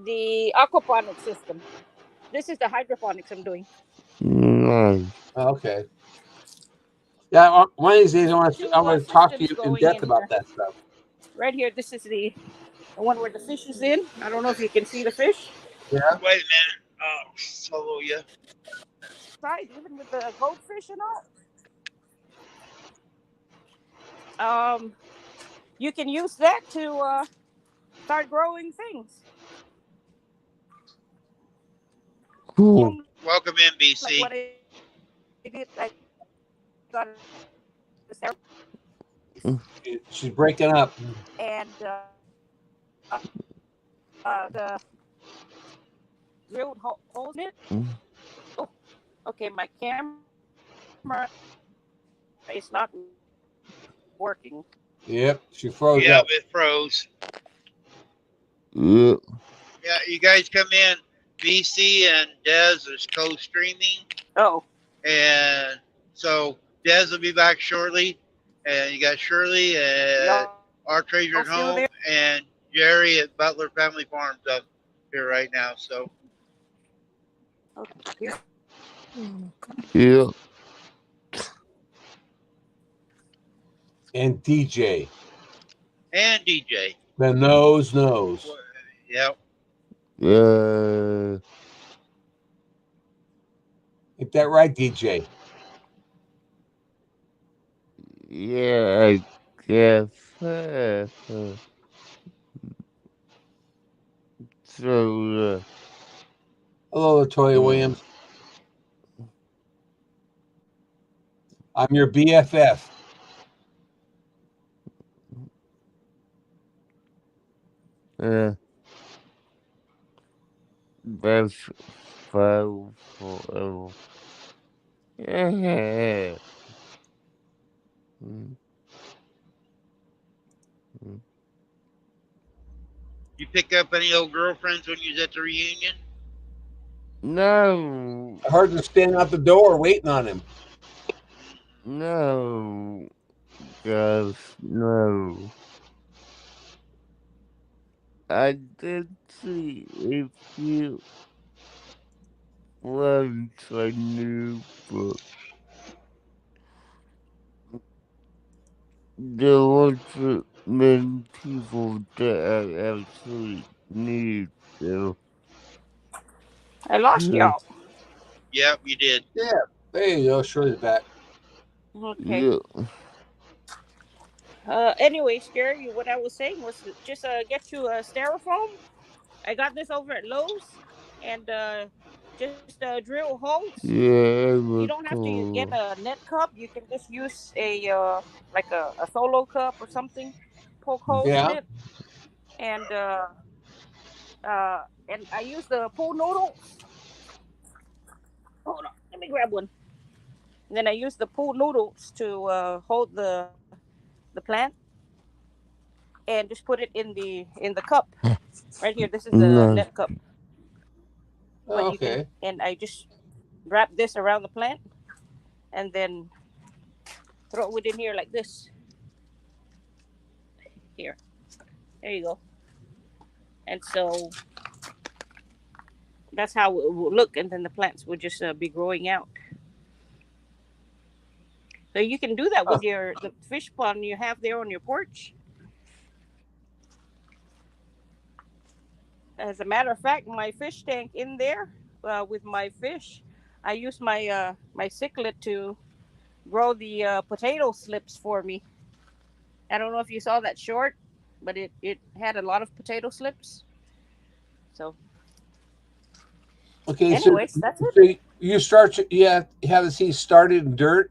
the aquaponics system. This is the hydroponics I'm doing. Nice. Okay. Yeah, one of these days There's I two want to talk to systems you in going depth in about here. that stuff. Right here, this is the one where the fish is in. I don't know if you can see the fish. Yeah. Wait a minute. Solo, yeah. Side, even with the goldfish and all. You can use that to start growing things. Cool. Like what I did, Welcome in, I BC. got a She's breaking up. and the drilled holes in it. Oh, okay. My camera is not working. Yep, she froze Yeah, up. it froze. Yeah. Yeah, you guys come in. BC and Dez is co-streaming, Oh, and so Dez will be back shortly. And you got Shirley at y'all Our still there? Treasured Home and Jerry at Butler Family Farms up here right now. So Okay. Yeah. And DJ. and DJ. The knows. Yep. Yeah. Ain't that right, DJ? Yeah. I guess. So, Hello, Latoya Williams. I'm your BFF. that's file forever. Yeah. Mm, mm. You pick up any old girlfriends when you was at the reunion? No. I heard them standing out the door waiting on him. No. Gosh, no. I did see a few friends I knew, but there wasn't many people that I actually knew. So, I lost y'all. Yep, you did. Yeah, there you go. Shirley's back. Okay. yeah. Anyways, Jerry, what I was saying was just get you a styrofoam. I got this over at Lowe's, and just drill holes. Yeah, it You was don't have to get cool. a net cup. You can just use a like a solo cup or something. Poke holes in Yeah. it, and and I use the pool noodles. Hold on, let me grab one. And then I use the pool noodles to hold the plant, and just put it in the cup right here. This is the No. net cup, but Oh, you can, okay. and I just wrap this around the plant, and then throw it in here like this. Here, there you go. And so that's how it will look, and then the plants will just be growing out. So you can do that Oh, with the fish pond you have there on your porch. As a matter of fact, my fish tank in there with my fish, I use my cichlid to grow the potato slips for me. I don't know if you saw that short, but it had a lot of potato slips. So, okay. anyways, that's it. So you start. You have the seed started in dirt.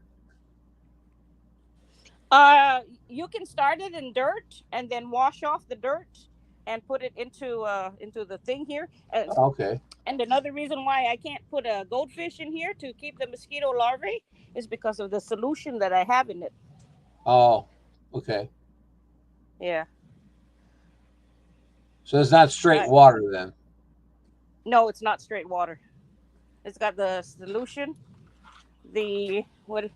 You can start it in dirt and then wash off the dirt and put it into the thing here. Okay. And another reason why I can't put a goldfish in here to keep the mosquito larvae is because of the solution that I have in it. Oh, okay. Yeah. So it's not straight I, water then. no, it's not straight water. It's got the solution. The what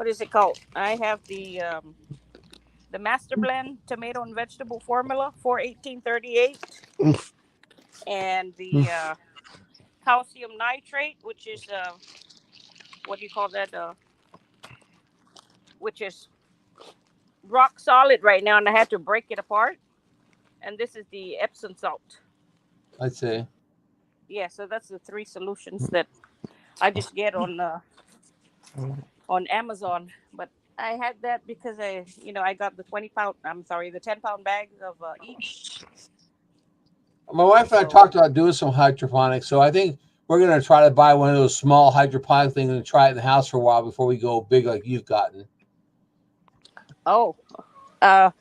is it called? I have the Master Blend Tomato and Vegetable Formula 41838. and the calcium nitrate, which is what do you call that? Which is rock solid right now, and I had to break it apart. And this is the Epsom salt. I see. Yeah, so that's the three solutions that I just get on Amazon. But I had that because I got the 20 pound. I'm sorry, the 10 pound bags of each. My wife and I So talked about doing some hydroponics, so I think we're gonna try to buy one of those small hydroponic things and try it in the house for a while before we go big like you've gotten. oh, uh,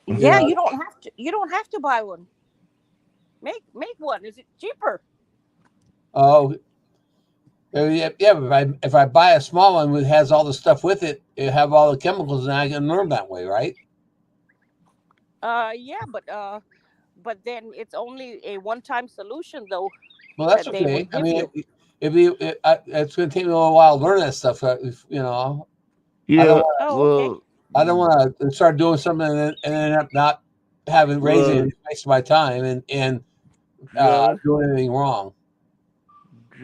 yeah, Yeah. you don't have to. You don't have to buy one. Make one. Is it cheaper? Oh, yeah. If I buy a small one that has all the stuff with it, it have all the chemicals, and I can learn that way, right? Yeah, but then it's only a one-time solution though Well, that's that they okay. would I give mean, you. it's going to take me a little while to learn that stuff. You know, I don't Yeah, want Oh, okay. well, I don't want to start doing something and then end up not having raising well, and wasting my time and Joe, doing anything wrong.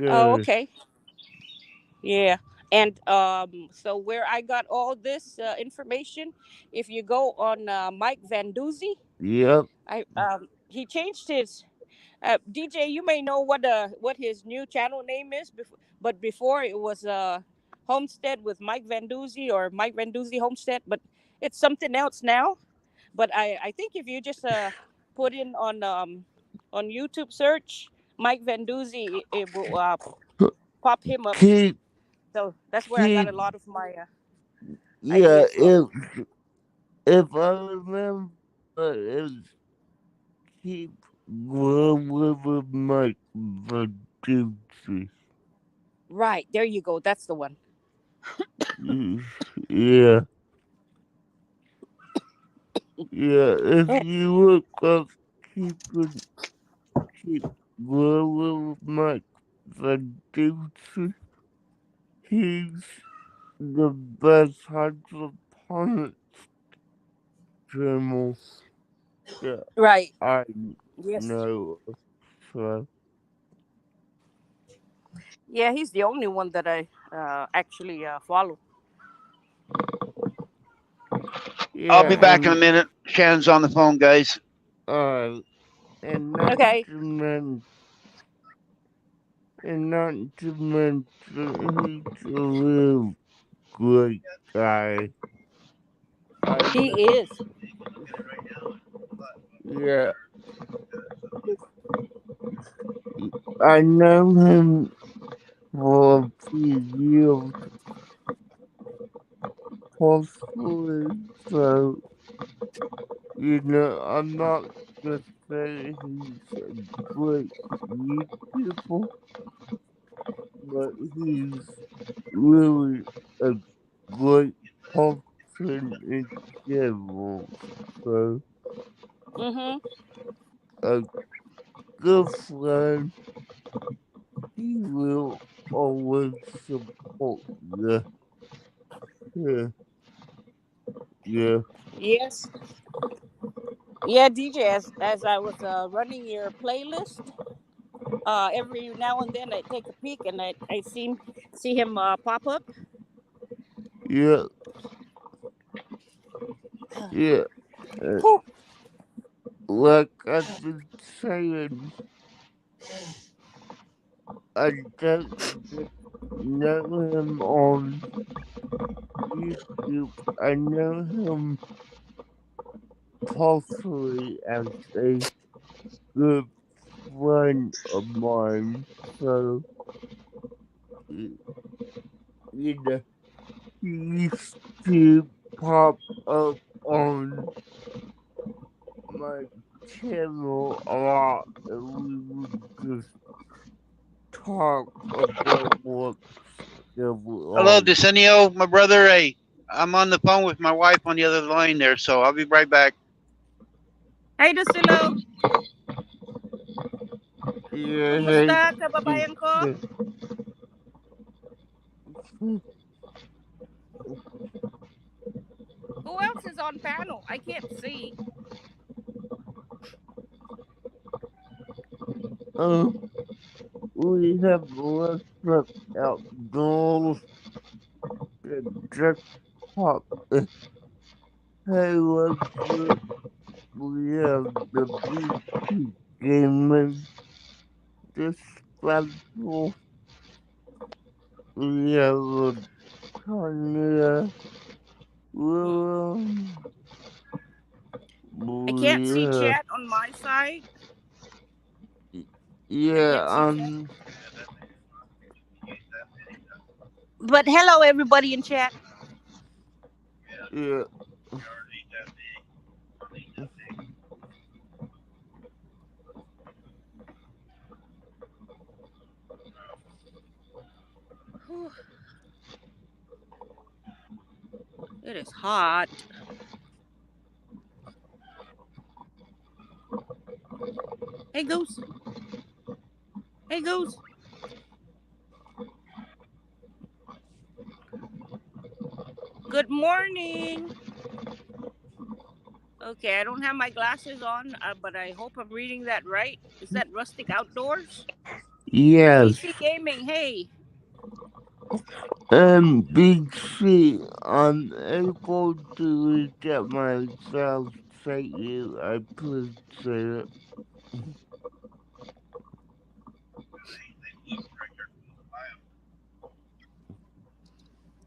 Oh, Joe, okay. Yeah. And so where I got all this information, if you go on Mike Van Duzy, yep, he changed his DJ. You may know what his new channel name is, but before it was Homestead with Mike Van Duzy or Mike Van Duzy Homestead, but it's something else now. But I think if you just put in on YouTube search Mike Van Duzy, it will pop him up. keep, So that's where I got keep, a lot of my yeah, ideas from. if I remember, it's keep growing with my producer. Right there, you go. That's the one. Yeah, yeah, if Eh, you look up, keep, keep growing with my producer, he's the best hydroponic trimmer that Right. I Yes. know of. So, Yeah, he's the only one that I actually follow. I'll yeah, be back in a minute. Shannon's on the phone, guys. uh, and not Okay. to mention, and not to mention, he's a real great guy. I He know, is. yeah, I know him for a few years, possibly, so, I'm not gonna say he's a great YouTuber, but he's really a great person in general. So, Mm-hmm. a good friend, he will always support you. Yeah, yeah, Yes. Yeah, DJ. As I was running your playlist, every now and then I take a peek and I see him pop up. yeah, yeah. Uh, Whew. like I've been saying, I don't just know him on YouTube. I know him partially as a good friend of mine. So, y- know, he used to pop up on my channel a lot, and we would just talk about what's going Hello, on. Decenio, my brother. Hey, I'm on the phone with my wife on the other line there, so I'll be right back. Hey, Dusilo. Yeah, hey, Kumusta, kababayan ko? yeah. Who else is on panel? I can't see. We have a restaurant outdoors that just popped. Hey, what's up? We have the BT Gaming Disciple. We have a Tanya Williams. I can't see We have, chat on my side. I yeah, can't see chat. But hello, everybody in chat. yeah. Whew. It is hot. Hey, Goose. Hey, Goose. Good morning. Okay, I don't have my glasses on, but I hope I'm reading that right. Is that Rustic Outdoors? Yes. BC Gaming, hey. BC, I'm able to reach out myself. Thank you. I appreciate it.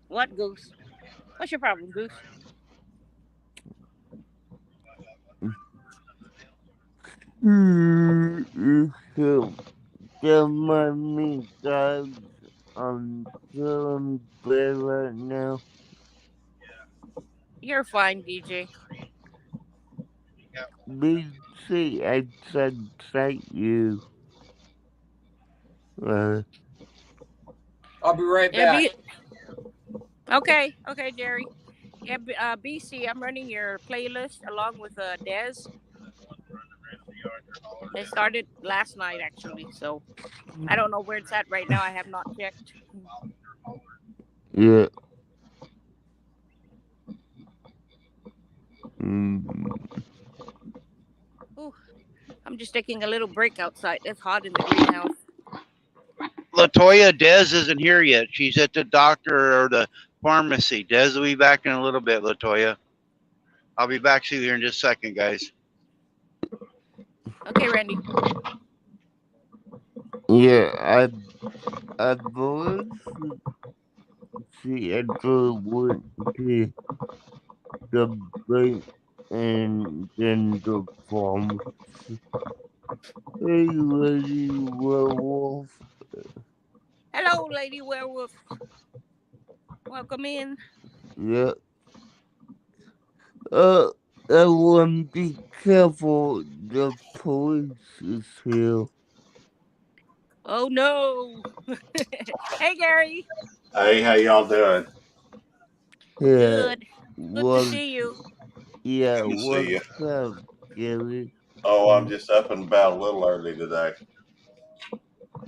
What, Goose? What's your problem, Goose? You can get my me, guys. I'm feeling bad right now. You're fine, DJ. BC, I said thank you. I'll be right Yeah, back. okay, Jerry. Yeah, BC, I'm running your playlist along with Dez. They started last night, actually, so I don't know where it's at right now. I have not checked. Yeah. Ooh, I'm just taking a little break outside. It's hot in the greenhouse. Latoya, Dez isn't here yet. She's at the doctor or the pharmacy. Dez will be back in a little bit, Latoya. I'll be back to you here in just a second, guys. Okay, Randy. Yeah, I believe she actually went to the bank and then the pharmacy. Hey, Lady Werewolf. Hello, Lady Werewolf. Welcome in. Yeah. Everyone be careful. The police is here. Oh no. Hey, Gary. Hey, how y'all doing? Yeah. Good. Good to Well, see you. yeah, Good to see you. what's up, Gary? Oh, I'm just up and about a little early today.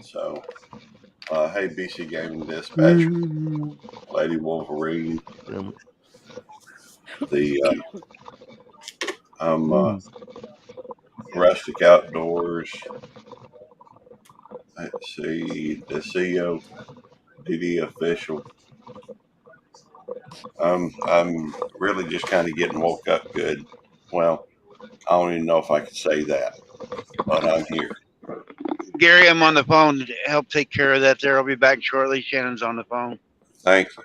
So, hey, BC Gaming Dispatch, Lady Wolverine. I'm Rustic Outdoors. Let's see, the CEO, DD official. I'm really just kind of getting woke up good. Well, I don't even know if I could say that, but I'm here. Gary, I'm on the phone to help take care of that there. I'll be back shortly. Shannon's on the phone. Thank you.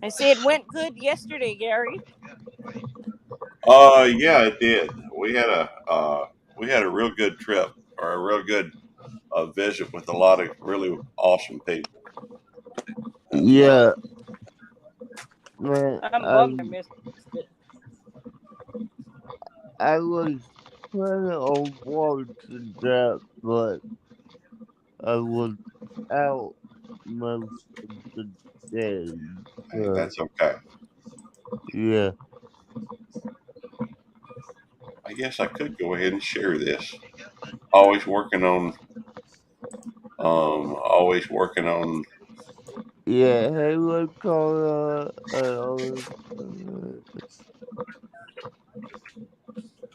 I see it went good yesterday, Gary. Yeah, it did. We had a real good trip, or a real good visit with a lot of really awesome people. Yeah. Man, I'm bummed I missed it. I was planning on watching that, but I was out most of the day. Hey, that's okay. Yeah. I guess I could go ahead and share this. Always working on. Always working on. Yeah, hey, what call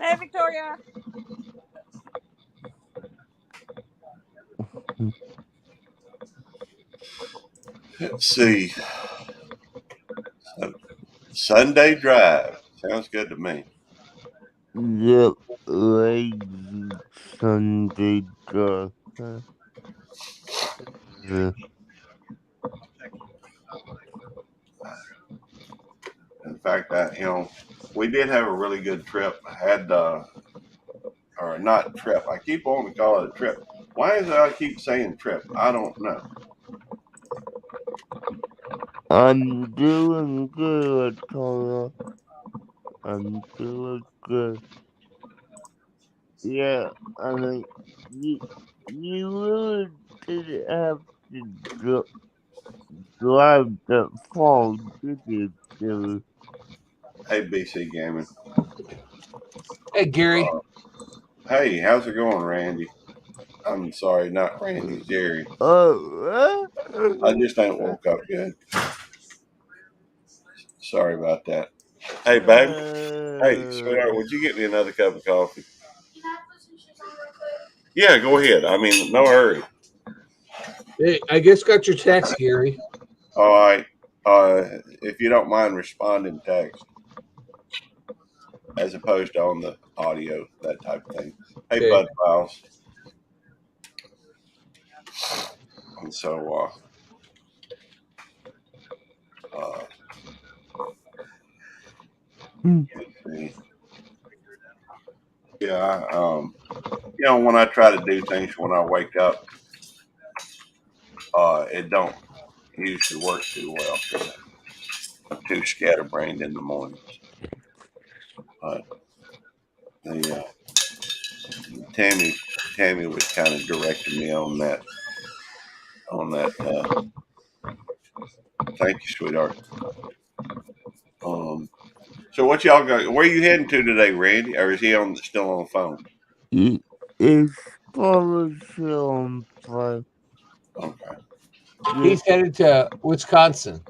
Hey, Victoria. Let's see. Sunday drive. Sounds good to me. Yep, lazy Sunday drive. In fact, we did have a really good trip. Or not trip. I keep wanting to call it a trip. Why is it I keep saying trip? I don't know. I'm doing good, Connor. I'm doing good. Yeah, I mean, you really didn't have to drive that far, did you, Gary? Hey, BC Gaming. Hey, Gary. Hey, how's it going, Randy? I'm sorry, not Randy, Jerry. I just ain't woke up yet. Sorry about that. Hey, babe. Hey, sweetheart, would you get me another cup of coffee? Yeah, go ahead. I mean, no hurry. Hey, I just got your text, Gary. All right. If you don't mind responding text as opposed to on the audio, that type of thing. Hey, Okay. Bud Files. And so, yeah, when I try to do things when I wake up, it don't usually work too well. I'm too scatterbrained in the mornings. But Tammy was kind of directing me on that. Thank you, sweetheart. So what y'all got? Where you heading to today, Randy? Or is he still on the phone? It's probably still on fire. Okay. He's headed to Wisconsin,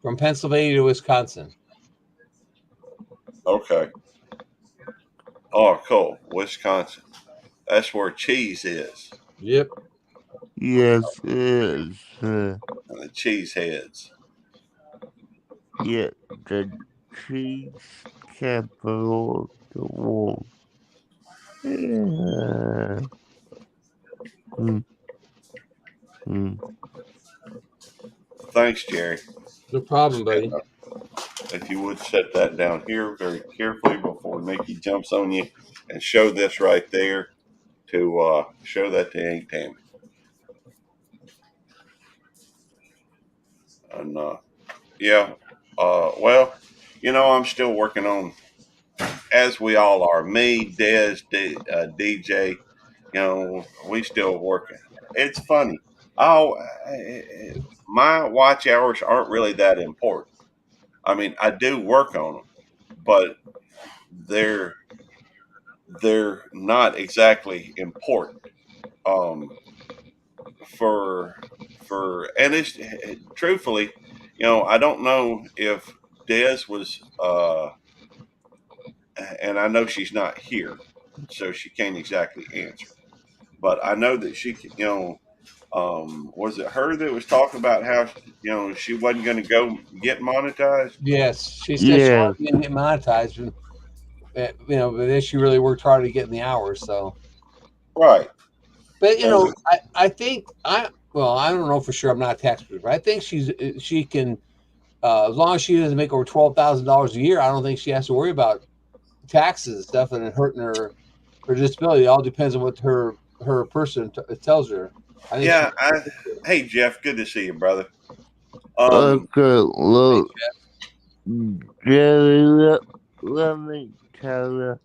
from Pennsylvania to Wisconsin. Okay. Oh, cool. Wisconsin. That's where cheese is. Yep. Yes, it is. And the cheese heads. Yeah, the cheese capital of the world. Yeah. Thanks, Jerry. No problem, buddy. If you would set that down here very carefully before Mickey jumps on you and show this right there to show that to Aunt Tammy. And well, I'm still working on, as we all are, me, Des, DJ, we still working. It's funny. My watch hours aren't really that important. I mean, I do work on them, but they're not exactly important. For and it's truthfully, I don't know if Des was and I know she's not here, so she can't exactly answer. But I know that she, was it her that was talking about how she wasn't going to go get monetized? Yes, she said she Yeah. wanted to get monetized, but then she really worked hard to get in the hours. So, Right. but I think I don't know for sure. I'm not a tax person, but I think she can, as long as she doesn't make over $12,000 a year. I don't think she has to worry about taxes and stuff and hurting her disability. It all depends on what her person tells her. I think Yeah. Hey, Jeff. Good to see you, brother. Okay, look, Jerry, let me tell you,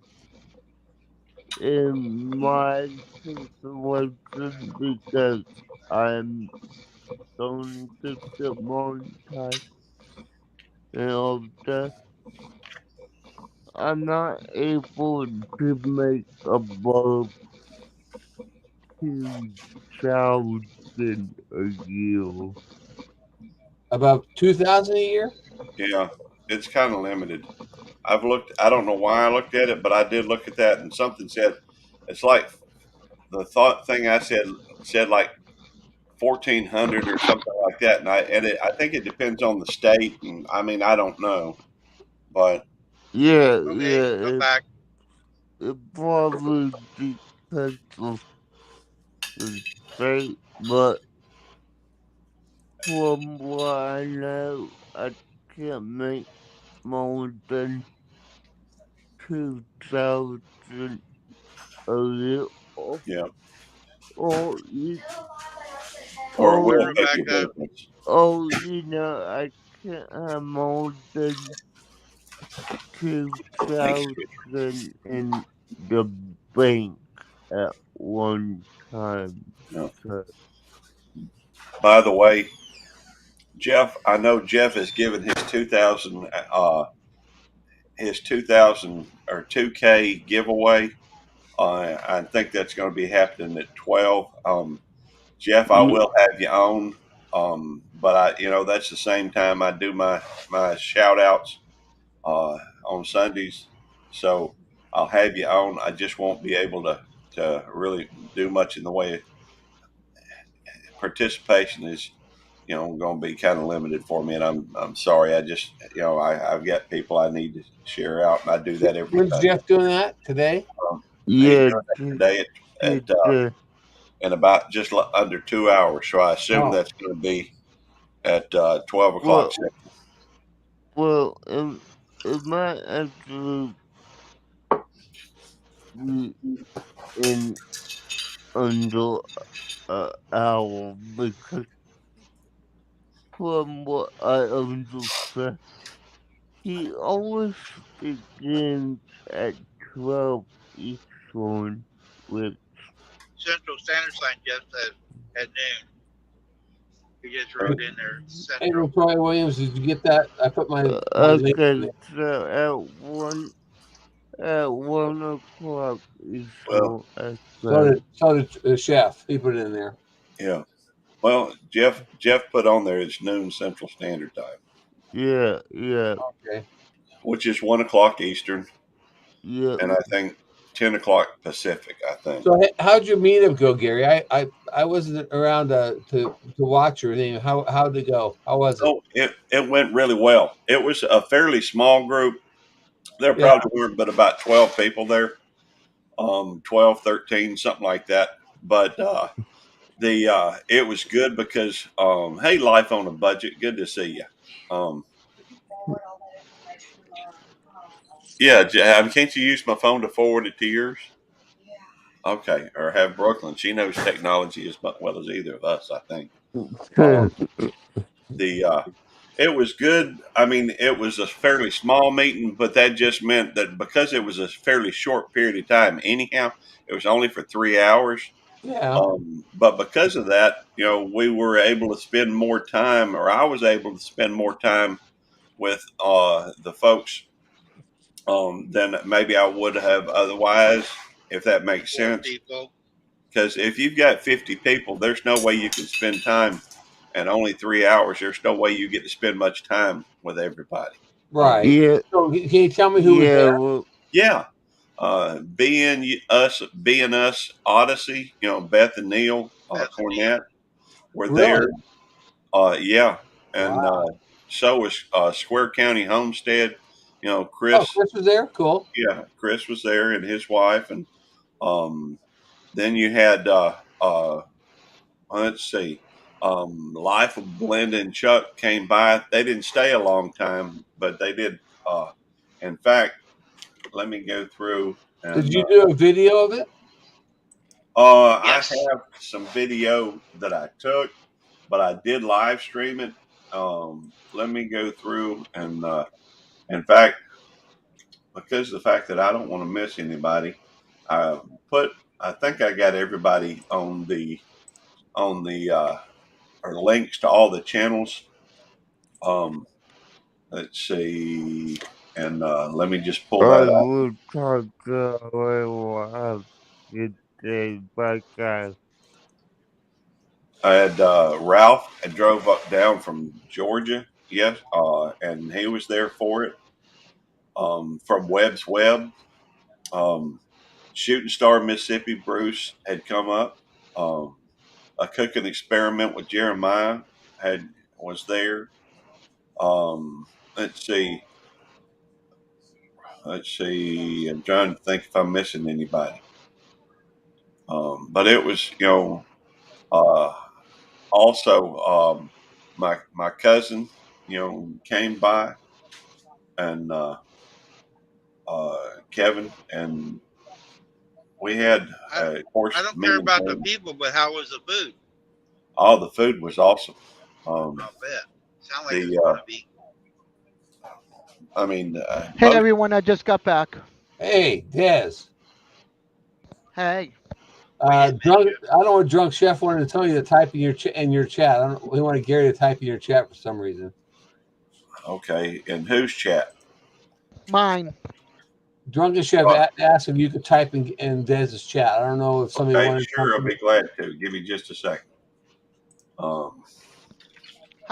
in my situation, because I'm going to get monetized and all that, I'm not able to make above 2,000 a year. about $2,000 a year. Yeah, it's kind of limited. I've looked. I don't know why I looked at it, but I did look at that, and something said it's like the thought thing I said like 1,400 or something like that, and I think it depends on the state, and I mean I don't know, but Yeah, Okay, I'm yeah, back. it probably depends on the state, but from what I know, I can't make more than 2,000 a year, or, yeah, or you, or it will or, We're make back a up. difference. I can't have more than Thanks. 2,000 in the bank at one time. Yeah. So, By the way, Jeff, I know Jeff has given his 2,000 or 2K giveaway. I think that's going to be happening at 12. Jeff, I yeah, will have you on. But that's the same time I do my shout outs on Sundays. So I'll have you on. I just won't be able to really do much in the way of participation is, going to be kind of limited for me. And I'm sorry. I just, I've got people I need to share out, and I do that every When's Sunday. Jeff doing that today? He's yeah, doing that today it, in about just under 2 hours. So I assume Oh, that's going to be at 12 o'clock. well, well, it might actually be in under an hour because from what I understand, he always begins at 12 Eastern, which, Central Standard Time just says at noon. We just Okay. wrote in there hey, Central. Troy Williams, did you get that? I put my link in okay, there. so at 1 o'clock Well, Eastern, I So think. did the chef. He put it in there. yeah. Well, Jeff put on there it's noon Central Standard Time, Yeah, yeah, Okay. which is 1 o'clock Eastern, yeah. and I think 10 o'clock Pacific. I think. So how'd your meetup go, Gary? I wasn't around to watch or anything. How'd it go? How was it? Oh, it went really well. It was a fairly small group. There Yeah. probably weren't but about 12 people there, 12, 13, something like that. But it was good because hey, life on a budget. Good to see you. Yeah, can't you use my phone to forward it to yours? Okay, or have Brooklyn. She knows technology as well as either of us, I think. The It was good. I mean, it was a fairly small meeting, but that just meant that because it was a fairly short period of time, anyhow, it was only for 3 hours. Yeah. But because of that, we were able to spend more time, or I was able to spend more time with the folks than maybe I would have otherwise, if that makes More sense. people. Because if you've got 50 people, there's no way you can spend time, and only 3 hours. There's no way you get to spend much time with everybody. Right. Yeah, So can you tell me who was yeah, there? well, Yeah. Being us, Odyssey, Beth and Neil Cornett were there. Really? Yeah. And Wow. so was Square County Homestead. Oh, Chris, Chris was there. Cool. yeah, Chris was there and his wife. And then you had, let's see, Life of Belinda and Chuck came by. They didn't stay a long time, but they did. In fact, let me go through. And, Did you do a video of it? Yes. I have some video that I took, but I did live stream it. Let me go through and, in fact, because of the fact that I don't want to miss anybody, I think I got everybody on the or links to all the channels. Let's see, and let me just pull I that up. will talk to you today, bye guys. I had Ralph. I drove up down from Georgia, yes, and he was there for it. from Webb's Web. Shooting Star Mississippi, Bruce had come up. A cooking experiment with Jeremiah was there. Let's see. I'm trying to think if I'm missing anybody. But it was, also my cousin, came by, and Kevin, and we had, of course, I don't me care and about the Kevin. people, but how was the food? Oh, the food was awesome. I'll bet. Sound like The, it's gonna be. I mean, Hey most, everyone, I just got back. Hey, Des. Hey. Drunk. I don't know what Drunk Chef wanted to tell you to type in your chat. I don't. We wanted Gary to type in your chat for some reason. okay, in whose chat? Mine. Drunken Chef Oh, asked if you could type in Dez's chat. I don't know if somebody okay, wanted sure, I'll to. be glad to. Give me just a second. Hi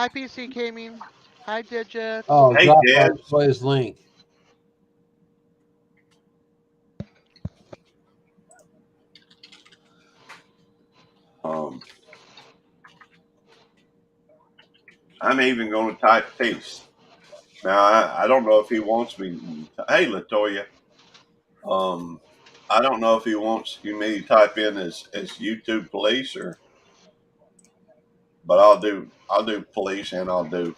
PC Gaming. Hi Digits. Oh, Hey, drop Dad. his link. I'm even going to type peace. Now, I don't know if he wants me. Hey, Latoya. I don't know if he wants me to type in as YouTube police, but I'll do police, and I'll do.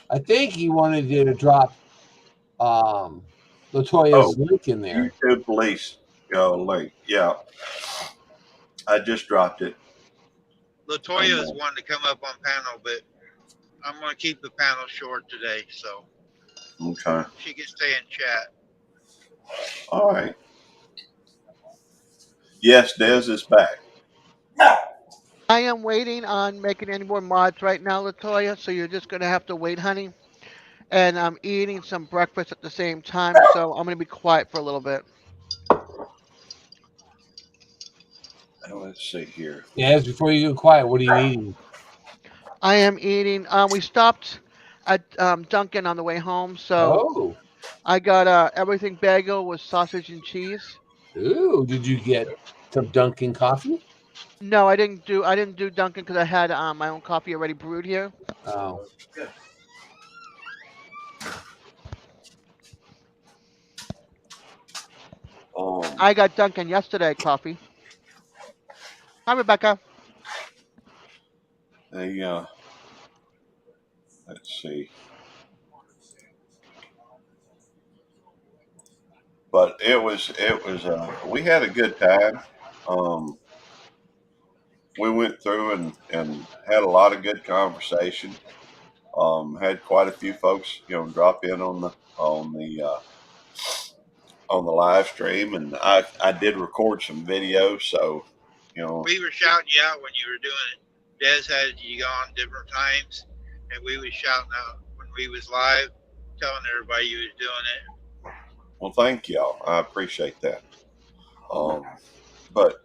I think he wanted you to drop Latoya's link in there. YouTube police link. Yeah, I just dropped it. Latoya is wanting to come up on panel, but I'm going to keep the panel short today, so Okay. she can stay in chat. All right. Yes, Dez is back. I am waiting on making any more mods right now, Latoya, so you're just gonna have to wait, honey. And I'm eating some breakfast at the same time, so I'm gonna be quiet for a little bit. Let's see here. Yes, before you get quiet, what are you eating? I am eating. We stopped at Dunkin' on the way home, so I got everything bagel with sausage and cheese. Ooh, did you get some Dunkin' coffee? No, I didn't do Dunkin' because I had my own coffee already brewed here. Oh. I got Dunkin' yesterday coffee. Hi, Rebecca. Let's see. But it was we had a good time. We went through and had a lot of good conversation. Had quite a few folks, drop in on the live stream, and I did record some videos, so We were shouting you out when you were doing it. Des had you on different times, and we was shouting out when we was live, telling everybody you was doing it. well, thank y'all. I appreciate that. But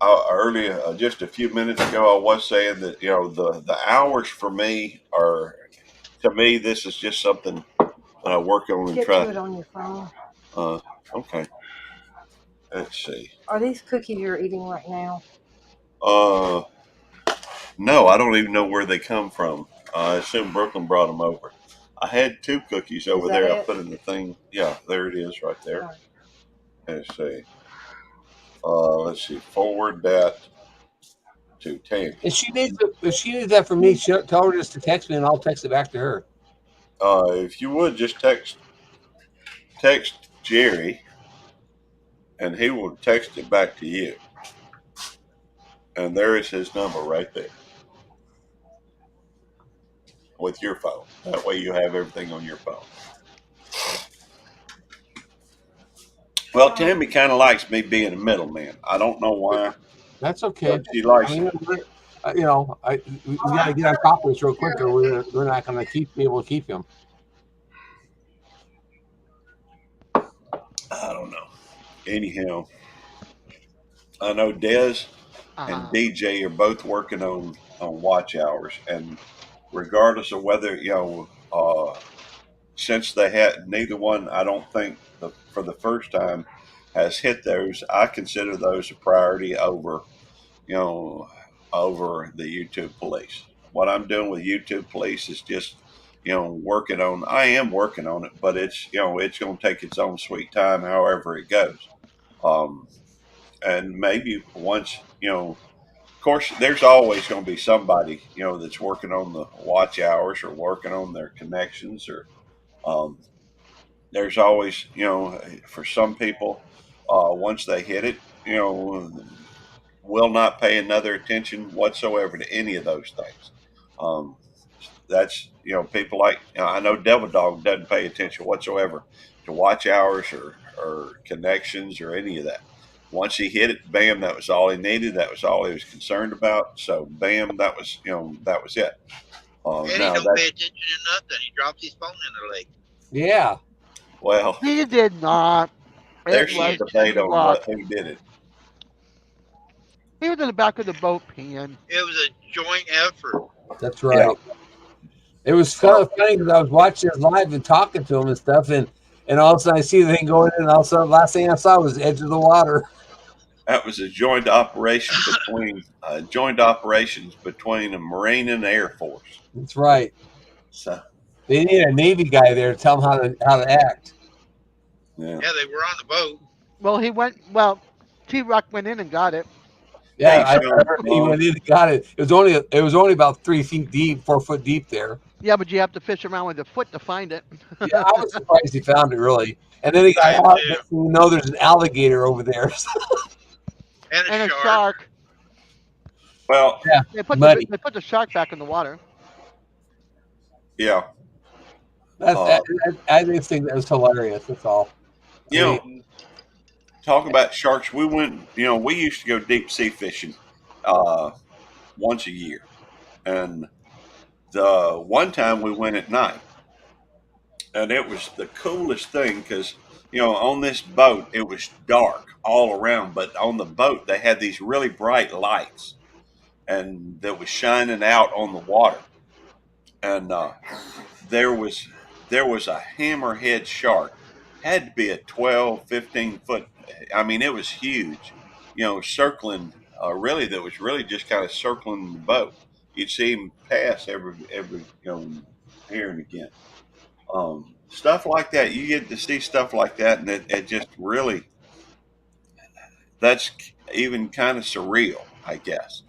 earlier, just a few minutes ago, I was saying that the hours for me are, to me, this is just something that I work on and Get try. to it on your phone. Okay. Let's see. Are these cookies you're eating right now? No, I don't even know where they come from. I assume Brooklyn brought them over. I had 2 cookies over there. I put in the thing. Yeah, there it is right there. Right. Let's see. Let's see. Forward that to Tammy. If she needs that from me, tell her just to text me and I'll text it back to her. If you would just text Jerry, and he will text it back to you. And there is his number right there with your phone. That way you have everything on your phone. Well, Tammy kind of likes me being a middleman. I don't know why. That's okay. But she likes it. we got to get on top of this real quick, or we're not going to be able to keep him. I don't know. Anyhow, I know Des and DJ are both working on watch hours, and regardless of whether since they had neither one, I don't think for the first time has hit those. I consider those a priority over, over the YouTube police. What I'm doing with YouTube police is just, working on. I am working on it, but it's it's going to take its own sweet time, however it goes. Um, and maybe once of course, there's always going to be somebody that's working on the watch hours or working on their connections or um, there's always, for some people, once they hit it, will not pay another attention whatsoever to any of those things. Um, that's, people like, I know Devil Dog doesn't pay attention whatsoever to watch hours or connections or any of that. Once he hit it, bam, that was all he needed. That was all he was concerned about. So, bam, that was, that was it. And he Now don't that, pay attention to nothing. He drops his phone in the lake. Yeah. well, He did not. It there's some was debate too on rough. who did it. He was in the back of the boat peeing. It was a joint effort. That's right. Yeah. It was kind of funny because I was watching it live and talking to him and stuff, and all of a sudden I see the thing going in, and all of a sudden, last thing I saw was the edge of the water. That was a joint operation between operations between a Marine and the Air Force. That's right. So They need a Navy guy there to tell them how to act. yeah, Yeah, they were on the boat. Well, T-Rock went in and got it. Yeah, Hey, I Sean, heard he went in and got it. It was only about 3 feet deep, 4 foot deep there. Yeah, but you have to fish around with your foot to find it. Yeah, I was surprised he found it really. And then he got I out. too. Next thing you know, there's an alligator over there. And a And a shark. shark. well, They put Muddy. the shark back in the water. yeah, I just think that was hilarious. That's all. you know, talk about sharks. We went, we used to go deep sea fishing once a year, and the one time we went at night, and it was the coolest thing because on this boat it was dark all around, but on the boat they had these really bright lights, and that was shining out on the water, and there was a hammerhead shark, had to be a 12, 15 foot. I mean, it was huge, circling. Really, that was really just kind of circling the boat. You'd see him pass every here and again. Stuff like that. You get to see stuff like that, and it just really, that's even kind of surreal, I guess.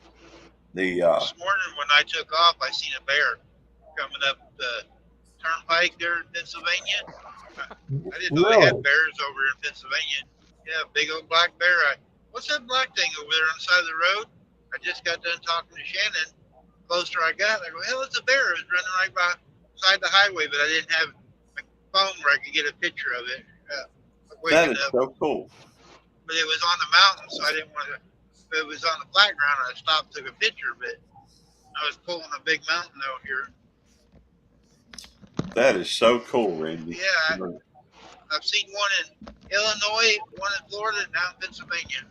The This morning when I took off, I seen a bear coming up the turnpike there in Pennsylvania. I didn't know they had bears over in Pennsylvania. Yeah, big old black bear. What's that black thing over there on the side of the road? I just got done talking to Shannon. Closer I got, I go, hell, it's a bear. It was running right beside the highway, but I didn't have my phone where I could get a picture of it. that Waking is up. so cool. But it was on the mountain, so I didn't want to. If it was on the flat ground, I stopped, took a picture, but I was pulling a big mountain out here. That is so cool, Randy. Yeah, I've seen one in Illinois, one in Florida, and now in Pennsylvania.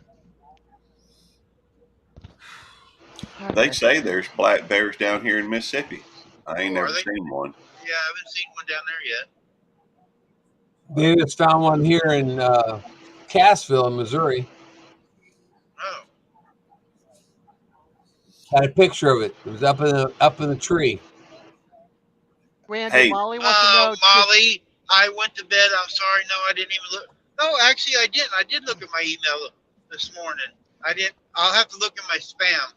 They say there's black bears down here in Mississippi. I ain't Oh, are never they? seen one. Yeah, I haven't seen one down there yet. They just found one here in Cassville, Missouri. Oh, Had a picture of it. It was up in the tree. Randy, Hey. Molly wants to know. Molly, I went to bed. I'm sorry. No, I didn't even look. No, actually, I didn't. I did look at my email this morning. I didn't. I'll have to look at my spam.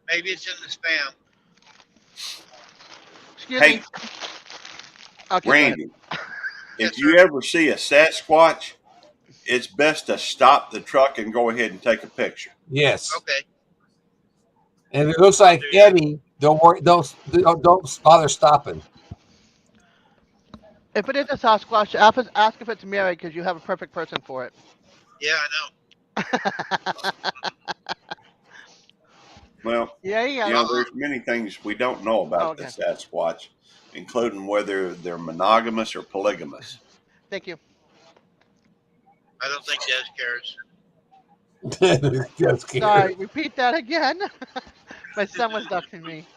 Maybe it's in the spam. Excuse Hey, me. Okay, go ahead. Randy, Yes, if you sir. ever see a Sasquatch, it's best to stop the truck and go ahead and take a picture. Yes. Okay. And if it looks like Eddie, don't worry. Don't bother stopping. If it is a Sasquatch, ask if it's married because you have a perfect person for it. Yeah, I know. Well, Yeah. there's many things we don't know about the Okay. Sasquatch, including whether they're monogamous or polygamous. Thank you. I don't think Des cares. Just kidding. Sorry, repeat that again. My son was ducking me.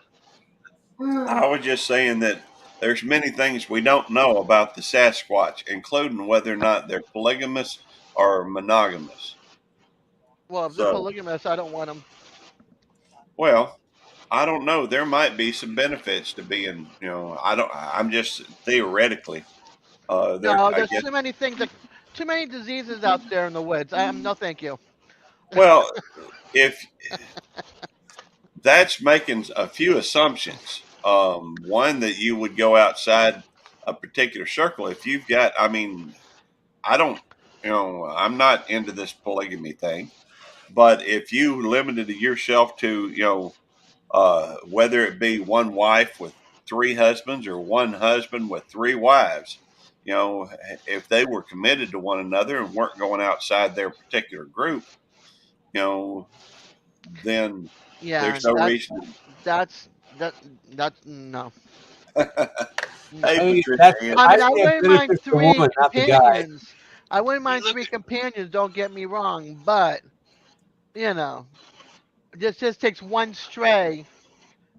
I was just saying that, there's many things we don't know about the Sasquatch, including whether or not they're polygamous or monogamous. Well, if they're So, polygamous, I don't want them. well, I don't know. There might be some benefits to being, I don't. I'm just theoretically. There, No, I there's guess. too many things, too many diseases out there in the woods. I am no, thank you. Well, if that's making a few assumptions, one that you would go outside a particular circle. If you've got, I mean, I don't, I'm not into this polygamy thing, but if you limited yourself to, whether it be one wife with three husbands or one husband with three wives, if they were committed to one another and weren't going outside their particular group, then Yeah, there's no that's reason. that's that's no. No. Hey, I mean, Patricia that's Ann. I I mean, I say it wouldn't mind benefits the three woman, not the guy. companions. I wouldn't He mind looked three at companions. Don't get me wrong, but you know, this just takes one stray,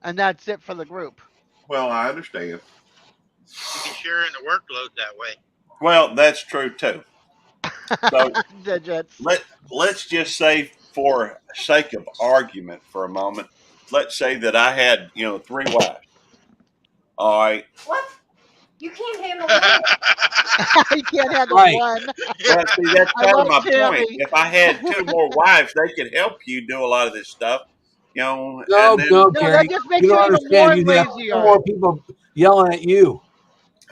and that's it for the group. Well, I understand. you can share in the workload that way. Well, that's true too. So Digits. let's just say, for sake of argument, for a moment, let's say that I had, three wives. All right. What? You can't handle one. You can't handle Right. one. Well, see, that's I part love of my Tammy. point. If I had two more wives, they could help you do a lot of this stuff, No, and then, no, No, Gary. that just makes You you don't even more understand. You'd have two lazier. more people yelling at you.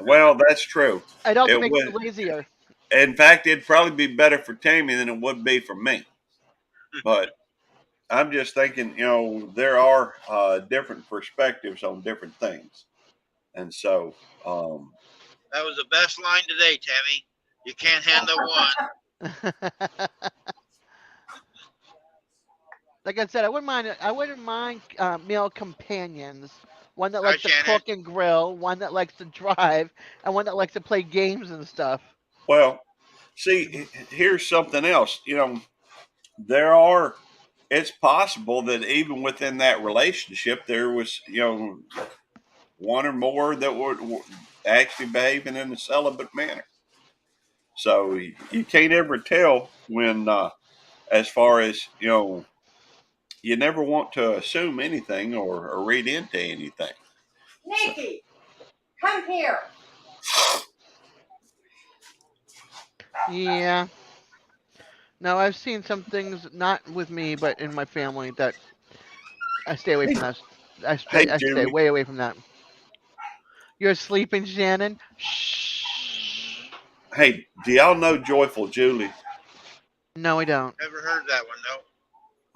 well, that's true. It also It makes you would. lazier. In fact, it'd probably be better for Tammy than it would be for me. But I'm just thinking, there are different perspectives on different things. And so, That was the best line today, Tammy. You can't handle one. Like I said, I wouldn't mind. I wouldn't mind male companions. One that Hi, likes to Shannon. cook and grill. One that likes to drive, and one that likes to play games and stuff. well, see, here's something else. It's possible that even within that relationship, there was, one or more that were actually behaving in a celibate manner. So you can't ever tell when, as far as, you never want to assume anything or read into anything. Nikki, come here. Yeah. No, I've seen some things, not with me, but in my family, that I stay away from that. I Hey, stay Julie. way away from that. You're sleeping, Shannon. Shh. Hey, do y'all know Joyful Julie? No, we don't. Never heard that one, though.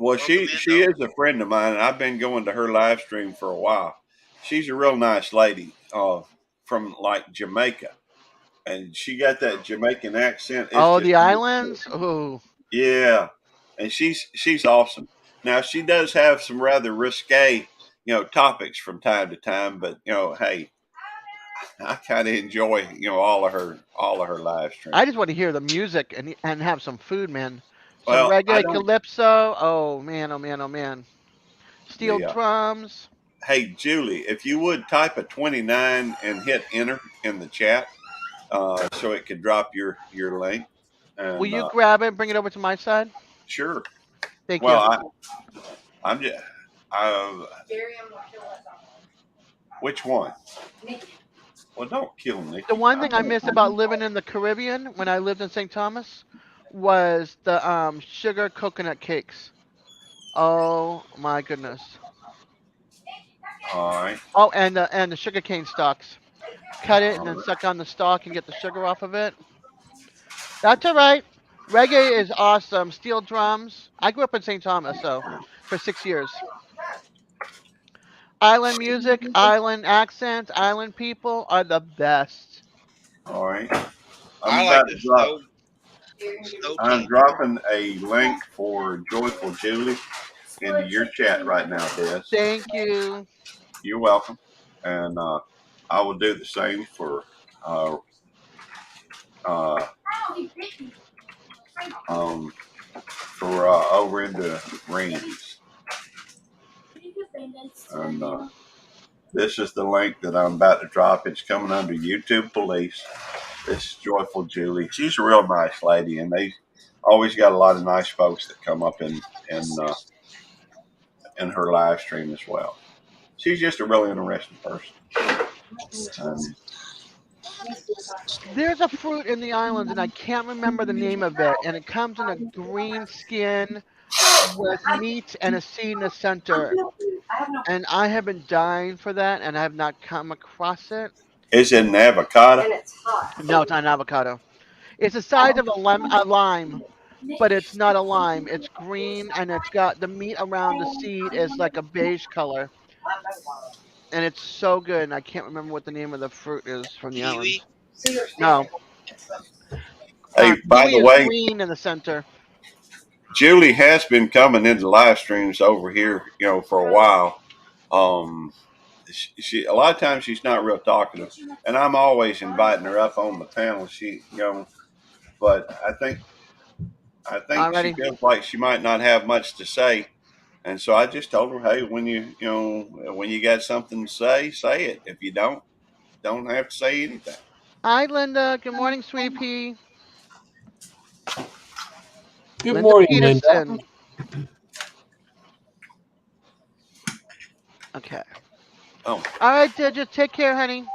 Well, Welcome in, she though. is a friend of mine, and I've been going to her live stream for a while. She's a real nice lady, from like Jamaica, and she got that Jamaican accent. It's Oh, just the islands. Oh, yeah, and she's awesome. Now she does have some rather risque, topics from time to time, but hey, I kind of enjoy, all of her live streams. I just want to hear the music and have some food, man. Some Well, I reggae don't. calypso. Oh man, oh man, oh man. Steel Yeah. drums. Hey, Julie, if you would type a 29 and hit enter in the chat, so it can drop your link. And Will you grab it and bring it over to my side? sure. Thank Well, I'm just. Gary, I'm not sure what's on. Which one? Nikki. Well, don't kill Nikki. The one thing I miss about living in the Caribbean when I lived in St. Thomas was the sugar coconut cakes. Oh my goodness. All right. Oh, and the sugar cane stalks. Cut it and then suck on the stalk and get the sugar off of it. That's all right. Reggae is awesome. Steel drums. I grew up in St. Thomas, so for 6 years. Island music, island accents, island people are the best. All right. I I'm like about the to drop. snow I'm king. dropping a link for Joyful Julie into your chat right now, Des. Thank you. You're welcome. And I will do the same for over into Randy's. And This is the link that I'm about to drop. It's coming under YouTube Police. This is Joyful Julie. She's a real nice lady, and they always got a lot of nice folks that come up in her live stream as well. She's just a really interesting person. There's a fruit in the islands, and I can't remember the name of it, and it comes in a green skin with meat and a seed in the center. And I have been dying for that, and I have not come across it. Is it an avocado? And it's hot. No, it's not an avocado. It's the size of a lime, but it's not a lime. It's green, and it's got the meat around the seed is like a beige color, and it's so good. And I can't remember what the name of the fruit is from the islands. Kiwi? No. Hey, by Kiwi the is way, green in the center. Julie has been coming into live streams over here, for a while. She a lot of times she's not real talkative, and I'm always inviting her up on the panel. But I think Alrighty. she feels like she might not have much to say, and so I just told her, hey, when you got something to say it. If you don't have to say anything. Hi, Linda. Good morning, sweetie pea. Good Linda morning, Peterson. Linda. Okay. Oh, All right, just take care, honey.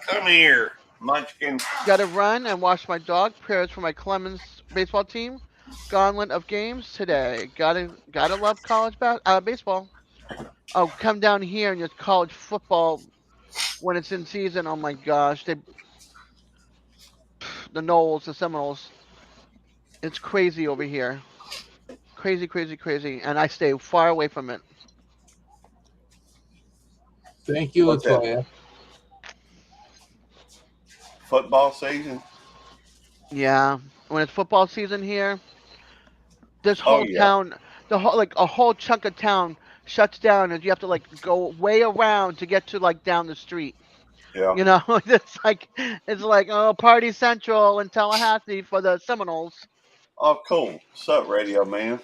come here, Munchkin. Got to run and watch my dog. Prayers for my Clemens baseball team. Gauntlet of games today. Gotta love college baseball. Oh, come down here and just college football when it's in season. Oh my gosh, the Knowles, the Seminoles. It's crazy over here. Crazy, crazy, crazy, and I stay far away from it. Thank you, What's that? Latoya. Football season. Yeah, when it's football season here, this whole yeah. town, a whole chunk of town shuts down, and you have to go way around to get to down the street. Yeah. It's like Party Central in Tallahassee for the Seminoles. Oh, cool. What's up, Radio Man?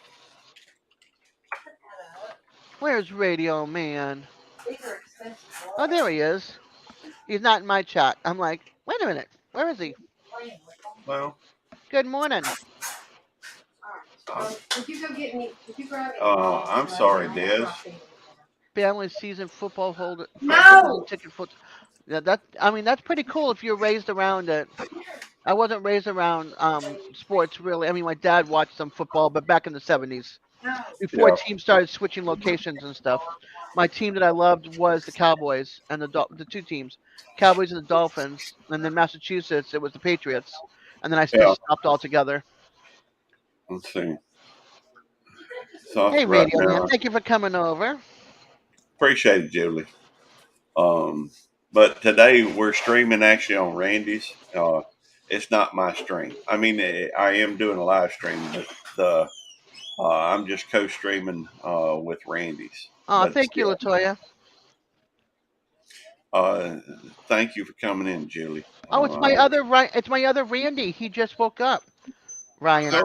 Where's Radio Man? These are expensive. Oh, there he is. He's not in my chat. I'm like, wait a minute, where is he? Well, Good morning. Would you go get me? Would you grab me? I'm sorry, Des. Family season football holder. No! Ticket foot. Yeah, that's pretty cool if you're raised around it. I wasn't raised around sports really. I mean, my dad watched some football, but back in the 70s, before Yeah. teams started switching locations and stuff. My team that I loved was the Cowboys and the two teams, Cowboys and the Dolphins, and then Massachusetts it was the Patriots, and then I Yeah. stopped altogether. Let's see. So Hey, right Radio now, Man, thank you for coming over. appreciate it, Julie. But today we're streaming actually on Randy's. It's not my stream. I mean, I am doing a live stream, but I'm just co-streaming with Randy's. Oh, But thank you, still, Latoya. Thank you for coming in, Julie. Oh, it's my other It's my other Randy. He just woke up. Ryan. Hi,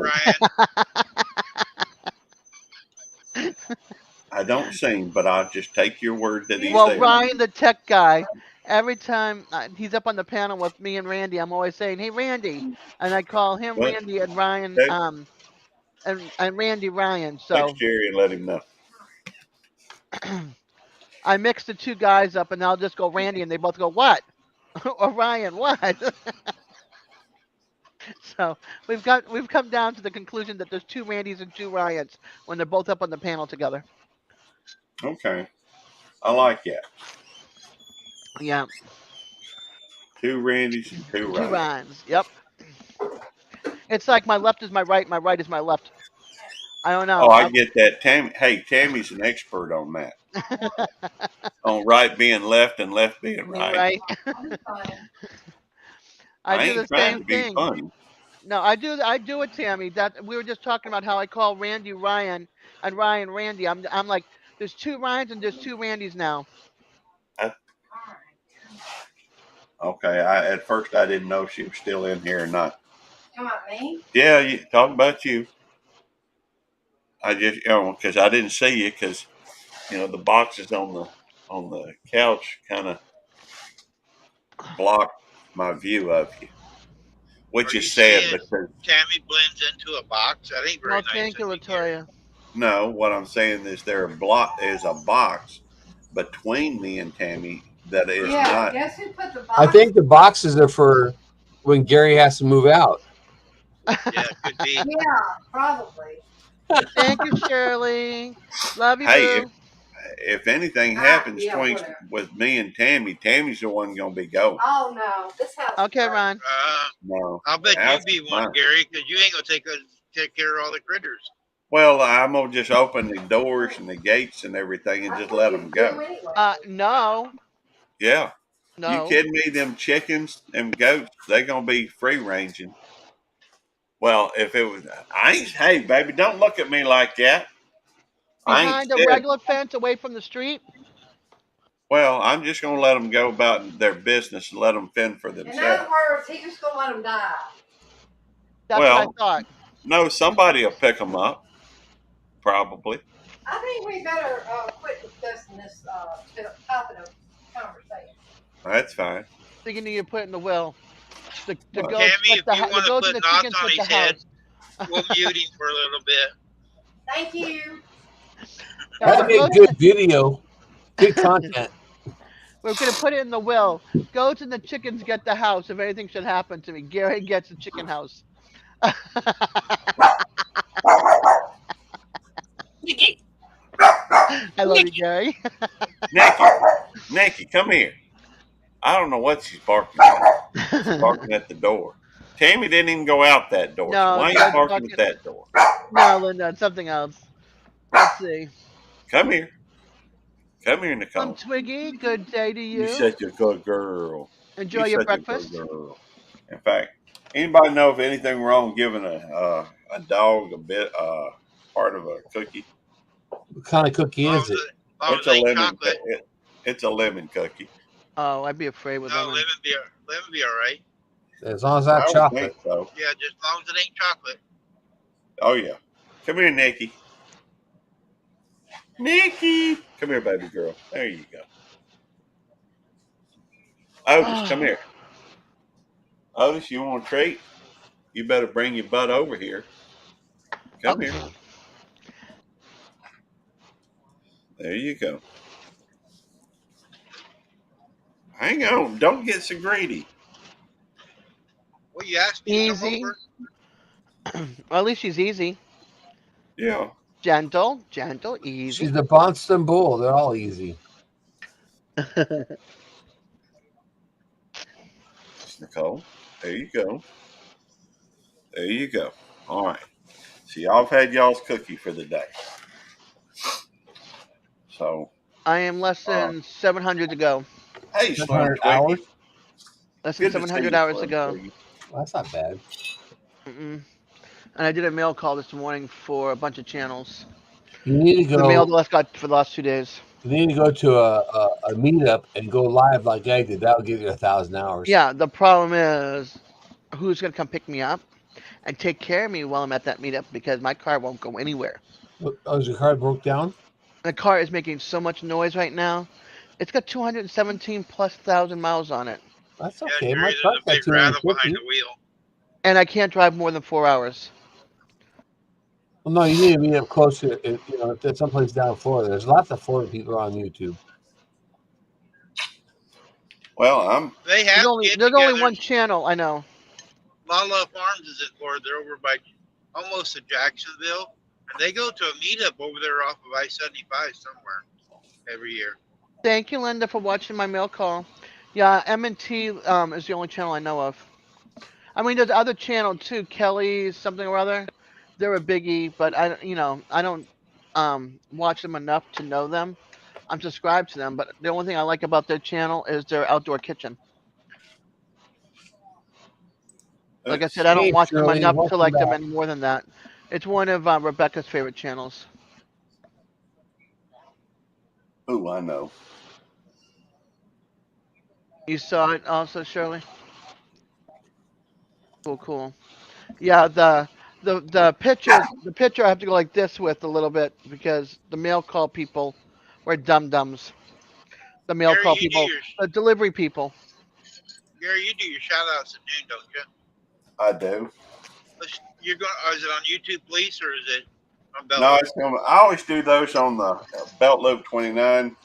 Ryan. I don't sing, but I'll just take your word that he's Well, there. Ryan, the tech guy, every time he's up on the panel with me and Randy, I'm always saying, "Hey, Randy," and I call him What? Randy and Ryan, Text, and Randy Ryan. So text Jerry and let him know. I mix the two guys up, and I'll just go Randy, and they both go, "What?" or Ryan, "What?" So we've come down to the conclusion that there's two Randys and two Ryans when they're both up on the panel together. Okay, I like that. Yeah, Two Randys and two two Ryans. Ryans. Yep. It's like my left is my right is my left. I don't know. Oh, I get that. Tammy's an expert on that. On right being left and left being right. I do ain't the trying same to be thing. funny. No, I do it, Tammy. That we were just talking about how I call Randy Ryan and Ryan Randy. I'm like, there's two Ryans and there's two Randys now. Okay, at first I didn't know if she was still in here or not. Come on, me? Yeah, talking about you. I just, because I didn't see you because, the box is on on the couch kind of blocked my view of you, which Are is you sad saying because Tammy blends into a box? That ain't very Well, nice thank you, of you, Gary. Latoya. no, what I'm saying is there's a box between me and Tammy that is Yeah, not. guess who put the I box? think the boxes are for when Gary has to move out. Yeah, it could be. Yeah, probably. Thank you, Shirley. Love you, Hey, boo. if anything Ah, happens yeah, between whatever. with me and Tammy, Tammy's the one gonna be going. Oh no, this house. is Okay, great. Ron. No, I'll the bet house you be is one, mine. Gary, because you ain't gonna take care of all the critters. Well, I'm gonna just open the doors and the gates and everything and I just thought let you them do go. anyway. No, Yeah, you no. kidding me? Them chickens, them goats, they gonna be free ranging. Well, if it was, I ain't. Hey, baby, don't look at me like that. I ain't Behind a said. regular fence away from the street. Well, I'm just gonna let them go about their business and let them fend for In other themselves. words, he just gonna let them die. That's what I Well, thought. no, somebody will pick them up, probably. I think we better quit discussing this topic of conversation. That's fine. So you need to put it in the will. The Well, goats Tammy, get if the you the want to goats put and the knots chickens on get the his head, house. we'll mute him for a little bit. Thank you. That'd be a Goats good video. Good content. We're gonna put it in the will. Goats and the chickens get the house. If anything should happen to me, Gary gets the chicken house. I love you, Gary. Nikki, come here. I don't know what she's barking at. She's barking at the door. Tammy didn't even go out that door. So No, why are you that's barking fucking at that door? no, Linda. It's something else. Let's see. Come here. Come here, I'm Nicole. Twiggy. Good day to You you. such a good girl. Enjoy You your such a good breakfast. girl. In fact, anybody know if anything wrong giving a dog a bit part of a cookie? What kind of cookie As long is as it? it, as long It's as a it ain't lemon. chocolate. It's a lemon cookie. Oh, I'd be afraid with No, lemon. lemon be all right. As long as I I have don't chocolate. think so. Yeah, just as long as it ain't chocolate. Oh yeah. Come here, Nikki. Nikki, come here, baby girl. There you go. Otis, come here. Otis, you want a treat? You better bring your butt over here. Come here. There you go. Hang on. Don't get so greedy. Well, you asked me to come Easy. over. Well, at least she's easy. Yeah. Gentle, easy. She's the Boston Bull. They're all easy. Nicole. There you go. There you go. All right. So y'all have had y'all's cookie for the day. So, I am less than 700 to go. hey, Slim 700 Twiggy. hours. Less than Good to see 700 you, hours to Slim go. Twiggy. Well, that's not bad. Mm-mm. And I did a mail call this morning for a bunch of channels. You need to The mail go. that I got for the last 2 days. You need to go to a meetup and go live like I did. That'll give you 1,000 hours. Yeah, the problem is who's gonna come pick me up and take care of me while I'm at that meetup because my car won't go anywhere. Oh, your car broke down? The car is making so much noise right now. It's got 217 plus thousand miles on it, That's Yeah, okay. My Gary, there's truck's a got big rattle 250. behind the wheel. and I can't drive more than 4 hours. Well, no, you need to meet up closer. To someplace down Florida. There's lots of Florida people on YouTube. Well, I'm. They There's have only one get-togethers. channel I know. Lala Farms is in Florida. They're over by almost to Jacksonville, and they go to a meetup over there off of I-75 somewhere every year. Thank you, Linda, for watching my mail call. Yeah, M&T is the only channel I know of. I mean, there's other channel too, Kelly something or other. They're a biggie, but I don't watch them enough to know them. I'm subscribed to them, but the only thing I like about their channel is their outdoor kitchen. Like I said, I don't Hey, watch them Shirley, enough to welcome like them back. any more than that. It's one of Rebecca's favorite channels. Oh, I know. You saw it also, Shirley? Cool. Yeah, the picture I have to go like this with a little bit because the mail call people were dum dums. the mail Gary, call you do people, your the delivery people. Gary, you do your shout outs at noon, don't you? I do. You're going. Is it on YouTube, please, or is it on No, Belt? I always do those on the Belt Loop 29.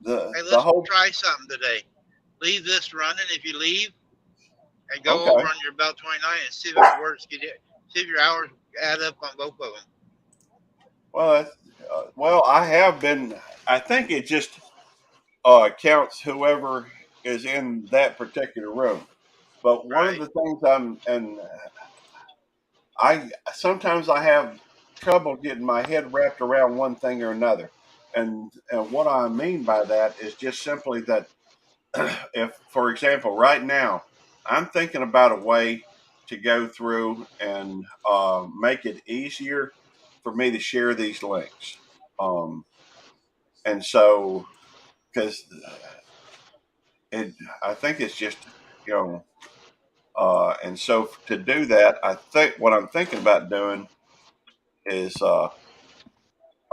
The Hey, the let's whole try something today. Leave this running if you leave, and go okay. over on your Belt 29 and see if it works. See if your hours add up on both of them. Well, I have been. I think it just counts whoever is in that particular room. But one of Right. the things I sometimes I have trouble getting my head wrapped around one thing or another, and what I mean by that is just simply that if, for example, right now I'm thinking about a way to go through and make it easier for me to share these links, um, and so because it, I think it's just you know. And so to do that, I think what I'm thinking about doing is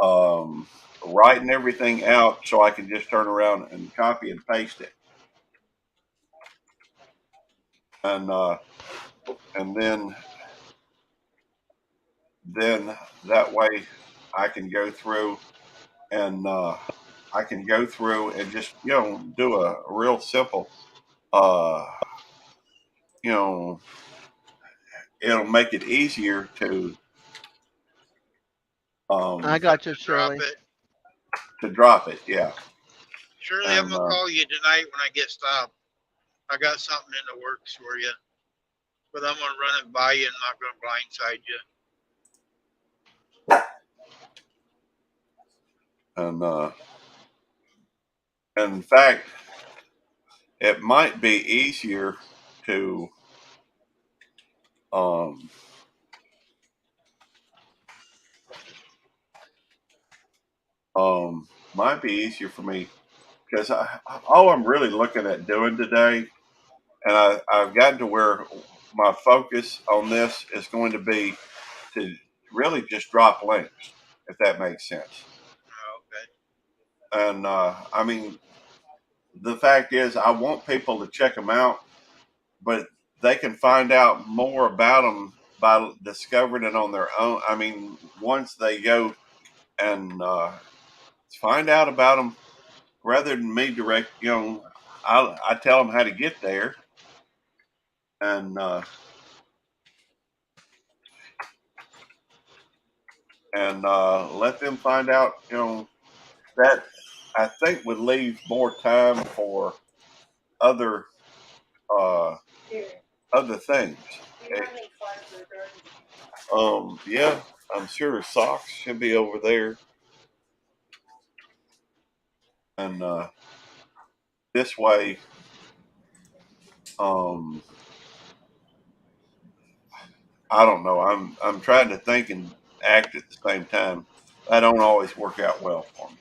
um, writing everything out so I can just turn around and copy and paste it, and and then that way I can go through and just do a real simple uh, you know it'll make it easier I um, got you, Drop Shirley. it. to drop it. Yeah, Surely I'm and gonna call you tonight when I get stopped. I got something in the works for you, but I'm gonna run it by you and not gonna blindside you. and in fact, it might be easier to um, might be easier for me because all I'm really looking at doing today, and I've gotten to where my focus on this is going to be to really just drop links, if that makes sense. Oh, okay. And I mean, the fact is, I want people to check them out, but they can find out more about them by discovering it on their own. I mean, once they go and find out about them rather than me direct, I tell them how to get there, and let them find out, that I think would leave more time for other uh, other things. Yeah, I'm sure socks should be over there, and this way, um, I don't know. I'm trying to think and act at the same time. That don't always work out well for me.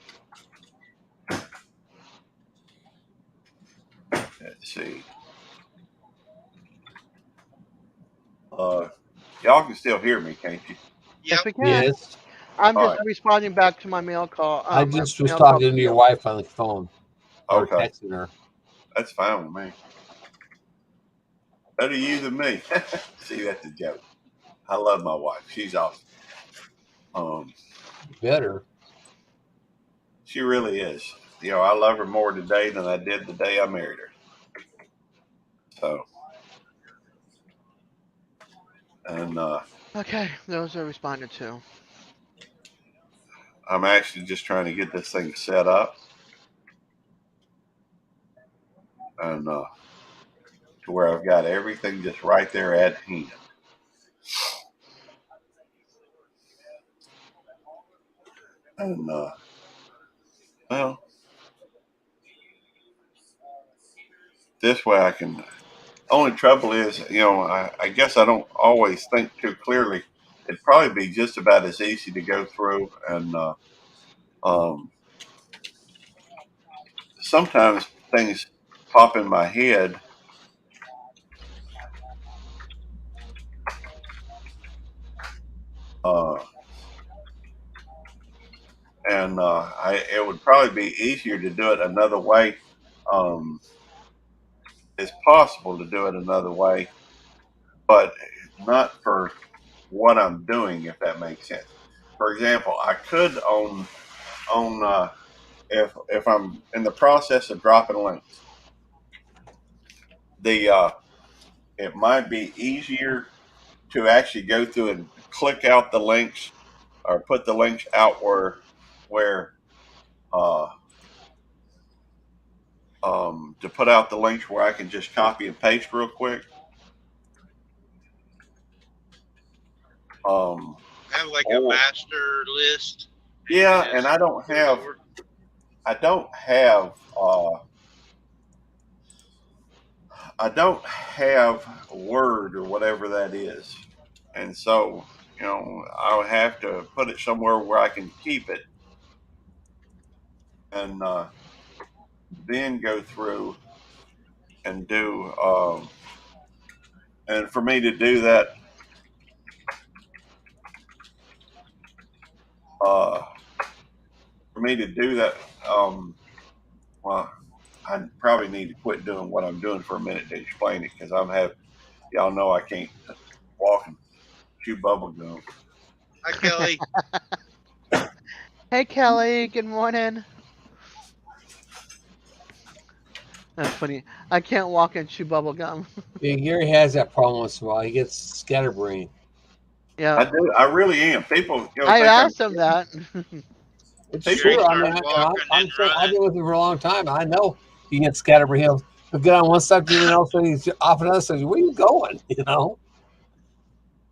Let's see. Y'all can still hear me, can't you? Yes, Yep. we can. Yes. I'm All just right. responding back to my mail call. I My just was mail call talking to video. your wife on the phone or Okay. texting her. That's fine with me. Better you than me. See, that's a joke. I love my wife. She's awesome. Better. She really is. I love her more today than I did the day I married her. So, and Okay, those are responded to. I'm actually just trying to get this thing set up, and to where I've got everything just right there at hand. And well, this way I can. Only trouble is, I guess I don't always think too clearly. It'd probably be just about as easy to go through, and um, sometimes things pop in my head. Uh, and it would probably be easier to do it another way it's possible to do it another way, but not for what I'm doing, if that makes sense. For example, I could on if I'm in the process of dropping links, the it might be easier to actually go through and click out the links or put the links out where uh, to put out the links where I can just copy and paste real quick. Have like a master list. Yeah, and I don't have Word or whatever that is, and so I'll have to put it somewhere where I can keep it, and then go through and do. And for me to do that, well, I probably need to quit doing what I'm doing for a minute to explain it, because y'all know I can't walk and chew bubble gum. Hi, Kelly. Hey, Kelly. Good morning. That's funny. I can't walk and chew bubble gum. Yeah, Gary has that problem once in a while. He gets scatterbrain. Yeah. I do. I really am. People, I asked him that. It's People true. I mean, I've been with him for a long time. I know he gets scatterbrain. He'll get on one subject and all of a sudden he's off another subject. Where are you going?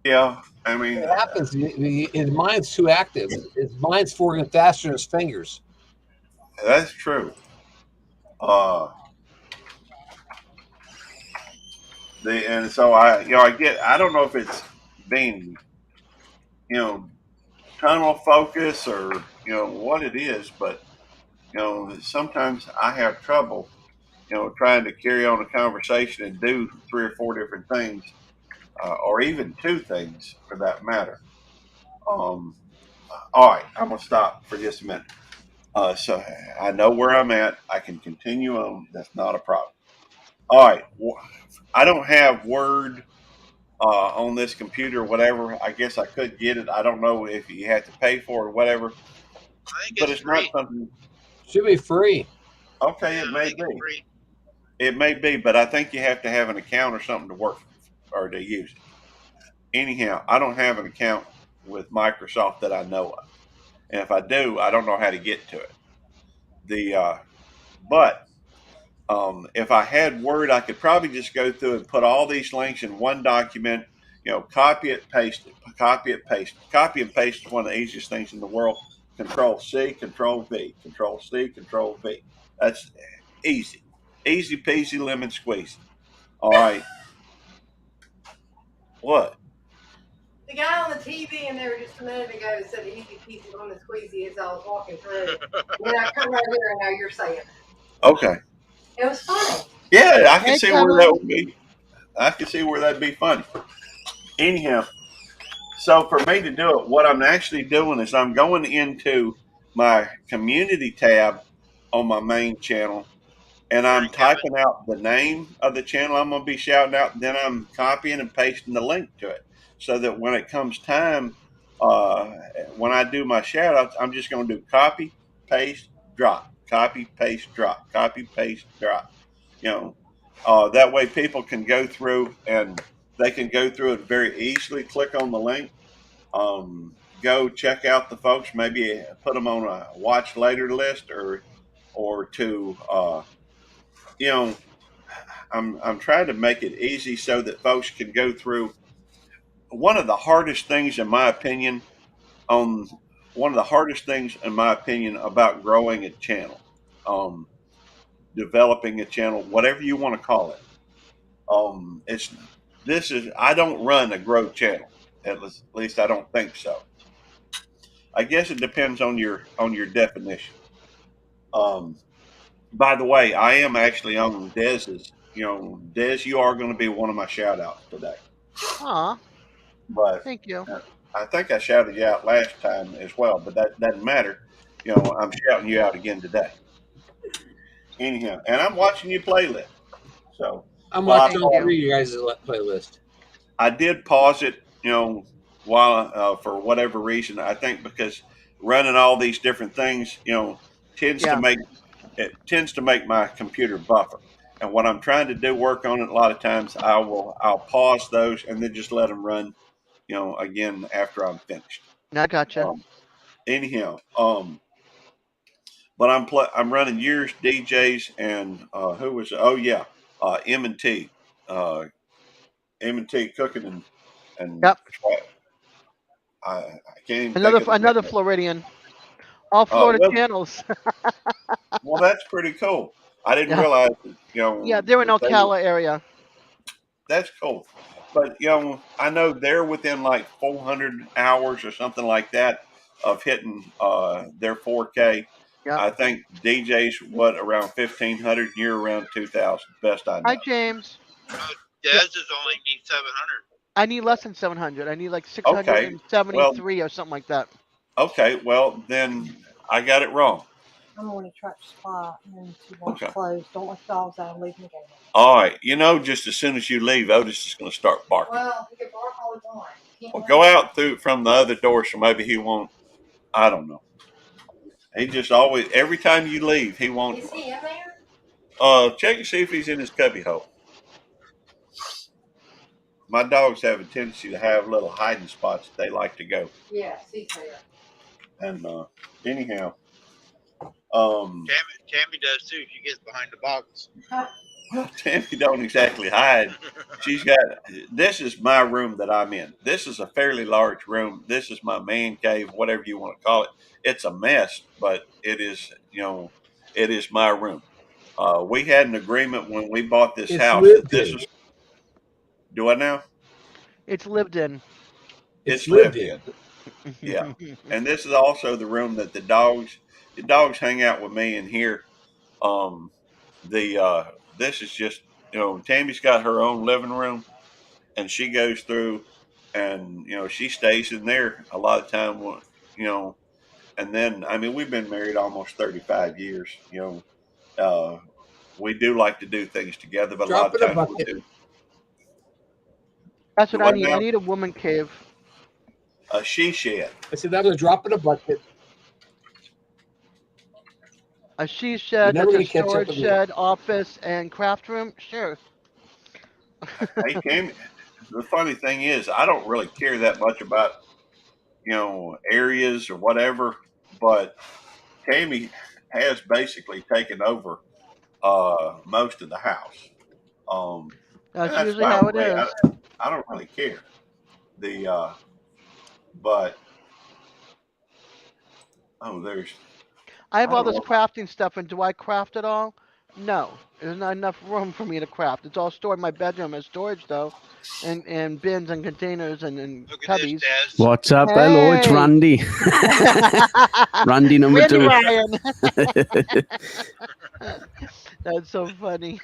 Yeah, I mean, it happens. His mind's too active. His mind's working faster than his fingers. That's true. And so I don't know if it's being, tunnel focus or what it is, but sometimes I have trouble, trying to carry on a conversation and do 3 or 4 different things, or even 2 things for that matter. All right, I'm gonna stop for just a minute. So I know where I'm at. I can continue on. That's not a problem. All right. I don't have Word on this computer, whatever. I guess I could get it. I don't know if you have to pay for it or whatever. I think But it's it's free. not something. Should be free. Okay, Yeah, it I may think it's be. free. It may be, but I think you have to have an account or something to work or to use it. Anyhow, I don't have an account with Microsoft that I know of, and if I do, I don't know how to get to it. But if I had Word, I could probably just go through and put all these links in one document. Copy it, paste it, copy it, paste it. Copy and paste is one of the easiest things in the world. Control C, Control V, Control C, Control V. That's easy. Easy peasy lemon squeezy. All right. What? The guy on the TV in there just a minute ago said easy peasy lemon squeezy as I was walking through. And then I come right here and now you're saying it. Okay. It was funny. Yeah, I can Hey, see where Kevin. that would be. I can see where that'd be funny. Anyhow, so for me to do it, what I'm actually doing is I'm going into my community tab on my main channel, and I'm typing out the name of the channel I'm going to be shouting out, and then I'm copying and pasting the link to it, so that when it comes time, when I do my shout outs, I'm just going to do copy, paste, drop, copy, paste, drop, copy, paste, drop. That way people can go through and they can go through it very easily, click on the link, go check out the folks, maybe put them on a watch later list, or to I'm trying to make it easy so that folks can go through. One of the hardest things, in my opinion, about growing a channel, developing a channel, whatever you want to call it, I don't run a growth channel. At least I don't think so. I guess it depends on your definition. By the way, I am actually on Dez's. Dez, you are going to be one of my shout outs today. Aw, But thank you. I think I shouted you out last time as well, but that doesn't matter. I'm shouting you out again today. anyhow, and I'm watching your playlist. So I'm Well, watching Thank all you. three of you guys' playlist. I did pause it, while for whatever reason. I think because running all these different things, tends to Yeah. make tends to make my computer buffer. And what I'm trying to do, work on it. A lot of times, I'll pause those and then just let them run, again after I'm finished. I gotcha. Anyhow, but I'm running yours, DJs, and who was? Oh yeah, M&T, M&T cooking and Yep. I can't even think of the Another name. Floridian. All Florida Well, channels. that's pretty cool. I didn't Yeah. realize, Yeah, they're in that they were. Ocala area. That's cool. But I know they're within like 400 hours or something like that of hitting their 4K. Yep. I think DJ's around 1,500, you're around 2,000. Best I Hi, know. James. Des Yeah. is only need 700. I need less than 700. I need like Okay. Well, 673 or something like that. okay. Well, then I got it wrong. I'm going to track spot and to wash Okay. clothes. Don't let the dogs out and leave them again. All right. Just as soon as you leave, Otis is going to start barking. Well, he can bark all the time. Can't Well, let go him- out from the other door, so maybe he won't. I don't know. He just always, every time you leave, he won't. Is he in there? Check and see if he's in his cubby hole. My dogs have a tendency to have little hiding spots that they like to go. Yes, he's there. And anyhow, Tammy does too. She gets behind the box. Tammy don't exactly hide. This is my room that I'm in. This is a fairly large room. This is my man cave, whatever you want to call it. It's a mess, but it is, it is my room. We had an agreement when we bought this It's house. lived This in. is. Do I now? It's lived in. It's lived in. Yeah. And this is also the room that the dogs hang out with me in here. This is just, Tammy's got her own living room, and she goes through, and she stays in there a lot of time. And then we've been married almost 35 years. We do like to do things together, but Drop a in a lot of times we bucket. do. That's what I What need. now? I need a woman cave. A she shed. I said that was a drop in a bucket. A she You're shed, never that's a gonna catch up storage with me. shed, office, and craft room. Sure. Hey, Tammy, the funny thing is, I don't really care that much about, areas or whatever, but Tammy has basically taken over most of the house. That's That's usually fine how with it me. is. I don't really care. But there's. I have I all don't this know. crafting stuff, and do I craft it all? No. There's not enough room for me to craft. It's all stored in my bedroom as storage, though, and bins and containers and Look at cubbies. this, Des. What's up? Hello, it's Hey. Randy. Randy number Randy 2. Ryan. That's so funny.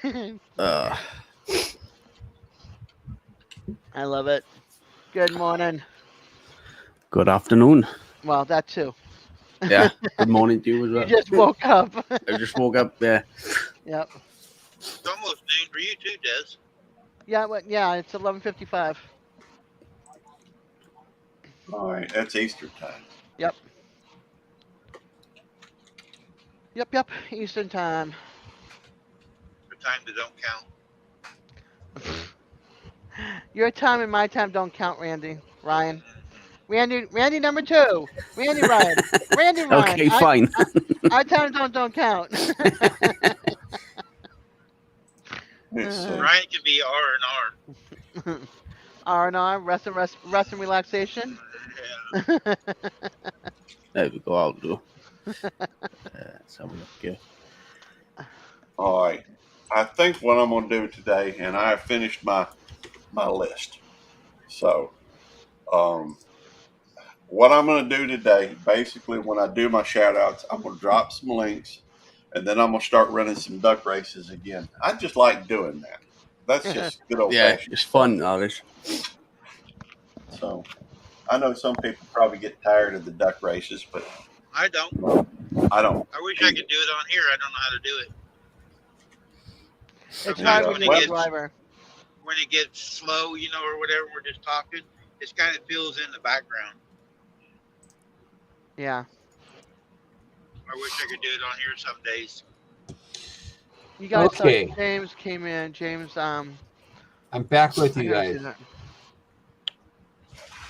I love it. Good morning. Good afternoon. Well, that too. Yeah. Good morning to you as You well. just woke up. I just woke up. Yeah. Yep. It's almost noon for you too, Des. Yeah. Well, yeah. It's 11:55. All right, that's Easter time. Yep. Yep. Eastern time. The time that don't count. Your time and my time don't count, Randy. Ryan. Randy number 2. Randy Ryan. Randy Ryan. Okay, fine. Our times don't count. Ryan can be R&R. R&R, rest and relaxation. Yeah. There we go. I'll do. Let's have a look here. All right. I think what I'm going to do today, and I have finished my list. So, what I'm going to do today, basically, when I do my shout outs, I'm going to drop some links, and then I'm going to start running some duck races again. I just like doing that. That's just good old Yeah, fashioned. it's fun, Alice. So, I know some people probably get tired of the duck races, but I don't. I don't. I wish I could do it on here. I don't know how to do it. It's Yeah, hard when well- you're a driver. when it gets slow, you know, or whatever, we're just talking, it kind of feels in the background. Yeah. I wish I could do it on here some days. You guys Okay. saw James came in. James, I'm back with I you gotta see guys. that.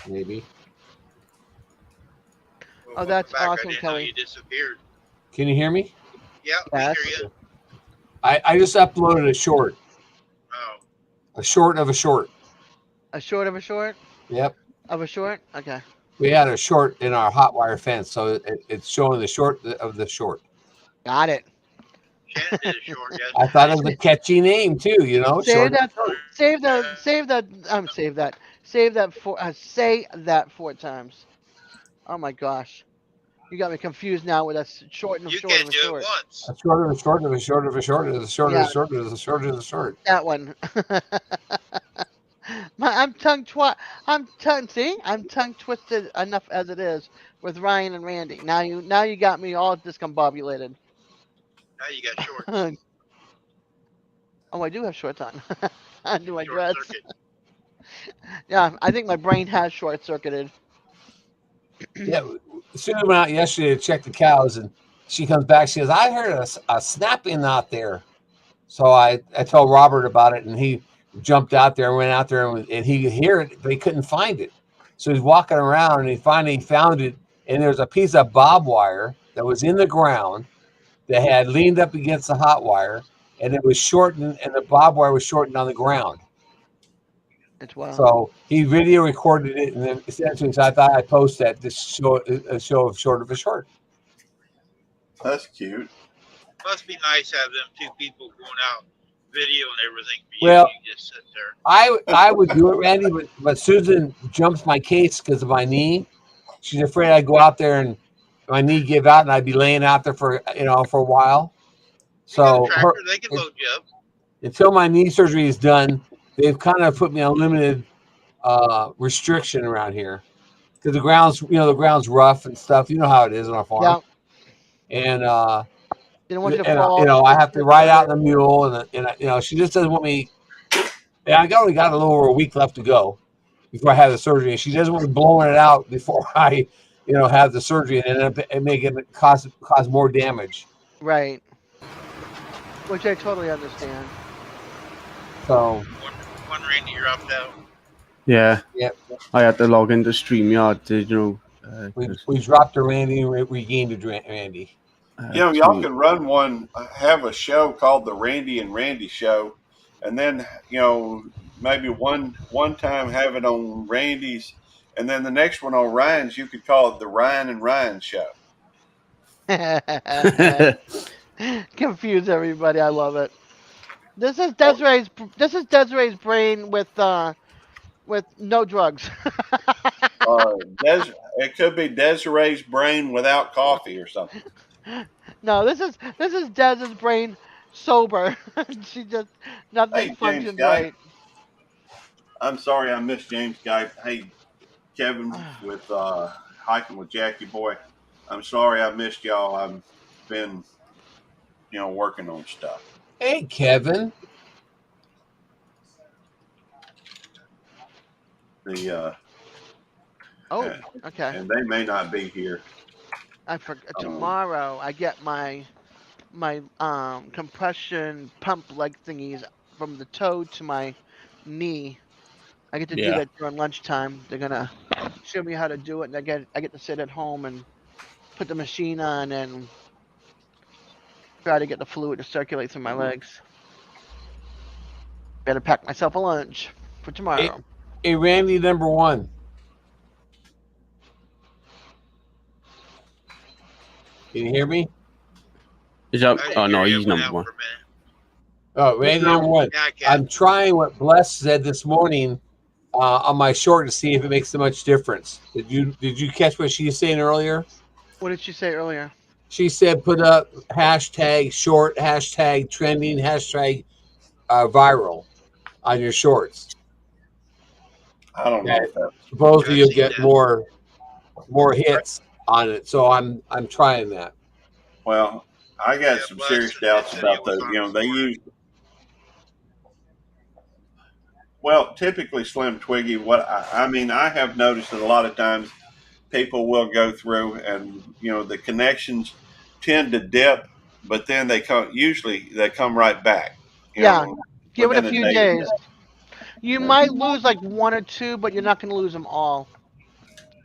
Maybe. Well, Oh, that's welcome back. awesome, I didn't Kelly. know you disappeared. Can you hear me? Yeah, Yes. we hear you. I just uploaded a short. Oh, A short of a short. A short of a short Yep. of a short. Okay. We had a short in our hot wire fence, so it's showing the short of the short. Got it. Shannon did a short yesterday. I thought it was a catchy name too, you know. Save Short. that. Save that. Save that. Save that. Save that for. Say that 4 times. Oh my gosh. You got me confused now with a short and a You short can't of a do short. it once. A short of a short of a short of a short of a short of a short of a short of a short. That one. I'm tongue twisted enough as it is with Ryan and Randy. Now you got me all discombobulated. Now you got shorts. Oh, I do have shorts on. Under my Short dress. circuit. Yeah, I think my brain has short circuited. Yeah, Sue went out yesterday to check the cows, and she comes back. She goes, "I heard a snapping out there." So I told Robert about it, and he jumped out there, went out there, and he could hear it, but he couldn't find it. So he's walking around, and he finally found it. And there's a piece of barbed wire that was in the ground that had leaned up against the hot wire, and it was shortened, and the barbed wire was shortened on the ground. It's wild. So he video recorded it and then sent it to me. So I thought I'd post that to show a show of short of a short. That's cute. Must be nice having them two people going out, video and everything. For Well, you just sit there. I would do it, Randy, but Susan jumps my case because of my knee. She's afraid I'd go out there and my knee give out and I'd be laying out there for a while. You got a So tractor, they can load you up. until my knee surgery is done, they've kind of put me on limited restriction around here because the ground's rough and stuff. You know how it is on a farm. Yeah. And Didn't want you to and fall. I have to ride out in the mule, and she just doesn't want me. Yeah, I only got a little over a week left to go before I have the surgery, and she doesn't want me blowing it out before I, have the surgery and end up making it cause more damage. Right. Which I totally understand. So One Randy, you're up now. Yeah. Yep. I had to log into StreamYard to, we dropped a Randy and regained a Randy. Y'all can run one, have a show called the Randy and Randy Show, and then maybe one time have it on Randy's, and then the next one on Ryan's. You could call it the Ryan and Ryan Show. Confuse everybody. I love it. This is Desiree's brain with no drugs. It could be Desiree's brain without coffee or something. No, this is Dez's brain sober. She just nothing Hey, James functions Guy. right. I'm sorry I missed James Guy. Hey, Kevin with Hiking with Jackie Boy. I'm sorry I missed y'all. I've been, working on stuff. Hey, Kevin. Okay. And they may not be here. I forgot tomorrow. I get my compression pump leg thingies from the toe to my knee. I get to do that during lunchtime. They're gonna show me how to do it, and I get to sit at home and put the machine on and try to get the fluid to circulate through my legs. Better pack myself a lunch for tomorrow. Hey, Randy, number one. Can you hear me? Is that, oh no, he's number one. Oh, Randy, number one. I'm trying what Bless said this morning on my short to see if it makes so much difference. Did you catch what she was saying earlier? What did she say earlier? She said put up hashtag short, hashtag trending, hashtag viral on your shorts. I don't know if that's supposedly you'll get more hits on it. So I'm trying that. Well, I got some serious doubts about those. Well, typically Slim Twiggy, I mean, I have noticed that a lot of times people will go through and, the connections tend to dip, but then usually they come right back, Yeah, give it a within a few day or days. two. You might lose like one or two, but you're not going to lose them all.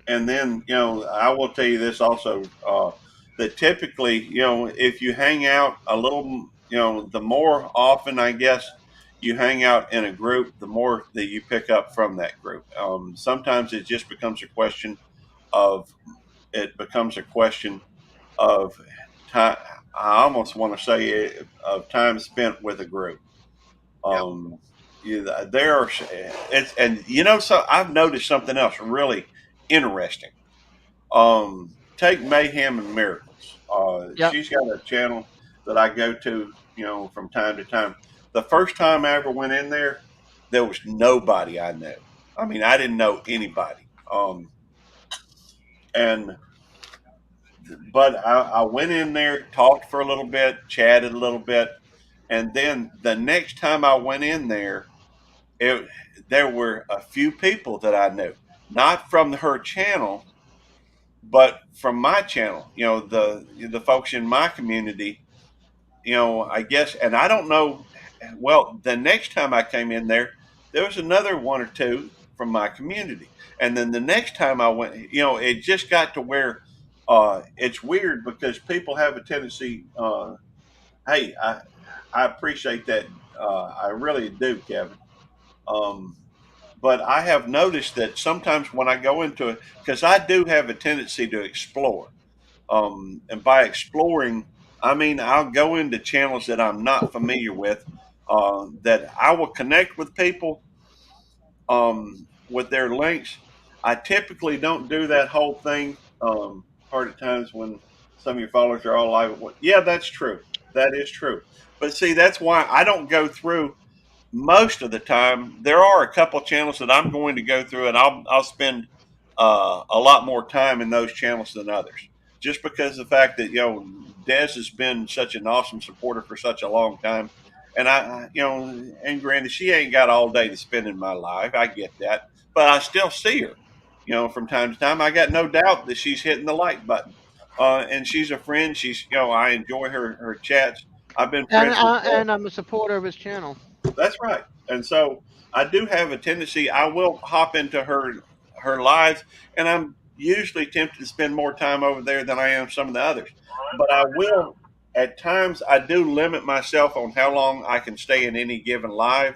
And then, I will tell you this also, that typically, if you hang out a little, the more often, I guess, you hang out in a group, the more that you pick up from that group. Sometimes it just becomes a question of, time. I almost want to say of time spent with a group. Yep. There are, so I've noticed something else really interesting. Take Mayhem and Miracles. Yep. She's got a channel that I go to, from time to time. The first time I ever went in there was nobody I knew. I mean, I didn't know anybody. But I went in there, talked for a little bit, chatted a little bit, and then the next time I went in there, there were a few people that I knew, not from her channel, but from my channel. The folks in my community. I guess, and I don't know. Well, the next time I came in there was another one or two from my community, and then the next time I went, it just got to where it's weird because people have a tendency. Hey, I appreciate that. I really do, Kevin. But I have noticed that sometimes when I go into it, because I do have a tendency to explore. And by exploring, I mean I'll go into channels that I'm not familiar with, that I will connect with people with their links. I typically don't do that whole thing. Part of times when some of your followers are all like, well, yeah, that's true. That is true. But see, that's why I don't go through most of the time. There are a couple channels that I'm going to go through, and I'll spend a lot more time in those channels than others, just because of the fact that Des has been such an awesome supporter for such a long time, and and granted, she ain't got all day to spend in my life. I get that, but I still see her, from time to time. I got no doubt that she's hitting the like button, and she's a friend. I enjoy her chats. I've been And friends with Des. and I'm a supporter of his channel. That's right. And so I do have a tendency. I will hop into her lives, and I'm usually tempted to spend more time over there than I am some of the others. But I will, at times, I do limit myself on how long I can stay in any given live,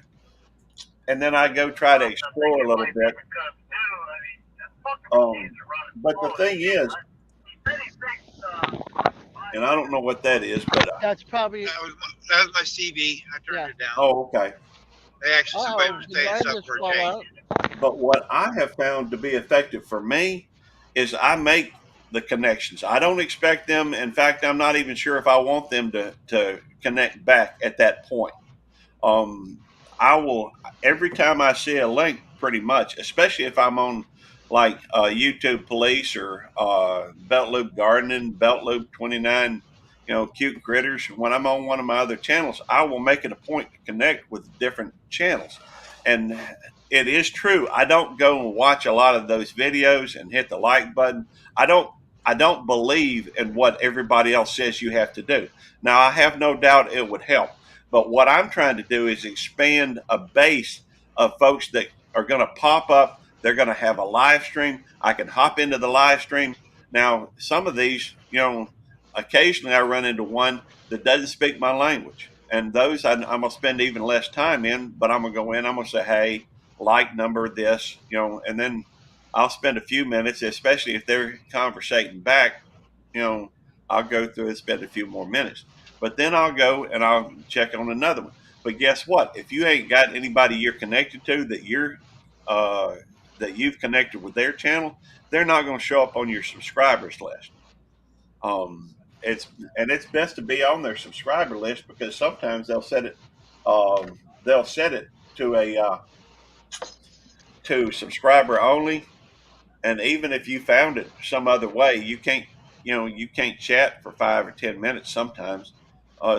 and then I go try to explore a little bit. But the thing is, and I don't know what that is, but That's probably. That was my CV. I turned it down. oh, okay. They actually somebody was Did saying I something just for a fall change. out? But what I have found to be effective for me is I make the connections. I don't expect them. In fact, I'm not even sure if I want them to connect back at that point. I will, every time I see a link, pretty much, especially if I'm on like YouTube Police or Belt Loop Gardening, Belt Loop 29, Cute Critters. When I'm on one of my other channels, I will make it a point to connect with different channels. And it is true. I don't go and watch a lot of those videos and hit the like button. I don't believe in what everybody else says you have to do. Now, I have no doubt it would help. But what I'm trying to do is expand a base of folks that are going to pop up. They're going to have a live stream. I can hop into the live stream. Now, some of these, occasionally I run into one that doesn't speak my language. And those I'm going to spend even less time in, but I'm going to go in, I'm going to say, hey, like number this, and then I'll spend a few minutes, especially if they're conversating back, I'll go through and spend a few more minutes. But then I'll go and I'll check on another one. But guess what? If you ain't got anybody you're connected to that you've connected with their channel, they're not going to show up on your subscribers list. It's best to be on their subscriber list because sometimes they'll set it to to subscriber only, and even if you found it some other way, you can't chat for 5 or 10 minutes sometimes.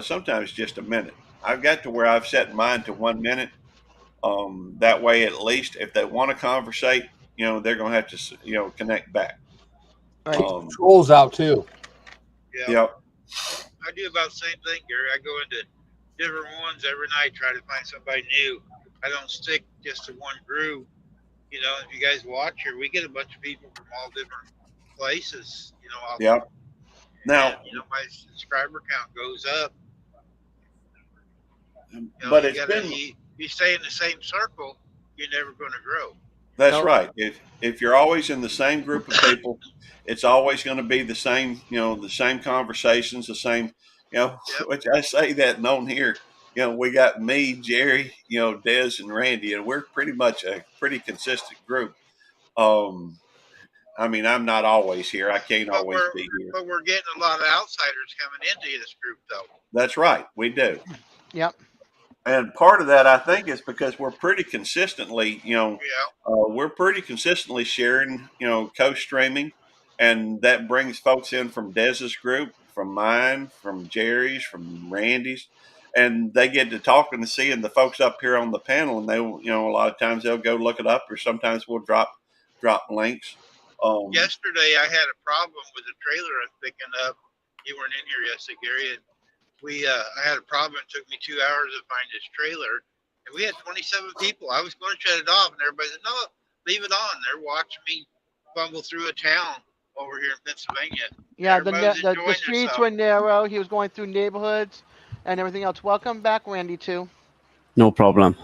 Sometimes just a minute. I've got to where I've set mine to 1 minute. That way, at least if they want to conversate, they're going to have to, connect back. Right. Trolls out too. Yeah. Yep. I do about the same thing, Gary. I go into different ones every night, try to find somebody new. I don't stick just to one group. If you guys watch here, we get a bunch of people from all different places. Yep. Now, and, my subscriber count goes up. but you it's gotta, been. You stay in the same circle, you're never going to grow. That's right. If you're always in the same group of people, it's always going to be the same, the same conversations, the same, Yep. which I say that and on here, we got me, Jerry, Des and Randy, and we're pretty much a pretty consistent group. I mean, I'm not always here. I can't always be here. But we're getting a lot of outsiders coming into this group, though. That's right. We do. Yep. And part of that, I think, is because we're pretty consistently, we're pretty consistently sharing, co-streaming, and that brings folks in from Dez's group, from mine, from Jerry's, from Randy's, and they get to talking and seeing the folks up here on the panel, and they, a lot of times they'll go look it up, or sometimes we'll drop links. Yesterday, I had a problem with the trailer I was picking up. You weren't in here yesterday, Gary. And I had a problem. It took me 2 hours to find this trailer. And we had 27 people. I was going to shut it off, and everybody said, no, leave it on. They're watching me bumble through a town over here in Pennsylvania. Yeah, the streets were narrow. He was going through neighborhoods and everything else. Welcome back, Randy, too. No problem.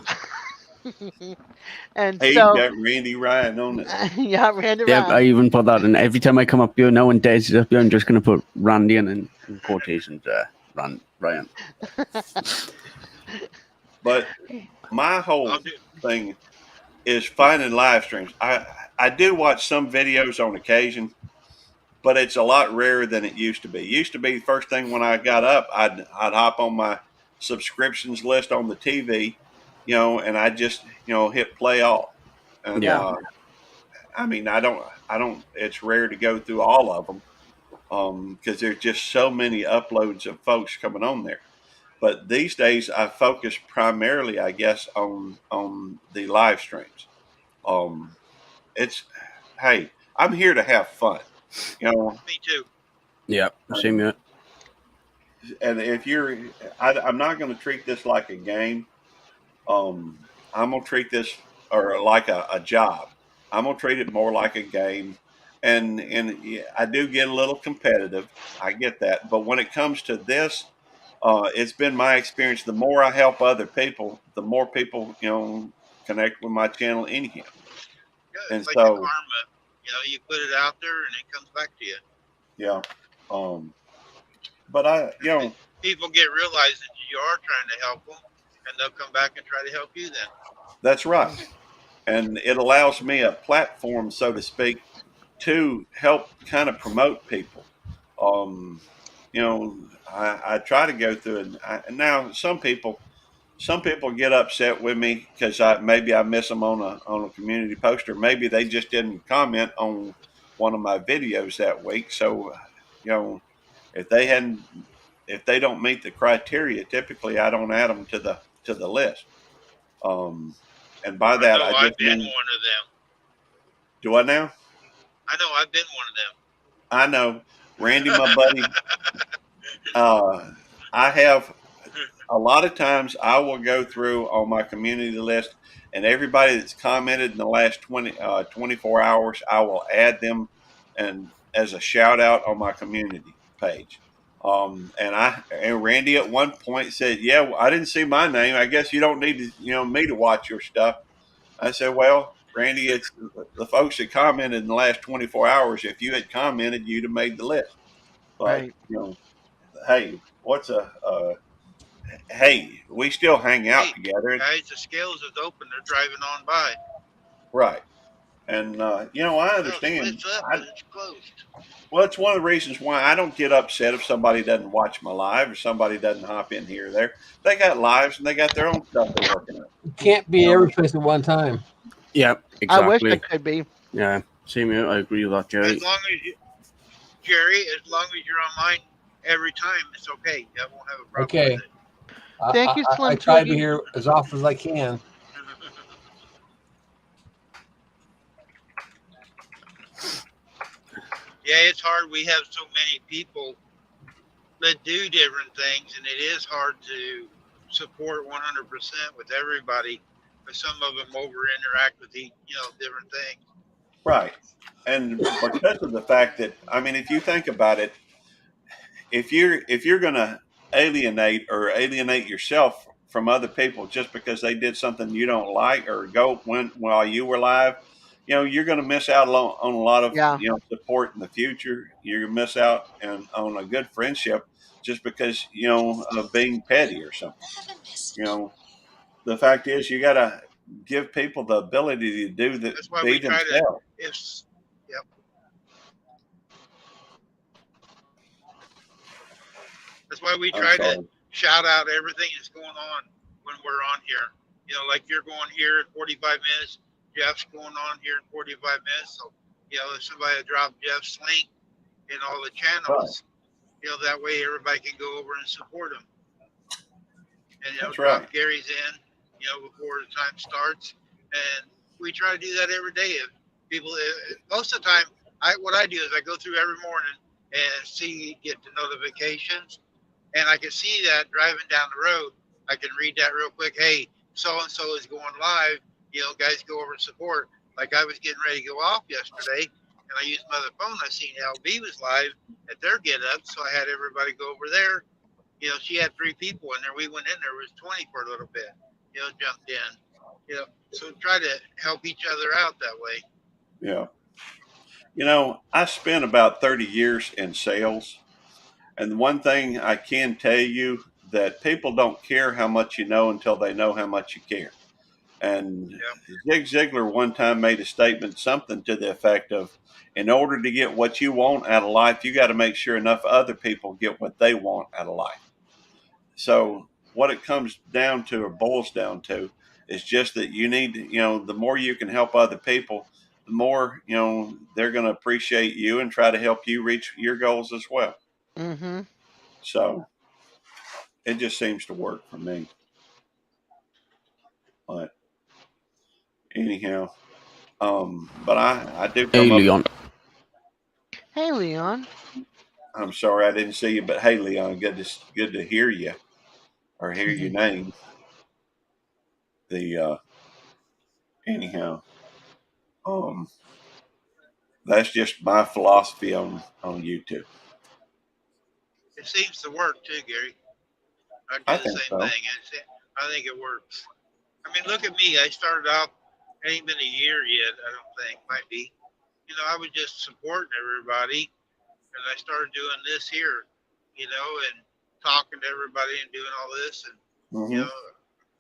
And hey, so, you got Randy Ryan on it. Yeah, Randy Yeah, Ryan. I even put that in. Every time I come up here now and Des is up here, I'm just going to put Randy in quotations. Ryan. But my whole thing is finding live streams. I do watch some videos on occasion, but it's a lot rarer than it used to be. It used to be the first thing when I got up, I'd hop on my subscriptions list on the TV, and I just, hit play all. And, I mean, I don't, it's rare to go through all of them. Because there's just so many uploads of folks coming on there. But these days I focus primarily, I guess, on the live streams. Hey, I'm here to have fun. Me too. Yeah, same here. And if I'm not going to treat this like a game. I'm going to treat this or like a job. I'm going to treat it more like a game. And I do get a little competitive. I get that. But when it comes to this, it's been my experience. The more I help other people, the more people, connect with my channel anyhow. Yeah, and it's so, like karma. You put it out there and it comes back to you. Yeah. But people get realized that you are trying to help them, and they'll come back and try to help you then. That's right. And it allows me a platform, so to speak, to help kind of promote people. I try to go through it. And now some people get upset with me because maybe I miss them on a community poster. Maybe they just didn't comment on one of my videos that week. So, if they don't meet the criteria, typically I don't add them to the list. And by that I just been one of them. Do I now? I know I've been one of them. I know. Randy, my buddy. I have a lot of times I will go through on my community list, and everybody that's commented in the last 24 hours, I will add them and as a shout out on my community page. And Randy at one point said, yeah, well, I didn't see my name. I guess you don't need to, me to watch your stuff. I said, well, Randy, it's the folks that commented in the last 24 hours. If you had commented, you'd have made the list. But, Right. Hey, hey, we still hang out together. Guys, the scales is open. They're driving on by. Right. And, I understand. It's up, but it's closed. Well, it's one of the reasons why I don't get upset if somebody doesn't watch my live or somebody doesn't hop in here or there. They got lives and they got their own stuff they're working on. You can't be every place at one time. Yeah, exactly. I wish it could be. Yeah, same here. I agree with that, Jerry. As long as you're online every time, it's okay. I won't have a problem with it. Thank you, Slim I try to Twiggy. be here as often as I can. Yeah, it's hard. We have so many people that do different things, and it is hard to support 100% with everybody. But some of them over interact with different things. Right. And because of the fact that, I mean, if you think about it, if you're going to alienate yourself from other people just because they did something you don't like or go when while you were live, you're going to miss out on a lot of Yeah. support in the future. You're going to miss out on a good friendship just because of being petty or something. The fact is you got to give people the ability to That's why be we try to, themselves. yep. That's why we I'm try to sorry. shout out everything that's going on when we're on here. Like you're going here in 45 minutes, Jeff's going on here in 45 minutes. So, if somebody drop Jeff's link in all the channels, that way everybody can go over and support him. And, That's drop right. Gary's in, before the time starts. And we try to do that every day. If people, most of the time, what I do is I go through every morning and get the notifications. And I can see that driving down the road. I can read that real quick. Hey, so-and-so is going live. Guys, go over and support. Like I was getting ready to go off yesterday, and I used my other phone. I seen LB was live at their get up, so I had everybody go over there. She had 3 people in there. We went in there. It was 20 for a little bit. Jumped in. So try to help each other out that way. Yeah. I spent about 30 years in sales. And one thing I can tell you that people don't care how much you know until they know how much you care. And Zig Ziglar one time made a statement, something to the effect of, in order to get what you want out of life, you got to make sure enough other people get what they want out of life. So what it comes down to or boils down to is just that you need to, the more you can help other people, the more, they're going to appreciate you and try to help you reach your goals as well. Mm-hmm. So it just seems to work for me. But anyhow, but I do Hey, come up. Leon. Hey, Leon. I'm sorry I didn't see you, but hey, Leon, good to hear you or hear your name. Anyhow, that's just my philosophy on YouTube. It seems to work too, Gary. I do the think same so. thing. I think it works. I mean, look at me. I started out, ain't been a year yet, I don't think. Might be. I was just supporting everybody. And I started doing this here, and talking to everybody and doing all this. And,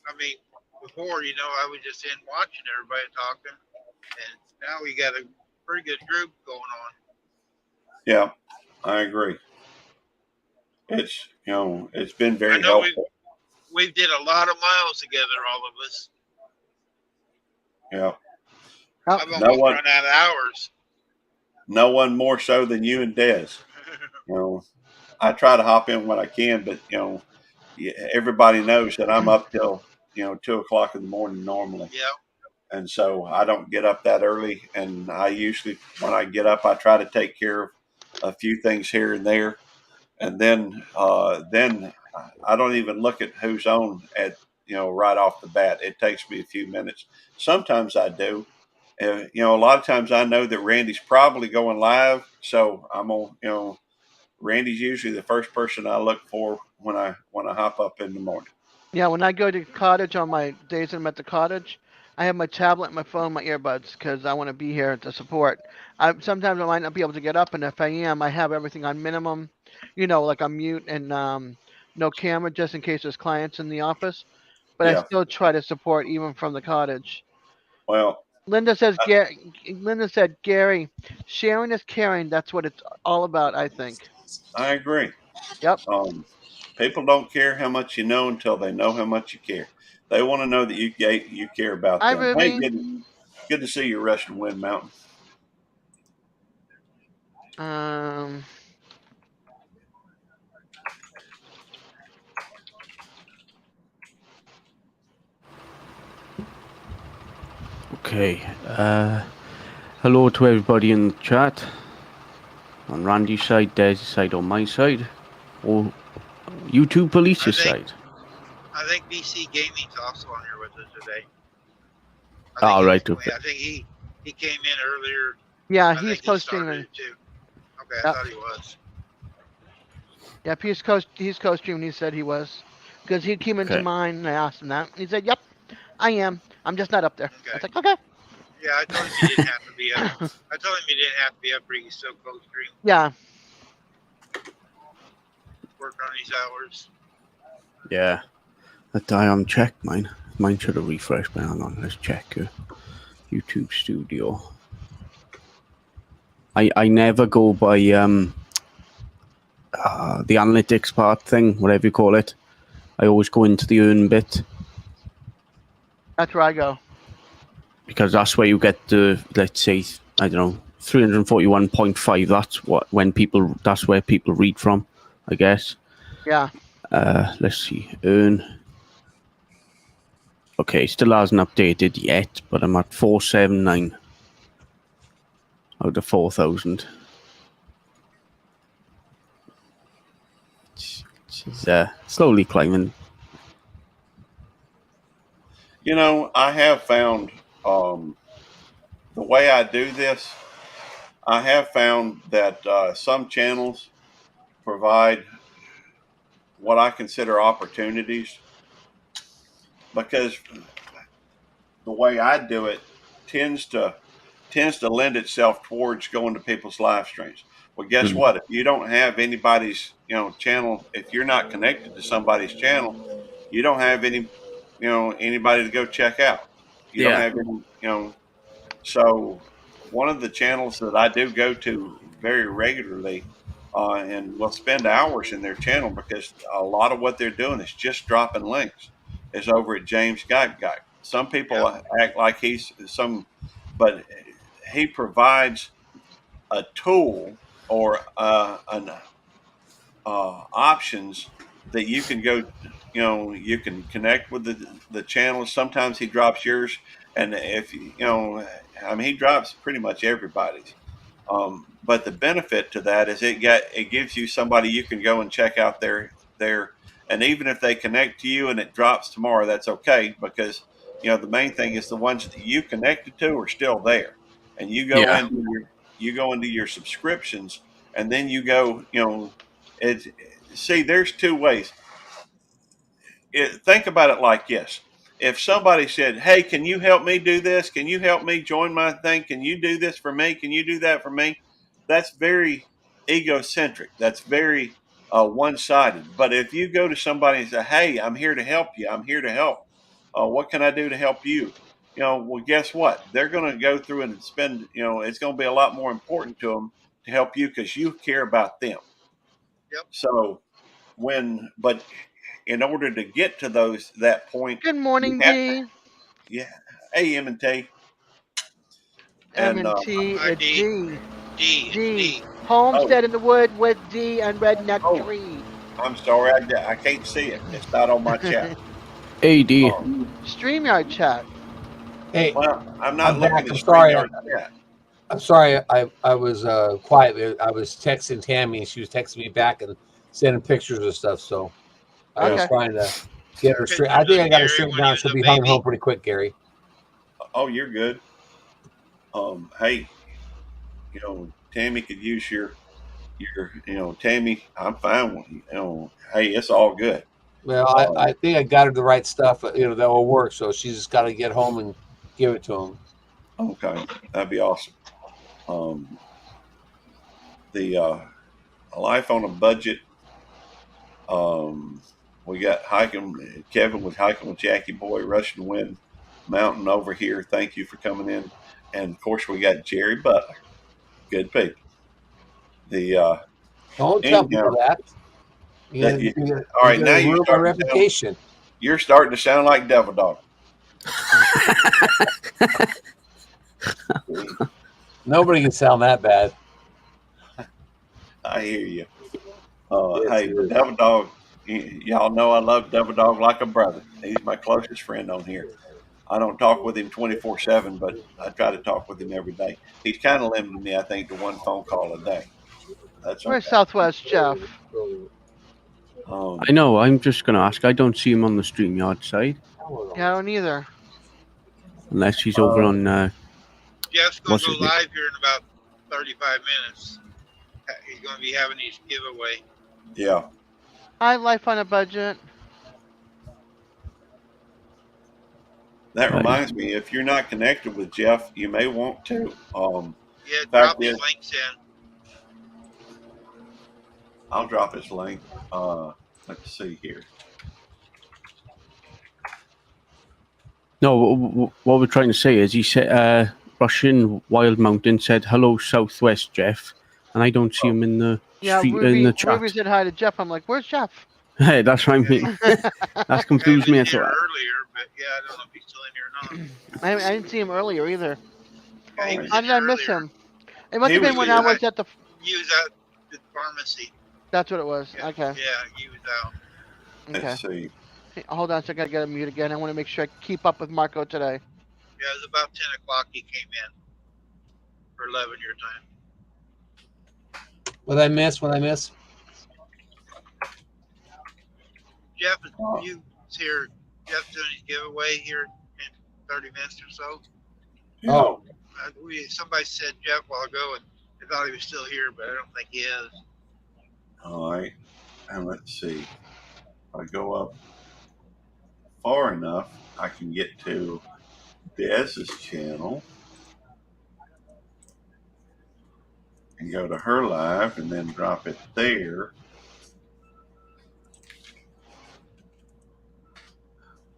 I mean, before, I was just in watching everybody talking. And now we got a pretty good group going on. Yeah, I agree. It's, it's been very helpful. We've did a lot of miles together, all of us. Yeah. I've almost run out of hours. No one more so than you and Des. I try to hop in when I can, but everybody knows that I'm up till 2:00 in the morning normally. Yeah. And so I don't get up that early. And I usually, when I get up, I try to take care of a few things here and there, and then I don't even look at who's on at right off the bat. It takes me a few minutes. Sometimes I do. A lot of times I know that Randy's probably going live, so I'm on. Randy's usually the first person I look for when I hop up in the morning. Yeah, when I go to cottage on my days that I'm at the cottage, I have my tablet, my phone, my earbuds because I want to be here to support. Sometimes I might not be able to get up, and if I am, I have everything on minimum, like on mute and no camera just in case there's clients in the office. But I still try to support even from the cottage. Well, Linda said, Gary, sharing is caring. That's what it's all about, I think. I agree. Yep. People don't care how much you know until they know how much you care. They want to know that you care about them. Hi, Hey, Ruby. good to see you, Russian Wind Mountain. Okay. Hello to everybody in the chat. On Randy's side, Dez's side, on my side, or you two police's side. I think BC Gaming's also on here with us today. Right. Okay. I think he came in earlier. Yeah, I he's think he co-streaming. started too. Okay, I Yep. thought he was. Yep, he's co-streaming. He said he was, because he came into Okay. mine and I asked him that. He said, "Yep, I am. I'm just not up there." I was Okay. like, "Okay." Yeah, I told him he didn't have to be up. I told him he didn't have to be up, but he can still co-stream, Yeah, work on these hours. Yeah. I checked mine. Mine should have refreshed, but hang on, let's check YouTube Studio. I never go by the analytics part thing, whatever you call it. I always go into the earn bit that's where I go. because that's where you get the, let's say, I don't know, 341.5. That's where people read from, I guess. Yeah, Let's see, earn. Okay, still hasn't updated yet, but I'm at 479 out of 4,000. She's slowly climbing. You know, I have found the way I do this, I have found that some channels provide what I consider opportunities, because the way I do it tends to lend itself towards going to people's live streams. Well, guess what? If you don't have anybody's, channel, if you're not connected to somebody's channel, you don't have any, anybody to go check out. You don't have any, so one of the channels that I do go to very regularly, and will spend hours in their channel, because a lot of what they're doing is just dropping links, is over at James Guy. Some people act like he's some, but he provides a tool or options that you can go, you can connect with the channel. Sometimes he drops yours, and if he drops pretty much everybody's. But the benefit to that is it gives you somebody you can go and check out their, and even if they connect to you and it drops tomorrow, that's okay, because the main thing is the ones that you connected to are still there, and you go into your subscriptions, and then you go, there's two ways. Think about it like this. If somebody said, "Hey, can you help me do this? Can you help me join my thing? Can you do this for me? Can you do that for me?" That's very egocentric. That's very one-sided. But if you go to somebody and say, "Hey, I'm here to help you. I'm here to help. What can I do to help you?" Well, guess what? They're going to go through and spend, it's going to be a lot more important to them to help you because you care about them. Yep. So but in order to get to that point. Good morning, D. Yeah. Hey, M&T. M&T, Hi, it's D. D. D. Homestead in the wood with D and redneck tree. I'm sorry, I can't see it. It's not on my chat. AD. StreamYard chat. Hey, Well, I'm not looking at I'm sorry. StreamYard chat. I'm sorry. I was quiet. I was texting Tammy, and she was texting me back and sending pictures of stuff. So I was trying to get her straight. I think I got her straight down. She'll be home pretty quick, Gary. Oh, you're good. Hey, Tammy could use your, Tammy. I'm fine with you. Hey, it's all good. Well, I think I got her the right stuff. That will work. So she's just got to get home and give it to him. Okay, that'd be awesome. The life on a budget. We got hiking. Kevin was hiking with Jackie Boy, Russian Wind Mountain over here. Thank you for coming in. And of course, we got Jerry Butler. Good people. Don't tell people that. All right, now you my reputation. You're starting to sound like Devil Dog. Nobody can sound that bad. I hear you. Hey, Devil Dog. Y'all know I love Devil Dog like a brother. He's my closest friend on here. I don't talk with him 24/7, but I try to talk with him every day. He's kind of limiting me, I think, to one phone call a day. That's Where's okay. Southwest Jeff? I know. I'm just going to ask. I don't see him on the StreamYard side Yeah, I don't either. unless he's over on. Jeff's going What's to go his name? live here in about 35 minutes. He's going to be having his giveaway. Yeah. Hi, Life on a Budget. That Right. reminds me, if you're not connected with Jeff, you may want to. Yeah, Fact drop his is- links in. I'll drop his link. Let's see here. No, what we're trying to say is he said, Russian Wild Mountain said, "Hello, Southwest Jeff," and I don't see him in the Yeah, street, in Ruby, the chat. Ruby said hi to Jeff. I'm like, where's Jeff? Hey, that's what I mean. That's confused me. I I was here thought, earlier, but yeah, I don't know if he's still in here or not. I didn't see him earlier either. Yeah, he was How in did I here miss earlier. him? It must He have been was when here. I was at the. He was at the pharmacy. That's what it was. Yeah, Okay. Yeah, he was out. Okay. Let's see. Hey, hold on, so I gotta get a mute again. I want to make sure I keep up with Marco today. Yeah, it was about 10 o'clock he came in. For 11 your time. What I miss? Jeff is here. Jeff's doing his giveaway here in 30 minutes or so. Oh, Somebody said Jeff a while ago, and I thought he was still here, but I don't think he is. All right. And let's see. If I go up far enough, I can get to Bez's channel and go to her live and then drop it there.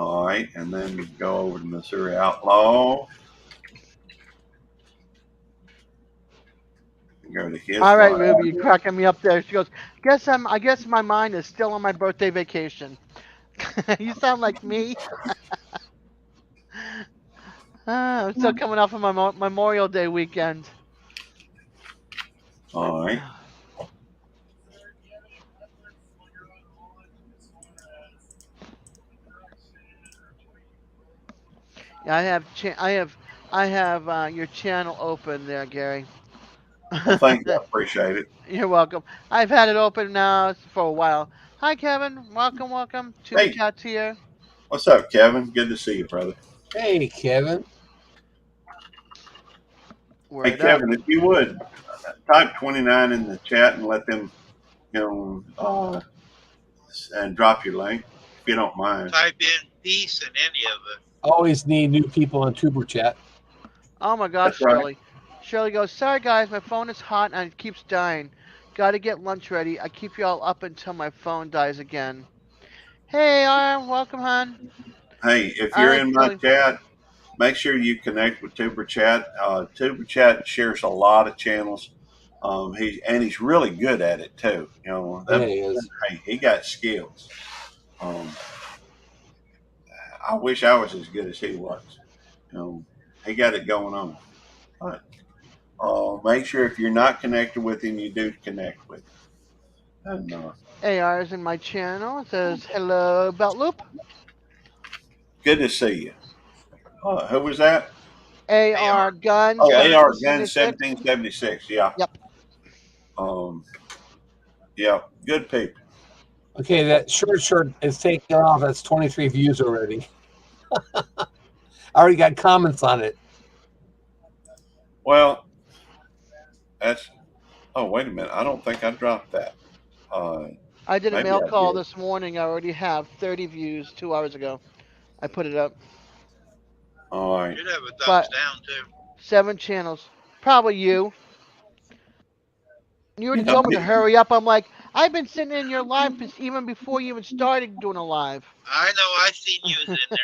All right. And then go over to Missouri Outlaw. And go to his All right, live. Ruby, you're cracking me up there. She goes, I guess my mind is still on my birthday vacation. You sound like me. I'm still coming off of my Memorial Day weekend. All right. Yeah, I have your channel open there, Gary. Well, thank you. I appreciate it. You're welcome. I've had it open now for a while. Hi, Kevin. Welcome. Two Hey. chats here. What's up, Kevin? Good to see you, brother. hey, Kevin. Word Hey, up. Kevin, if you would type 29 in the chat and let them, and drop your link if you don't mind. Type in peace in any of it. Always need new people on Tuber Chat. Oh my gosh, That's right. Shirley. Shirley goes, sorry guys, my phone is hot and it keeps dying. Gotta get lunch ready. I keep y'all up until my phone dies again. Hey, welcome, hon. Hey, if All you're right, in my Shirley. chat, make sure you connect with Tuber Chat. Tuber Chat shares a lot of channels. He's really good at it too. Yeah, he is. Hey, he got skills. I wish I was as good as he was. He got it going on. But make sure if you're not connected with him, you do connect with him. And AR is in my channel. It says, hello, Belt Loop. good to see you. Who was that? AR Gun. Oh, AR Gun 1776. 1776. Yeah. Yep. Yeah. Good people. Okay, that shirt is taken off. That's 23 views already. I already got comments on it. Well, that's. Oh, wait a minute. I don't think I dropped that. I did a Maybe mail I call did. this morning. I already have 30 views 2 hours ago. I put it up. All right. Should have a thumbs But- down too. 7 channels. Probably you. You already Yeah. told me to hurry up. I'm like, I've been sitting in your live even before you even started doing a live. I know. I seen you was in there.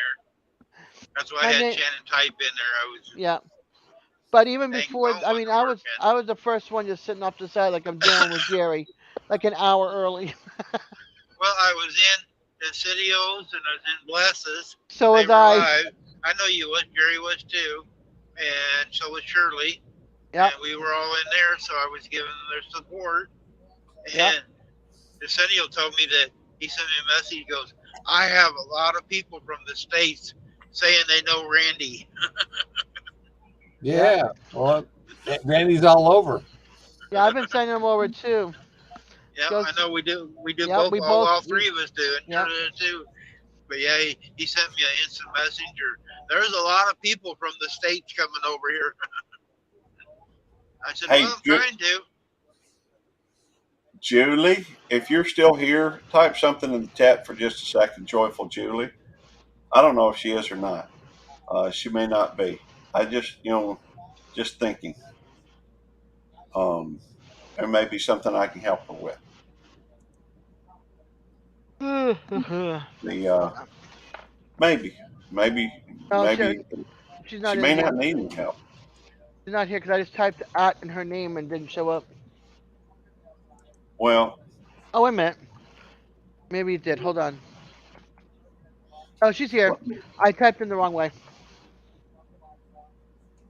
That's why I My had name- Shannon type in there. I was. Yeah. But even Dang, before, phone I mean, wasn't working. I was the first one just sitting off the side like I'm doing with Gary, like an hour early. Well, I was in the Cityos and I was in Blesses. So They was were I. live. I know you was. Gary was too, and so was Shirley. Yep. And we were all in there, so I was giving them their support. And Yep. Arsenio told me that he sent me a message. He goes, "I have a lot of people from the States saying they know Randy." Yeah. Well, Randy's all over. Yeah, I've been sending them over too. Yeah, Goes- I know we do. We do Yep, both. we All both- three of us do it. Yep. Too. But yeah, he sent me an instant messenger. There's a lot of people from the States coming over here. I said, Hey, well, I'm trying to. Julie, if you're still here, type something in the chat for just a second. Joyful Julie. I don't know if she is or not. She may not be. I just, just thinking. There may be something I can help her with. Maybe, Oh, maybe she's not she in may here. not need any help. She's not here because I just typed at in her name and didn't show up. Well, Oh, wait a minute. Maybe it did. Hold on. Oh, she's here. I typed in the wrong way.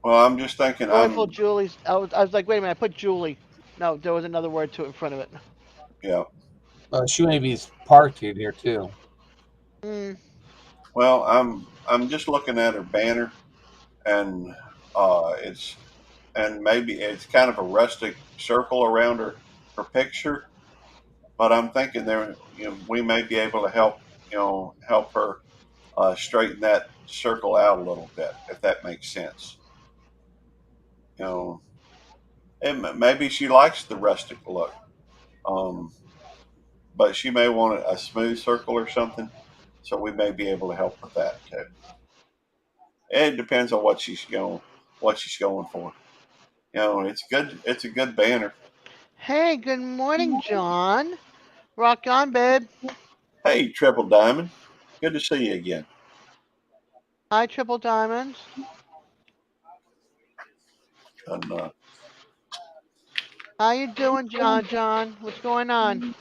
I'm just thinking. Joyful Julie's. I was like, wait a minute. I put Julie. No, there was another word to it in front of it. Yeah. She may be parked in here too. Well, I'm just looking at her banner, and maybe it's kind of a rustic circle around her picture, but I'm thinking we may be able to help her straighten that circle out a little bit, if that makes sense. And maybe she likes the rustic look, but she may want a smooth circle or something. So we may be able to help with that too. It depends on what she's going for. It's good. It's a good banner. Hey, good morning, John. Rock on, babe. Hey, Triple Diamond. Good to see you again. Hi, Triple Diamond. And, how you doing, John? What's going on?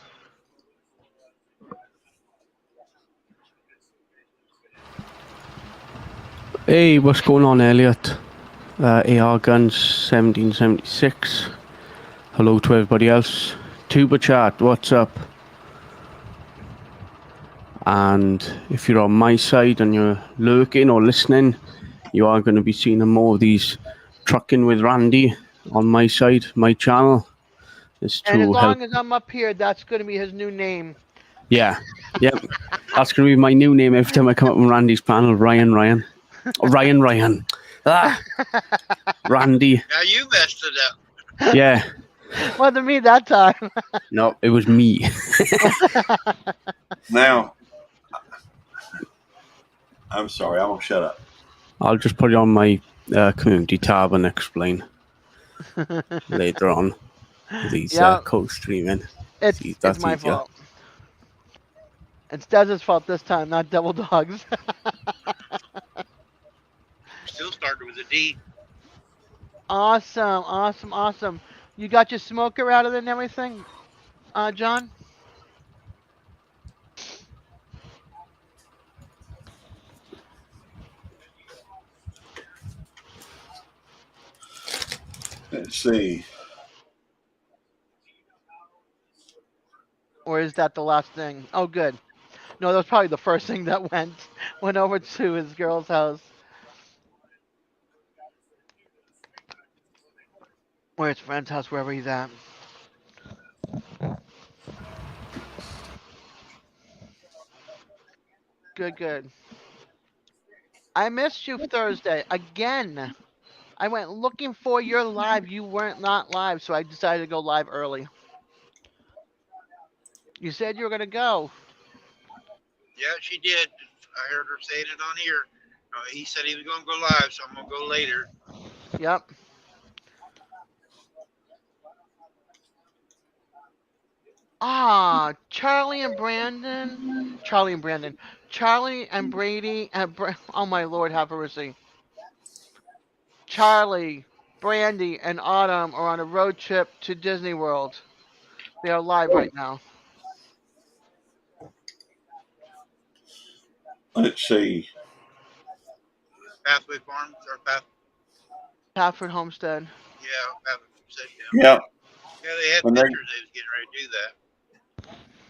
Hey, what's going on, Elliot? AR Guns 1776. Hello to everybody else. Tuber Chat, what's up? And if you're on my side and you're lurking or listening, you are going to be seeing more of these Trucking with Randy on my side, my channel. And as long as I'm up here, that's going to be his new name. Yeah, yep. That's going to be my new name every time I come up on Randy's panel, Ryan. Ryan. Ah, Randy. Now you messed it up. Yeah. Wasn't me that time. No, it was me. Now, I'm sorry. I'm going to shut up. I'll just put it on my community tab and explain later on. These co-streaming. It's my fault. It's Dez's fault this time, not Devil Dog's. Still started with a D. Awesome. You got your smoker out of it and everything, John? Let's see. Or is that the last thing? Oh, good. No, that was probably the first thing that went over to his girl's house. Or his friend's house, wherever he's at. Good. I missed you Thursday again. I went looking for your live. You weren't not live, so I decided to go live early. You said you were going to go. Yeah, she did. I heard her saying it on here. He said he was going to go live, so I'm going to go later. Yep. Charlie and Brady and oh my Lord, have mercy. Charlie, Brandy, and Autumn are on a road trip to Disney World. They are live right now. Let's see. Pathway Farms or Pathford Homestead. Yeah, Pathway Homestead. Yeah. Yeah, they had pictures. They was getting ready to do that.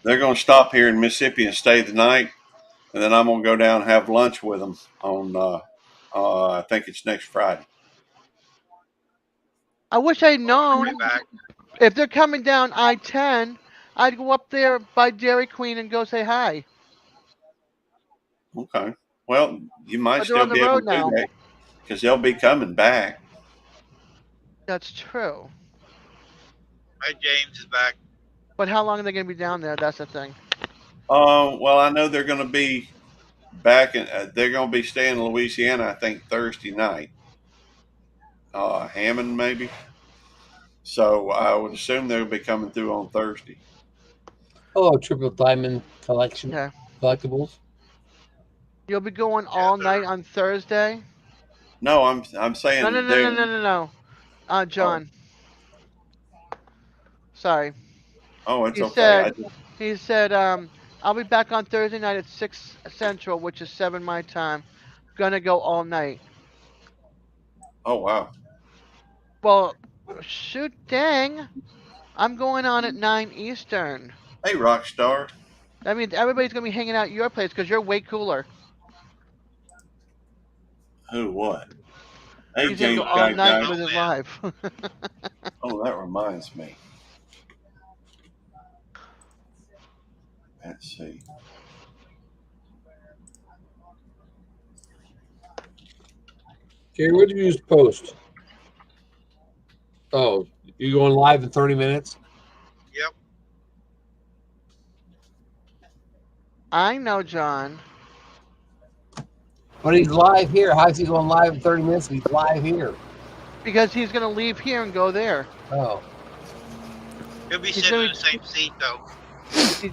They're going to stop here in Mississippi and stay the night, and then I'm going to go down and have lunch with them on. I think it's next Friday. I wish I'd known. If they're coming down I-10, I'd go up there by Dairy Queen and go say hi. Okay. Well, you might But they're still on the be able road to do now. that because they'll be coming back. That's true. Hi, James is back. But how long are they going to be down there? That's the thing. Well, I know they're going to be back, and they're going to be staying in Louisiana. I think Thursday night. Hammond maybe. So I would assume they'll be coming through on Thursday. Oh, Triple Diamond Collection Yeah. collectibles. You'll be going all night on Thursday? No, I'm saying No. John. Sorry. Oh, it's He okay. said, I'll be back on Thursday night at 6 Central, which is 7 my time. Gonna go all night. Oh, wow. Well, shoot dang. I'm going on at 9 Eastern. Hey, Rockstar. That means everybody's gonna be hanging out at your place because you're way cooler. Who, what? Hey, He's gonna James go all night guy. with his live. Oh, that reminds me. Let's see. Gary, what did you just post? Oh, you going live in 30 minutes? Yep. I know, John. But he's live here. How's he going live in 30 minutes? He's live here. Because he's gonna leave here and go there. Oh. He'll be He's sitting in gonna- the same seat though. He's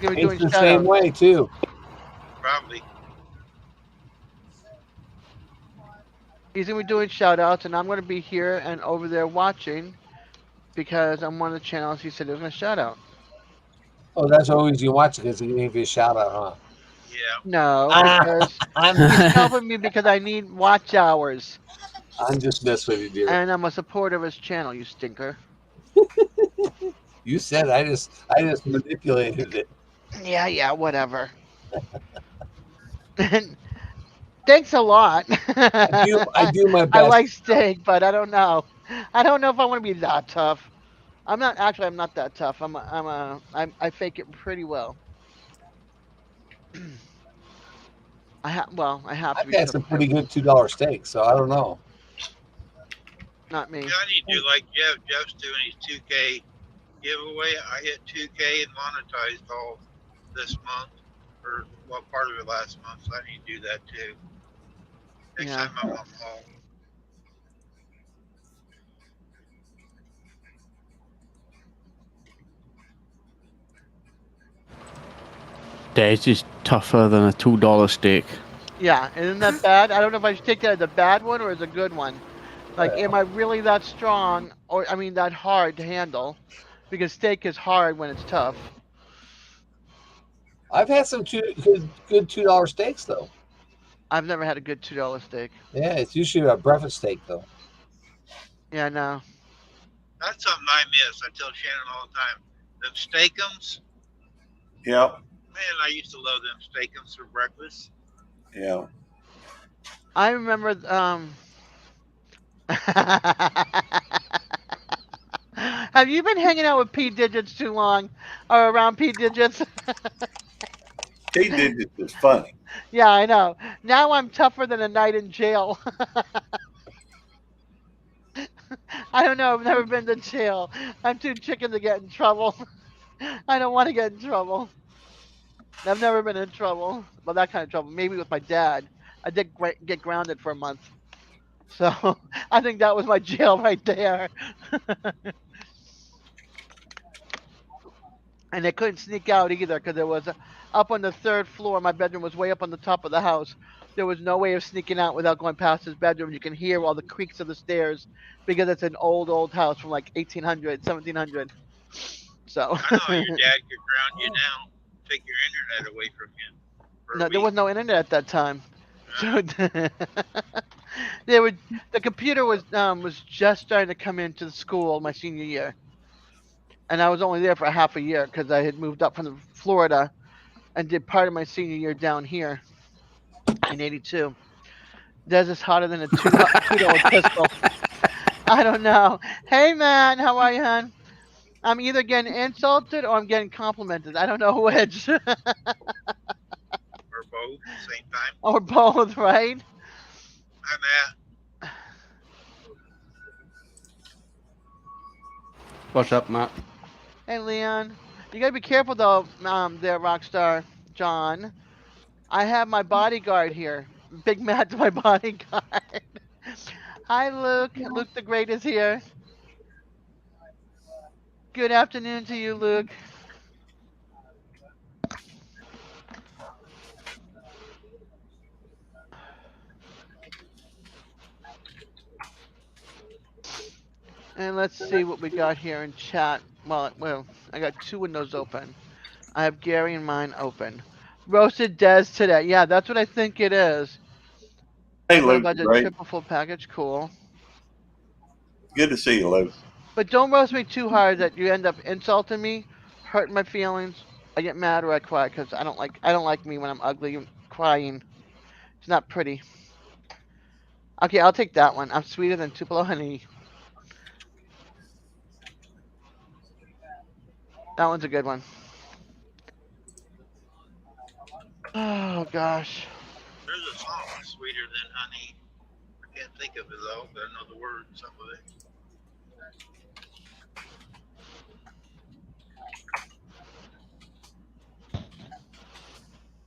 gonna be doing It's the shout same outs. way, too. Probably. He's gonna be doing shout outs, and I'm gonna be here and over there watching because I'm one of the channels he said he was gonna shout out. Oh, that's always you watch it because he gave you a shout out, huh? Yeah. No, because I'm he's helping me because I need watch hours, just messing with you, dear. and I'm a supporter of his channel. You stinker. You said I just manipulated it. Yeah, whatever. Thanks a lot. I do my best. I like steak, but I don't know. I don't know if I want to be that tough. I'm not that tough. I fake it pretty well. I have to I've be had some tough. pretty good $2 steaks, so I don't know. Not me. Yeah, I need to do like Jeff. Jeff's doing his 2K giveaway. I hit 2K and monetized all this month, or well, part of it last month. So I need to do that too. Next Yeah. time I'm home. Theirs is tougher than a $2 steak. Yeah, isn't that bad? I don't know if I should take that as a bad one or as a good one. Like, am I really that strong, or I mean that hard to handle? Because steak is hard when it's tough. I've had some good $2 steaks though. I've never had a good $2 steak. Yeah, it's usually a breakfast steak though. Yeah, no. That's something I miss. I tell Shannon all the time. Them steakums. Yep. Man, I used to love them steakums for breakfast. Yeah. I remember. Have you been hanging out with P Digits too long, or around P Digits? He did it. It's funny. Yeah, I know. Now I'm tougher than a night in jail. I don't know. I've never been to jail. I'm too chicken to get in trouble. I don't want to get in trouble. I've never been in trouble. Well, that kind of trouble. Maybe with my dad. I did get grounded for a month. So I think that was my jail right there. And they couldn't sneak out either because it was up on the 3rd floor. My bedroom was way up on the top of the house. There was no way of sneaking out without going past his bedroom. You can hear all the creaks of the stairs because it's an old house from like 1800, 1700. So. I know your dad could ground you now, take your internet away from you. For a No, there week. was no internet at that time. So the computer was just starting to come into the school my senior year, and I was only there for half a year because I had moved up from Florida and did part of my senior year down here in '82. Des is hotter than a $2 pistol. I don't know. Hey man, how are you, hon? I'm either getting insulted or I'm getting complimented. I don't know which. Or both at the same time. Or both, right? I'm at. What's up, Matt? Hey, Leon. You gotta be careful though, there, Rockstar John. I have my bodyguard here. Big Matt's my bodyguard. Hi, Luke. Luke the Great is here. Good afternoon to you, Luke. And let's see what we got here in chat. Well, I got two windows open. I have Gary and mine open. Roasted Des today. Yeah, that's what I think it is. Hey, My Luke. budget Great. triple full package. Cool. Good to see you, Luke. But don't roast me too hard that you end up insulting me, hurting my feelings. I get mad or I cry because I don't like me when I'm ugly and crying. It's not pretty. Okay, I'll take that one. I'm sweeter than Tupelo honey. That one's a good one. Oh gosh. There's a song sweeter than honey. I can't think of it though, but I know the words, some of it.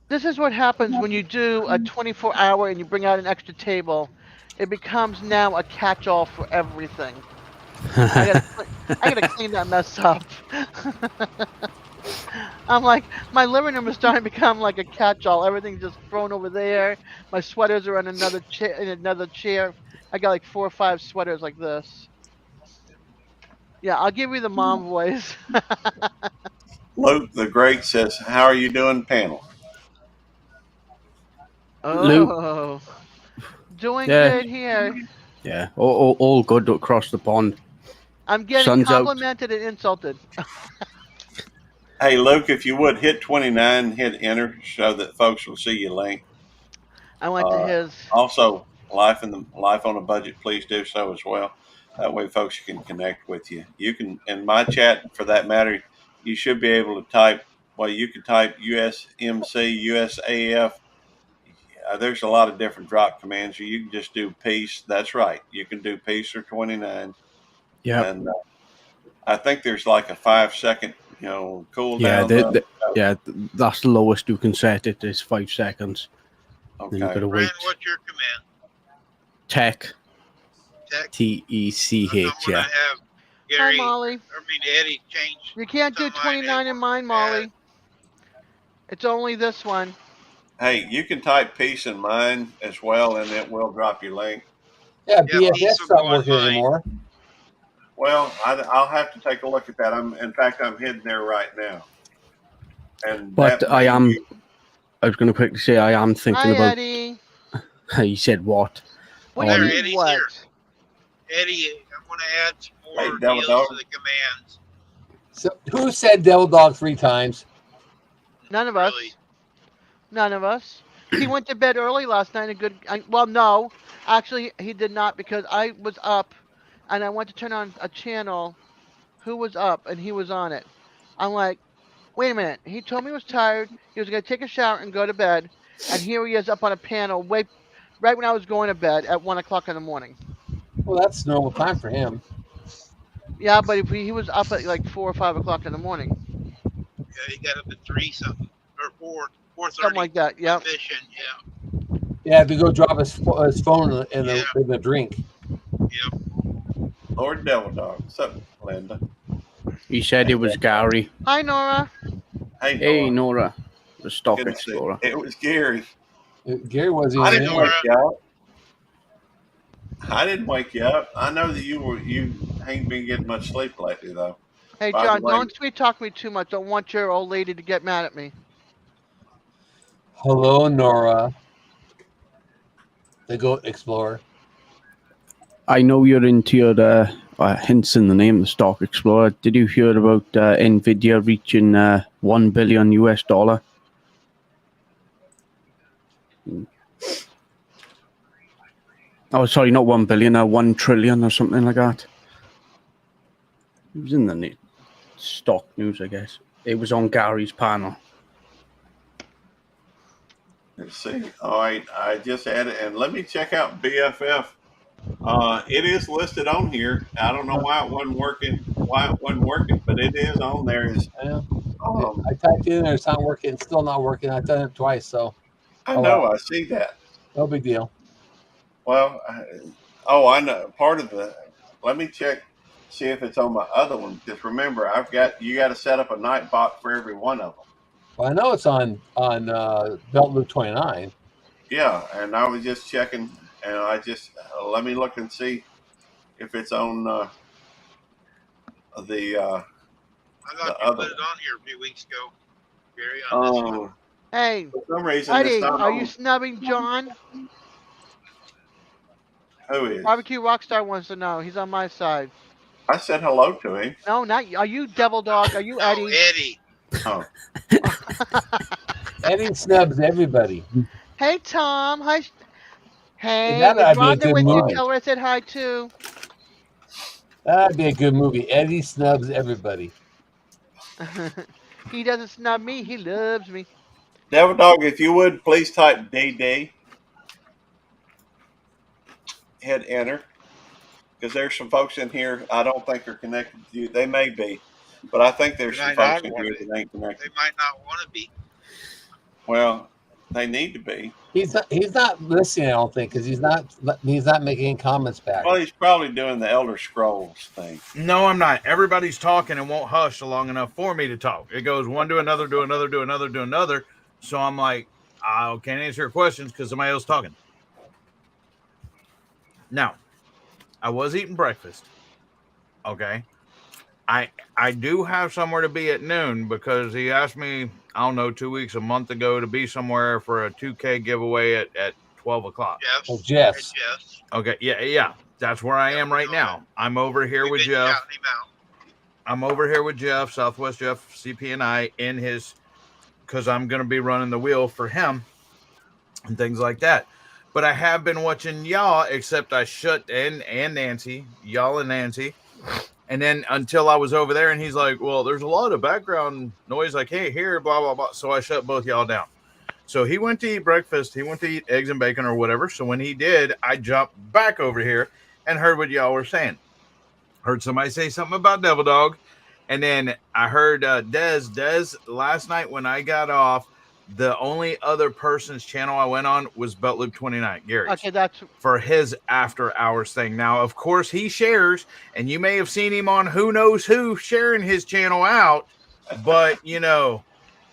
This is what happens when you do a 24-hour and you bring out an extra table. It becomes now a catch-all for everything. I gotta clean that mess up. I'm like, my living room is starting to become like a catch-all. Everything's just thrown over there. My sweaters are on another chair. I got like 4 or 5 sweaters like this. Yeah, I'll give you the mom voice. Luke the Great says, "How are you doing, panel?" Oh, doing Yeah. good here. Yeah, all good across the pond. I'm getting Sun's out. complimented and insulted. Hey, Luke, if you would hit 29, hit enter so that folks will see your link. I went to his. Also, life on a budget. Please do so as well. That way, folks can connect with you. You can, in my chat, for that matter, you should be able to type. Well, you can type USMC, USAF. There's a lot of different drop commands. You can just do peace. That's right. You can do peace or 29. Yeah. And I think there's like a 5-second, cool down. That's the lowest you can set it. Is 5 seconds. Okay. Then you gotta wait. Brandon, what's your command? Tech. Tech. TECH. I'm gonna have Hi, Gary, Molly. Eddie change. You can't do some of mine 29 in mine, Molly. It's only this one. Hey, you can type peace in mine as well, and it will drop your link. Yeah, Yeah, BFS peace not will go working in mine. anymore. Well, I'll have to take a look at that. I'm heading there right now. And But that I may am. be- I was going to quickly say I am thinking Hi, about. Eddie. He said what? What do There, you mean, Eddie's what? here. Eddie, I'm gonna add some more Hey, Devil deals Dog. to the commands. So, who said Devil Dog 3 times? None of us. Really. None of us. He went to bed early last night. Well, no, actually, he did not because I was up, and I went to turn on a channel. Who was up, and he was on it. I'm like, wait a minute. He told me he was tired. He was gonna take a shower and go to bed, and here he is up on a panel. Right when I was going to bed at 1 o'clock in the morning. Well, that's normal time for him. Yeah, but if he was up at like 4 or 5 o'clock in the morning, Yeah, he got up at 3 something or 4:30. something like that. Yeah. Fishing, yeah. Yeah, to go drop his phone in the drink. Lord Devil Dog. What's up, Linda? He said it was Gary. Hi, Nora. Hey, Nora, the Stock Good to see- Explorer. It was Gary. Gary wasn't I even didn't there. wake you up. I didn't wake you up. I know that you ain't been getting much sleep lately, though. Hey, By the John, way- don't sweet talk me too much. Don't want your old lady to get mad at me. Hello, Nora. The Goat Explorer. I know you're into your hints in the name, the Stock Explorer. Did you hear about Nvidia reaching $1 billion US? Oh, sorry, not 1 billion, 1 trillion or something like that. It was in the name. stock news, I guess. It was on Gary's panel. Let's see. All right, I just added, and let me check out BFF. It is listed on here. I don't know why it wasn't working. But it is on there. Yeah. I typed in there. It's not working. It's still not working. I've done it twice, so I know. I see that. no big deal. Well, I know. Part of the. Let me check. See if it's on my other one. Just remember, you got to set up a night bot for every one of them. Well, I know it's on Belt Loop 29. Yeah, and I was just checking, and I just let me look and see if it's on the. I thought you put it on here a few weeks ago, Gary. On this one. Hey, For some reason, Eddie, it's not are on. you snubbing John? Who is? Barbecue Rockstar wants to know. He's on my side. I said hello to him. No, not you. Are you Devil Dog? Are you No, Eddie? Eddie. Oh, Eddie snubs everybody. Hey, Tom. Hi. Hey, That'd is be a Rhonda good with you? movie. Tell her I said hi too. That'd be a good movie. Eddie snubs everybody. He doesn't snub me. He loves me. Devil Dog, if you would please type DD. Hit enter, because there's some folks in here I don't think are connected to you. They may be, but I think there's some They might folks not in want here it. that ain't They connected. might not want to be. Well, they need to be. He's not listening, I don't think, because he's not making any comments back. Well, he's probably doing the Elder Scrolls thing. No, I'm not. Everybody's talking and won't hush long enough for me to talk. It goes one to another, to another, to another, to another. So I'm like, I can't answer your questions because somebody else is talking. Now, I was eating breakfast. Okay. I do have somewhere to be at noon because he asked me, I don't know, 2 weeks, a month ago to be somewhere for a 2K giveaway at 12 o'clock. Jeff's. Oh, Jeff's. Hey, Jeff's. Okay. Yeah. That's where I am right now. I'm over here We've with been Jeff. shouting him out. I'm over here with Jeff, Southwest Jeff, CP&I, in his, because I'm going to be running the wheel for him and things like that. But I have been watching y'all, except I shut and Nancy, y'all and Nancy. And then until I was over there, and he's like, well, there's a lot of background noise I can't hear, blah, blah, blah. So I shut both y'all down. So he went to eat breakfast. He went to eat eggs and bacon or whatever. So when he did, I jumped back over here and heard what y'all were saying. Heard somebody say something about Devil Dog. And then I heard Dez last night when I got off, the only other person's channel I went on was Belt Loop 29, Gary's. Okay, that's For his after hours thing. Now, of course, he shares, and you may have seen him on Who Knows Who sharing his channel out, but, you know,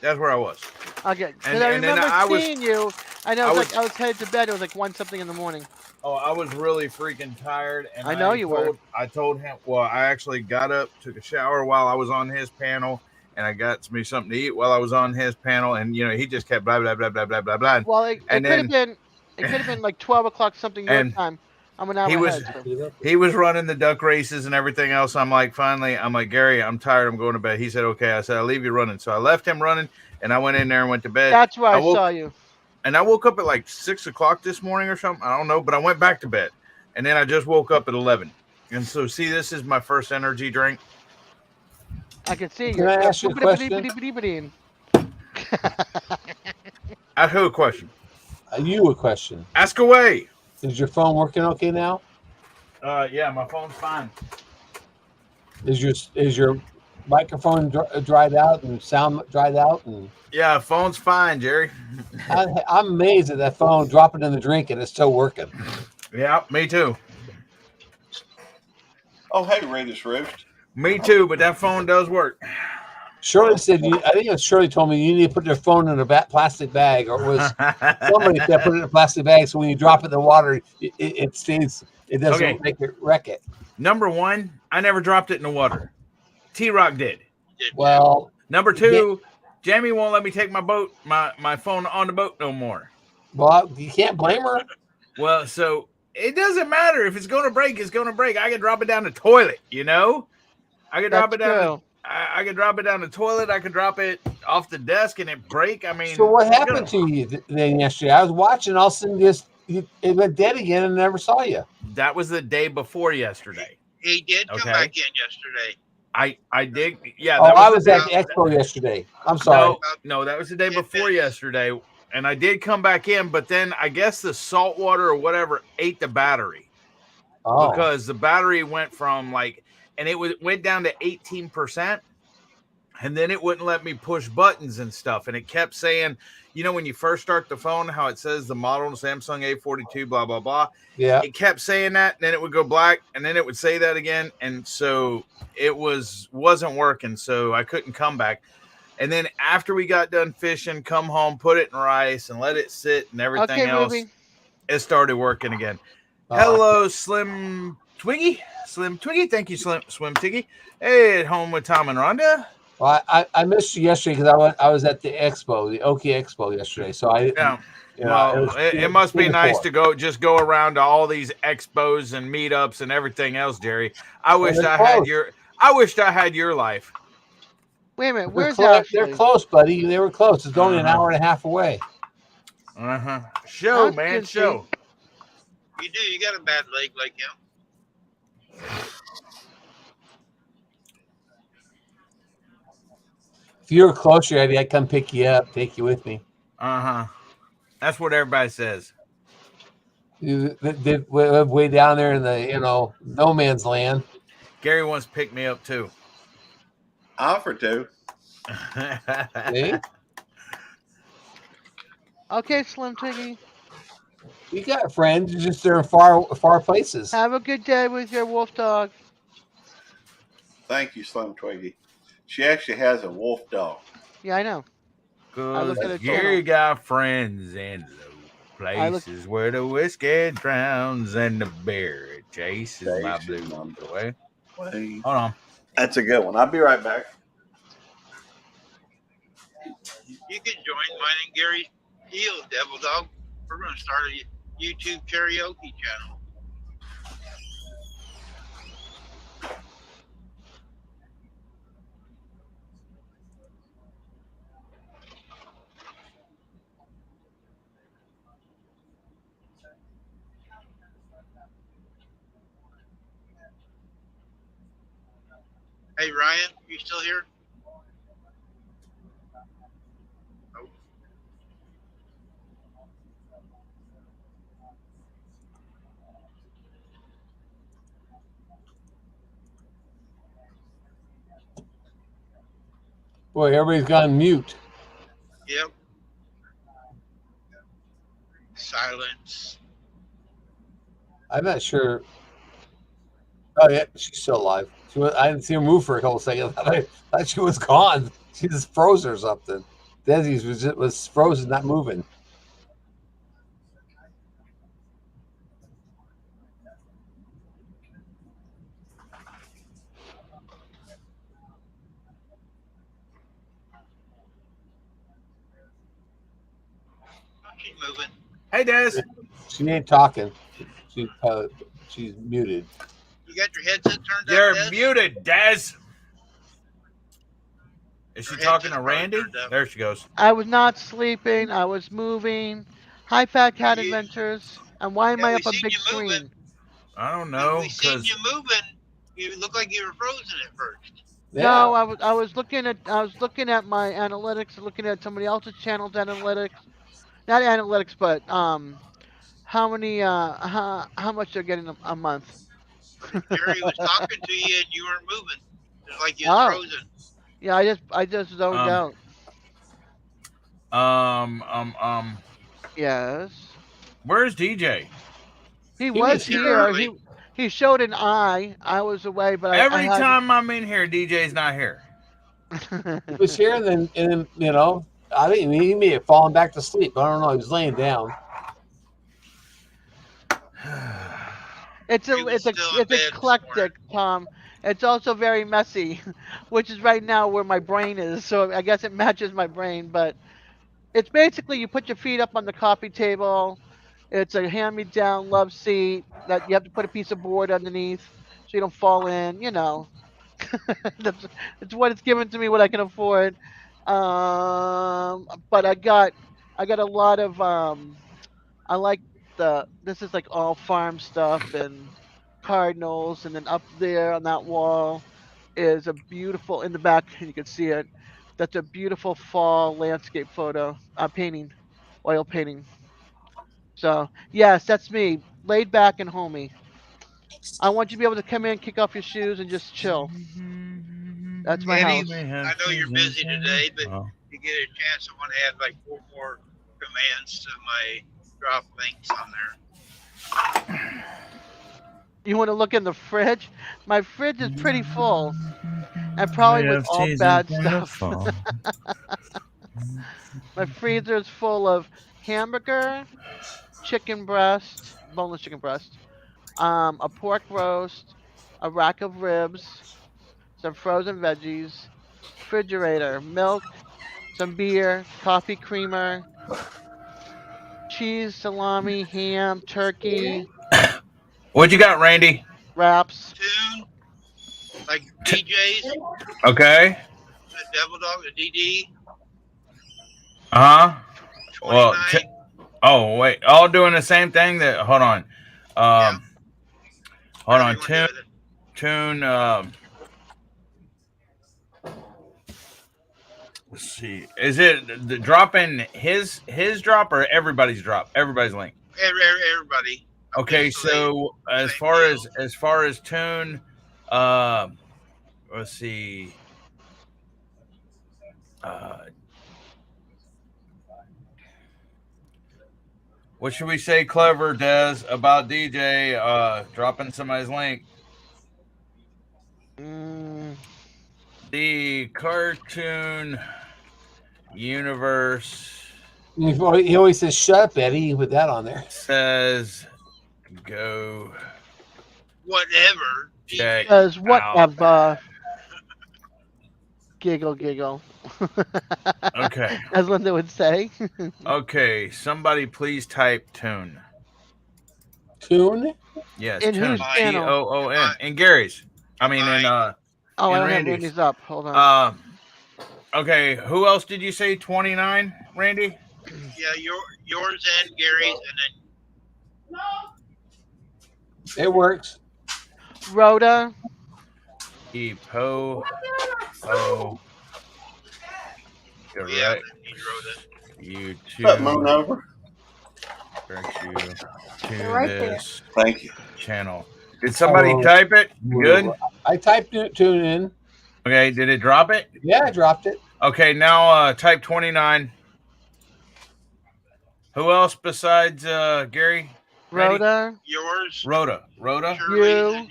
that's where I was. okay. Because And- I and then remember I was- seeing you. I know. I I was headed to bed. It was like 1-something in the morning. Oh, I was really freaking tired. And I know you were. I told him, well, I actually got up, took a shower while I was on his panel, and I got me something to eat while I was on his panel. And, you know, he just kept blah, blah, blah, blah, blah, blah, blah. Well, it And could have been. It could have been like 12 o'clock something your And time. I'm an hour he was- ahead. So. He was running the duck races and everything else. I'm like, Gary, I'm tired. I'm going to bed. He said, okay. I said, I'll leave you running. So I left him running, and I went in there and went to bed. That's where I woke- saw you. And I woke up at like 6 o'clock this morning or something. I don't know, but I went back to bed. And then I just woke up at 11. And so, see, this is my first energy drink. I can see you. Can I ask you a question? Ask who a question? You a question. Ask away. Is your phone working okay now? Yeah, my phone's fine. Is your microphone dried out and sound dried out? And Yeah, phone's fine, Jerry. I'm amazed at that phone dropping in the drink and it's still working. Yeah, me too. Oh, hey, Rita's Roost. Me too, but that phone does work. Shirley said, I think it was Shirley told me you need to put your phone in a plastic bag, or it was somebody said put it in a plastic bag so when you drop it in the water, it stays, it doesn't Okay. make it wreck it. Number one, I never dropped it in the water. T-Rock did. Well, Number two, Jamie won't let me take my phone on the boat no more. you can't blame her. Well, so it doesn't matter. If it's going to break, it's going to break. I can drop it down the toilet, you know? I can drop it That's down. I can drop it down the toilet. I can drop it off the desk and it break. I mean, So what happened to you then yesterday? I was watching, all of a sudden it went dead again and never saw you. That was the day before yesterday. He did come Okay. back in yesterday. I did. Yeah, Oh, that I was was the at day. the expo yesterday. I'm sorry. No, that was the day 10 before minutes. yesterday, and I did come back in, but then I guess the salt water or whatever ate the battery Oh, because the battery went from went down to 18%. And then it wouldn't let me push buttons and stuff. And it kept saying, when you first start the phone, how it says the model Samsung A42, blah, blah, blah. yeah. It kept saying that. And then it would go black. And then it would say that again. And so it wasn't working. So I couldn't come back. And then after we got done fishing, come home, put it in rice and let it sit and everything Okay, else, Ruby. it started working again. Uh, Hello, Slim Twiggy. Slim Twiggy. Thank you, Swim Twiggy. Hey, at home with Tom and Rhonda. Well, I missed you yesterday because I was at the expo, the Oki Expo yesterday. So I Yeah. Well, It must be nice to go around to all these expos and meetups and everything else, Jerry. I wished I had your life. Wait a minute. They're, Where's they're Ashley? close, buddy. They were close. It's only an hour and a half away. Show, That's man, good, show. You do. You got a bad leg like him. If you were closer, Eddie, I'd come pick you up, take you with me. That's what everybody says. You live way down there in the no man's land. Gary wants to pick me up too. I offered to. See? Okay, Slim Twiggy. You got friends, you're just they're in far places. Have a good day with your wolf dog. Thank you, Slim Twiggy. She actually has a wolf dog. Yeah, I know. Because at a Gary channel. got friends in low places where the whiskey drowns and the bear chases my blues away. Wait. Hold on. That's a good one. I'll be right back. You can join mine and Gary's deal, Devil Dog. We're going to start a YouTube karaoke channel. Hey, Ryan, you still here? Oh. Boy, everybody's gone mute. Yep. Silence. I'm not sure. Oh yeah, she's still alive. I didn't see her move for a couple seconds. I thought she was gone. She just froze or something. Desi's was frozen, not moving. She's moving. Hey, Des. She ain't talking. She's muted. You got your headset turned You're up, Des? muted, Des. Is she Her talking to headset's Randy? turned up. There she goes. I was not sleeping. I was moving. Hi, Fat Cat You- Adventures. And why am Yeah, I we up on seen big you moving. screen? I don't When know we seen because you moving, you looked like you were frozen at first. Yeah. No, I was looking at my analytics, looking at somebody else's channel's analytics. Not analytics, but how many how much they're getting a month. Jerry was talking to you and you weren't moving. It was like you was Oh. frozen. Yeah, I just zoned out. Yes. where's DJ? He was was here here. early. He showed an eye. I was away, but Every I had time I'm in here, DJ's not here. He was here, and then I think he may have fallen back to sleep. I don't know. He was laying down. It's He was still in bed this eclectic, Tom. It's also very messy, which is right now where my brain is. So I guess it matches my brain, but it's basically you put your feet up on the coffee table. It's a hand-me-down love seat that you have to put a piece of board underneath so you don't fall in. It's what it's given to me, what I can afford. But I got a lot of I like this is like all farm stuff and cardinals, and then up there on that wall is a beautiful in the back, and you can see it. That's a beautiful fall landscape photo, painting, oil painting. So yes, that's me, laid back and homey. I want you to be able to come in, kick off your shoes, and just chill. That's my Eddie, house. I know you're busy today, but if you get a chance, I want to add like 4 more commands to my drop links on there. You want to look in the fridge? My fridge is pretty full, and probably with all bad stuff. My freezer is full of hamburger, chicken breast, boneless chicken breast, a pork roast, a rack of ribs, some frozen veggies, refrigerator, milk, some beer, coffee creamer, cheese, salami, ham, turkey, What you got, Randy? wraps. Tune, like DJs, Okay. the Devil Dog, the DD, Uh huh. 29. Well, oh wait, all doing the same thing. That hold on. Hold on. Tune. Let's see. Is it the dropping his drop or everybody's drop? Everybody's link. Everybody. Okay, so as far as tune, let's see. What should we say, Clever Des, about DJ dropping somebody's link? The cartoon universe. He always says, "Shut up, Eddie." You put that on there. Says, go. Whatever. Check. Says whatever. Giggle. Okay. As Linda would say. Okay, somebody please type tune. Tune? Yes, In tune. whose channel? T-O-O-N. In Gary's. I mean, in Oh, I don't have Randy's. Randy's up. Hold on. Okay, who else did you say? 29, Randy? Yeah, yours and Gary's, and then It works. Rhoda. E-po. yeah, Direct you What's up, Moon Over? direct you to Right there. this Thank you. channel. Did somebody type it? Good. I typed tune in. Okay, did it drop it? Yeah, I dropped it. Okay, now type 29. Who else besides Gary? Randy? Rhoda. yours. Rhoda. You.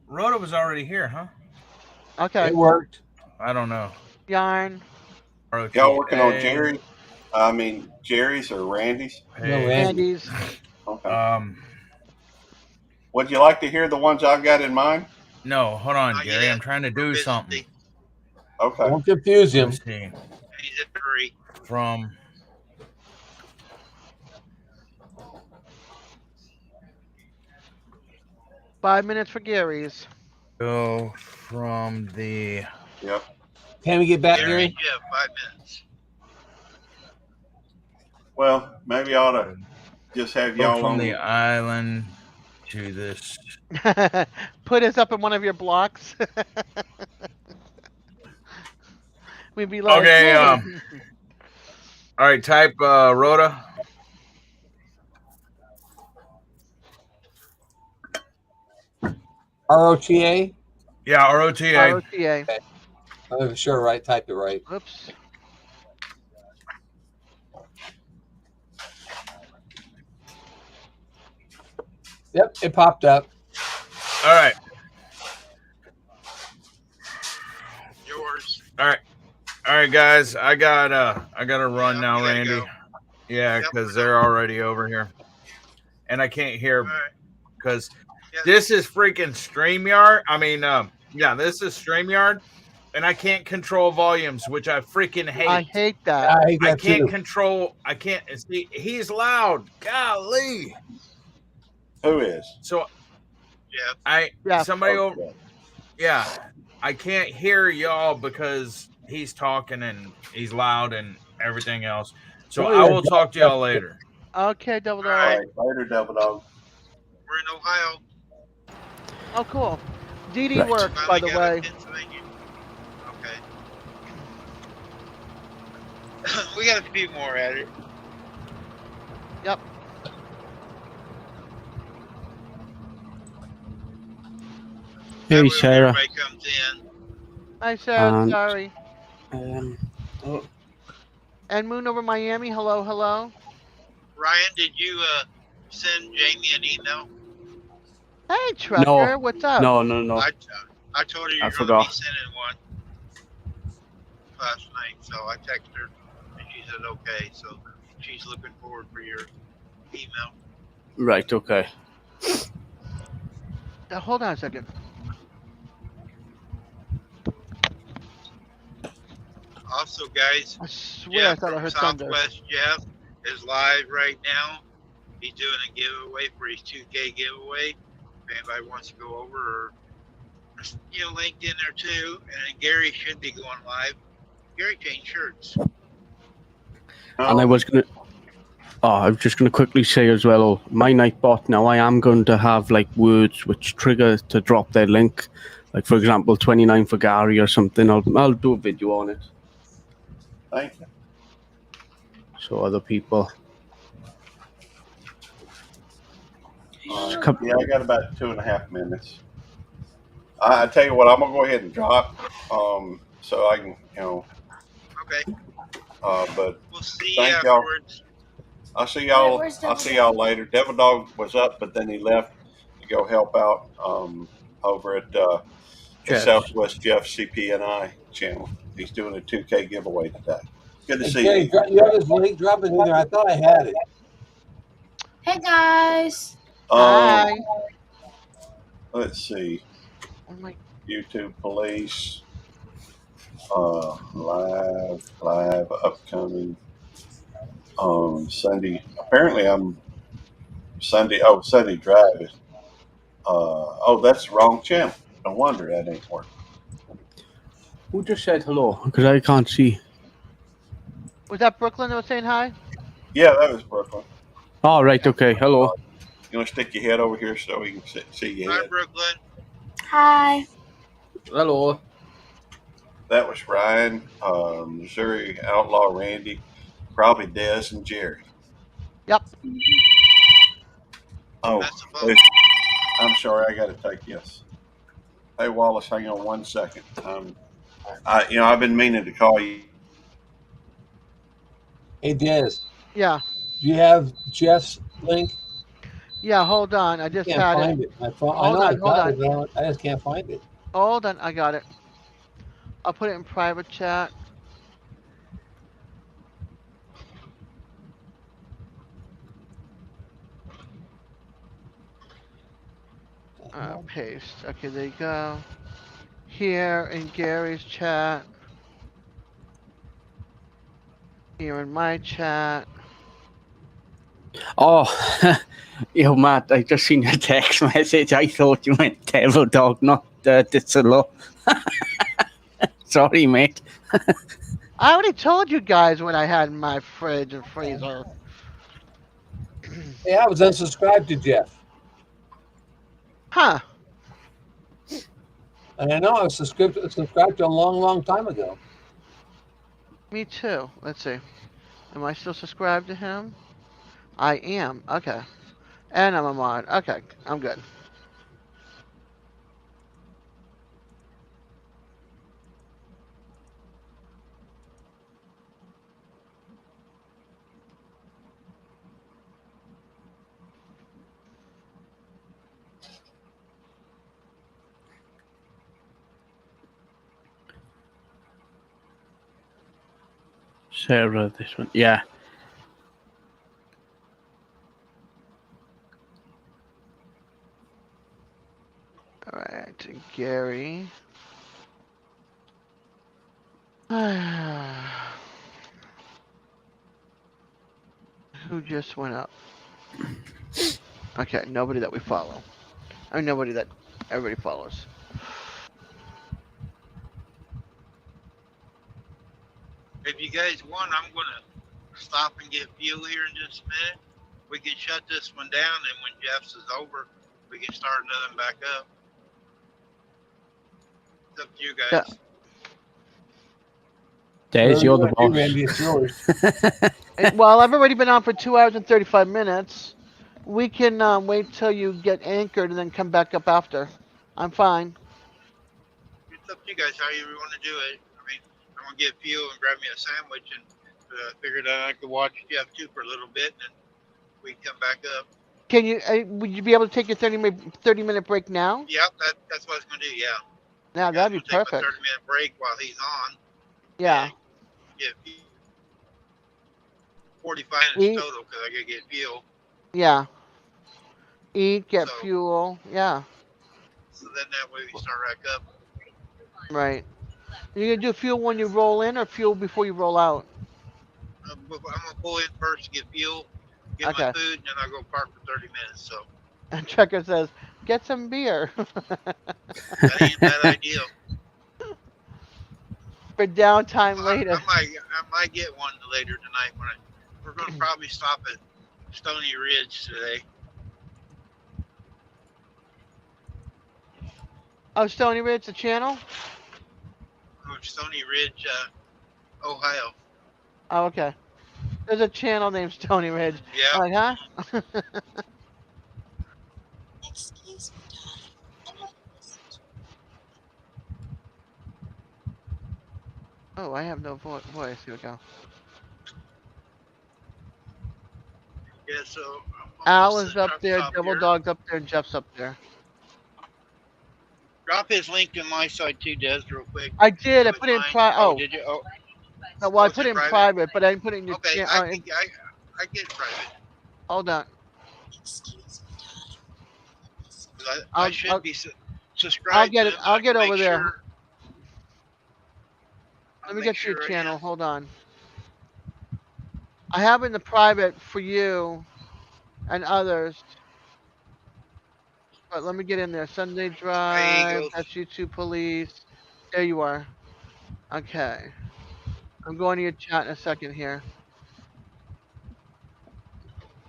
Rhoda was already here, huh? Okay. It worked. I don't know. Yarn. Y'all working on Jerry? I mean, Jerry's or Randy's? No, Randy. Andy's. Okay. Would you like to hear the ones I've got in mind? No, hold on, Not Gary. yet. I'm trying to do something. Okay. Don't confuse him. Let's see. He's at 3. From Five minutes for Gary's. go from the Yep. Can we get back, Gary Gary? and Jeff, 5 minutes. Well, maybe I ought to just have go y'all from on the island to this. Put us up in one of your blocks. We'd be like, Okay, "Hey." all right, type Rhoda. ROTA? Yeah, ROTA. ROTA. I'm sure right. Typed it right. Oops. Yep, it popped up. All right. Yours. All right, guys. I gotta run Yeah, now, you gotta Randy. go. Yeah, Yep. because they're already over here, and I can't hear All right. because Yeah. this is freaking StreamYard. I mean, yeah, this is StreamYard, and I can't control volumes, which I freaking hate. I hate that. I hate I that can't too. control. I can't see. He's loud. Golly. Who is? So Yeah. Yeah. somebody over. Okay. Yeah, I can't hear y'all because he's talking and he's loud and everything else. So Oh, yeah. I will talk to y'all later. Okay, Double All Dog. right. All right. Later, Double Dog. We're in Ohio. Oh, cool. DD Right. works, by Finally the got way. in Pennsylvania. Okay. We got a few more at it. Yep. That Hey, way when Sarah. everybody comes in. Hi, Sarah. And Sorry. oh, And Moon over Miami. Hello, hello. Ryan, did you send Jamie an email? Hey, Trucker. What's up? no. I told her I you're going to be forgot. sending one last night, so I texted her and she said okay. So she's looking forward for your email. Right. Okay. Hold on a second. Also, guys, I swear I Jeff thought I from heard thunder. Southwest Jeff is live right now. He's doing a giveaway for his 2K giveaway. If anybody wants to go over, or linked in there too. And then Gary should be going live. Gary changed shirts. And I was just gonna quickly say as well, my Nightbot now, I am going to have like words which trigger to drop their link. Like for example, 29 for Gary or something. I'll do a video on it. Thank you. So other people. Yeah, I got about 2.5 minutes. I tell you what, I'm gonna go ahead and drop, so I can, Okay. But We'll see you thank y'all. afterwards. I'll see y'all later. Devil Dog was up, but then he left to go help out over at the Jeff. Southwest Jeff CPNI channel. He's doing a 2K giveaway today. Good to Hey, see Gary, you. you have his link? Drop it in there. I thought I had it. Hey guys. Hi. Let's see. Oh my. YouTube Police. Live, upcoming. Sunday. Apparently, I'm Sunday. Oh, Sunday Drive is. That's the wrong channel. No wonder that ain't working. Who just said hello? Because I can't see. Was that Brooklyn that was saying hi? Yeah, that was Brooklyn. Oh, right. Okay. Hello. You want to stick your head over here so we can see your Hi, head? Brooklyn. Hi. Hello. That was Ryan, Missouri Outlaw Randy, probably Des and Jerry. Yep. Oh, That's a vote. I'm sorry, I got to take this. Hey Wallace, hang on 1 second. I've been meaning to call you. Hey, Des. Yeah. Do you have Jeff's link? Yeah, hold on. I just Can't had find it. it. I know Hold I on, got it, but I just can't find it. Hold on, I got it. I'll put it in private chat. Paste. Okay, there you go. Here in Gary's chat. Here in my chat. Oh, yo, Matt, I just seen a text message. I thought you meant Devil Dog, not Ditzalo. Sorry, mate. I already told you guys what I had in my fridge and freezer. Hey, I was unsubscribed to Jeff. Huh. And I know I was subscribed to him a long, long time ago. Me too. Let's see. Am I still subscribed to him? I am. Okay. And I'm a mod. Okay. I'm good. Sarah, this one. Yeah. All right. Gary. Who just went up? Okay, nobody that we follow. I mean, nobody that everybody follows. If you guys want, I'm going to stop and get fuel here in just a minute. We can shut this one down, and when Jeff's is over, we can start another one back up. It's up to you Yeah. guys. Des, you're the boss. Randy, it's yours. Well, I've already been on for 2 hours and 35 minutes. We can wait till you get anchored and then come back up after. I'm fine. It's up to you guys how you want to do it. I mean, I'm gonna get fuel and grab me a sandwich, and figured out I could watch Jeff too for a little bit, and then we can come back up. Can you? Would you be able to take your 30-minute break now? Yep, that's what I was gonna do. Yeah. Yeah, that'd be I'm gonna take my perfect. 30-minute break while he's on. Yeah. Get 45 minutes Eat. total because I gotta get fuel. Yeah. Eat, get So- fuel. Yeah. So then that way we start back up. Right. You gonna do fuel when you roll in or fuel before you roll out? I'm gonna pull in first to get fuel, get Okay. my food, and then I'll go park for 30 minutes. So And Checker says, get some beer. that ain't a bad idea. For downtime later. I might get one later tonight when we're gonna probably stop at Stony Ridge today. Oh, Stony Ridge, the channel? Stony Ridge, Ohio. Oh, okay. There's a channel named Stony Ridge. Yeah. I'm like, huh? Excuse me, darling. Oh, I have no voice. Here we go. Yeah. So Al is the up truck there, stop Double here. Dog's up there, and Jeff's up there. Drop his link to my side too, Des, real quick. I did. I With put it in mine. private. Oh, Oh, did you? Oh, no, well, I it's put it in in private? private, but I didn't put it in your okay. channel. I get private. Hold on. Excuse me, darling. 'Cause I I'll- should I'll- be subscribed. I'll get to it. them, I'll I get can over make there. sure- I'll Let me make get to your sure, channel. yeah. Hold on. I have it in the private for you and others. But let me get in there. Sunday Drive. goes. That's YouTube Police. There you are. Okay. I'm going to your chat in a second here.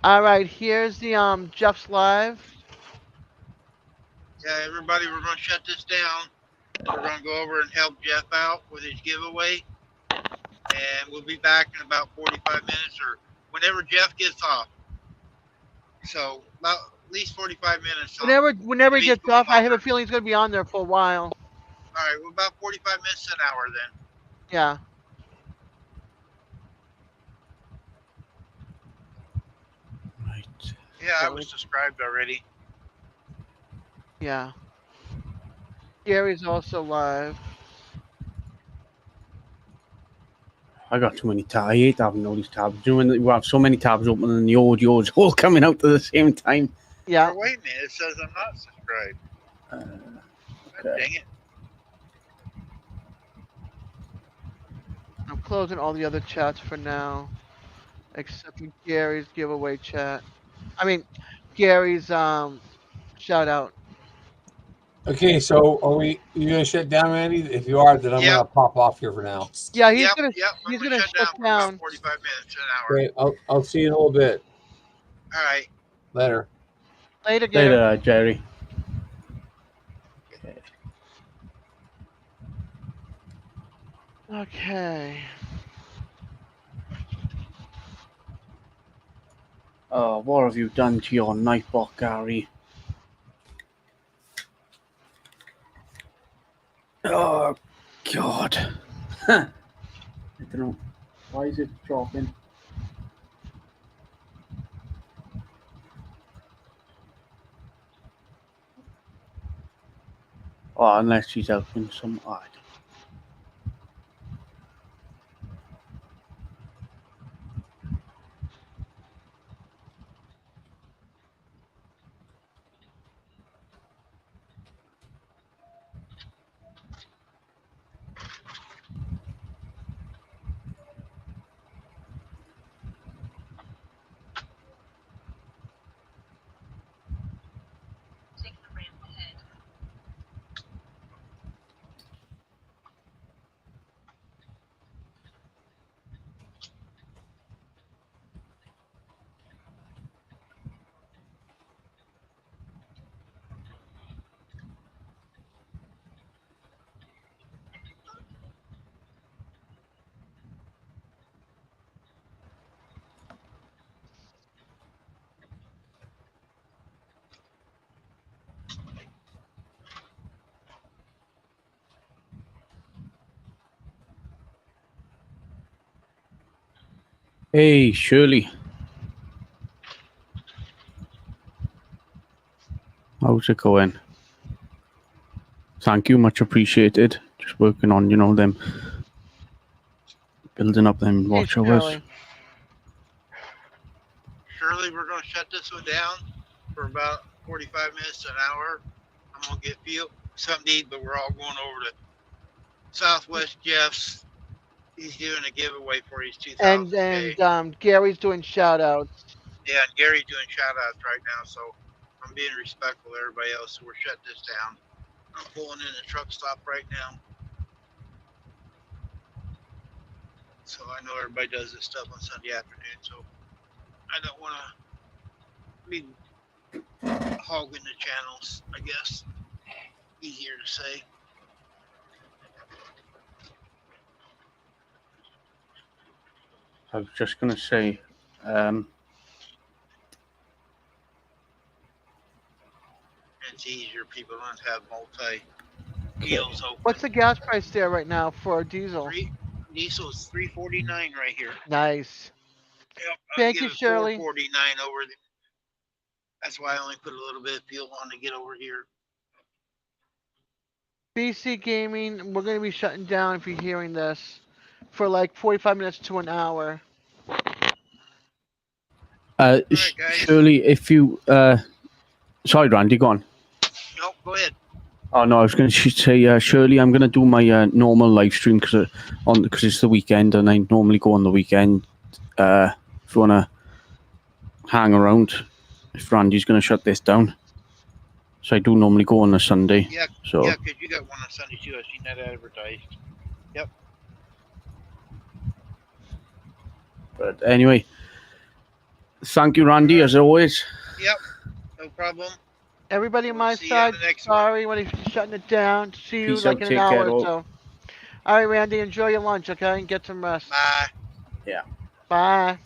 All right. Here's the Jeff's live. Yeah, everybody, we're gonna shut this down. We're gonna go over and help Jeff out with his giveaway, and we'll be back in about 45 minutes or whenever Jeff gets off. So about at least 45 minutes. Whenever he He's gets going off, I have a longer. feeling he's gonna be on there for a while. All right, well, about 45 minutes to an hour then. Yeah. Right. Yeah, I was subscribed already. Yeah. Gary's also live. I got too many tabs. I hate having all these tabs. You know when you have so many tabs open and the audio's all coming out at the same time? Yeah. Oh, wait a minute, it says I'm not subscribed. God dang it. I'm closing all the other chats for now, except for Gary's giveaway chat. I mean, Gary's shout out. Okay, so are you gonna shut down, Randy? If you are, then I'm Yep. gonna pop off here for now. Yeah, he's Yep, gonna I'm he's gonna gonna shut shut down for down. about 45 minutes to an hour. Okay, I'll see you in a little bit. All right. Later. Later, Gary. Later, Jerry. Okay. Okay. Oh, what have you done to your Nightbot, Gary? Oh, God. I don't know. Why is it dropping? Oh, unless she's helping some. Oh, I don't Hey, Shirley. How's it going? Thank you, much appreciated. Just working on, them building up them Hey, watch hours. Shirley. Shirley, we're gonna shut this one down for about 45 minutes to an hour. I'm gonna get something to eat, but we're all going over to Southwest Jeff's. He's doing a giveaway for his 2000K. And Gary's doing shout outs. Yeah, and Gary's doing shout outs right now, so I'm being respectful of everybody else, so we're shutting this down. I'm pulling in a truck stop right now. So I know everybody does this stuff on Sunday afternoon, so I don't want to be hogging the channels, I guess. Easier to say. I was just going to say, It's easier. People don't have multi deals open. What's the gas price there right now for diesel? Diesel is $3.49 right here. Nice. Yep, Thank you, Shirley. $4.49 over there. That's why I only put a little bit of fuel on to get over here. BC Gaming, we're going to be shutting down if you're hearing this for like 45 minutes to an hour. Right, guys. Shirley, if you, sorry, Randy, go on. Nope, go ahead. Oh no, I was going to say, Shirley, I'm going to do my normal live stream because it's the weekend, and I normally go on the weekend. If you want to hang around, if Randy's going to shut this down, so I do normally go on a Sunday. Yeah, so yeah, because you got one on Sunday too. I've seen that advertised. Yep. But anyway, thank you, Randy, as always. Yep, no problem. Everybody on my See you on side, the next one. sorry when he's shutting it down. See you Peace like out, in an take hour care, or all. so. All right, Randy, enjoy your lunch, okay? And get some rest. Bye. Yeah. Bye.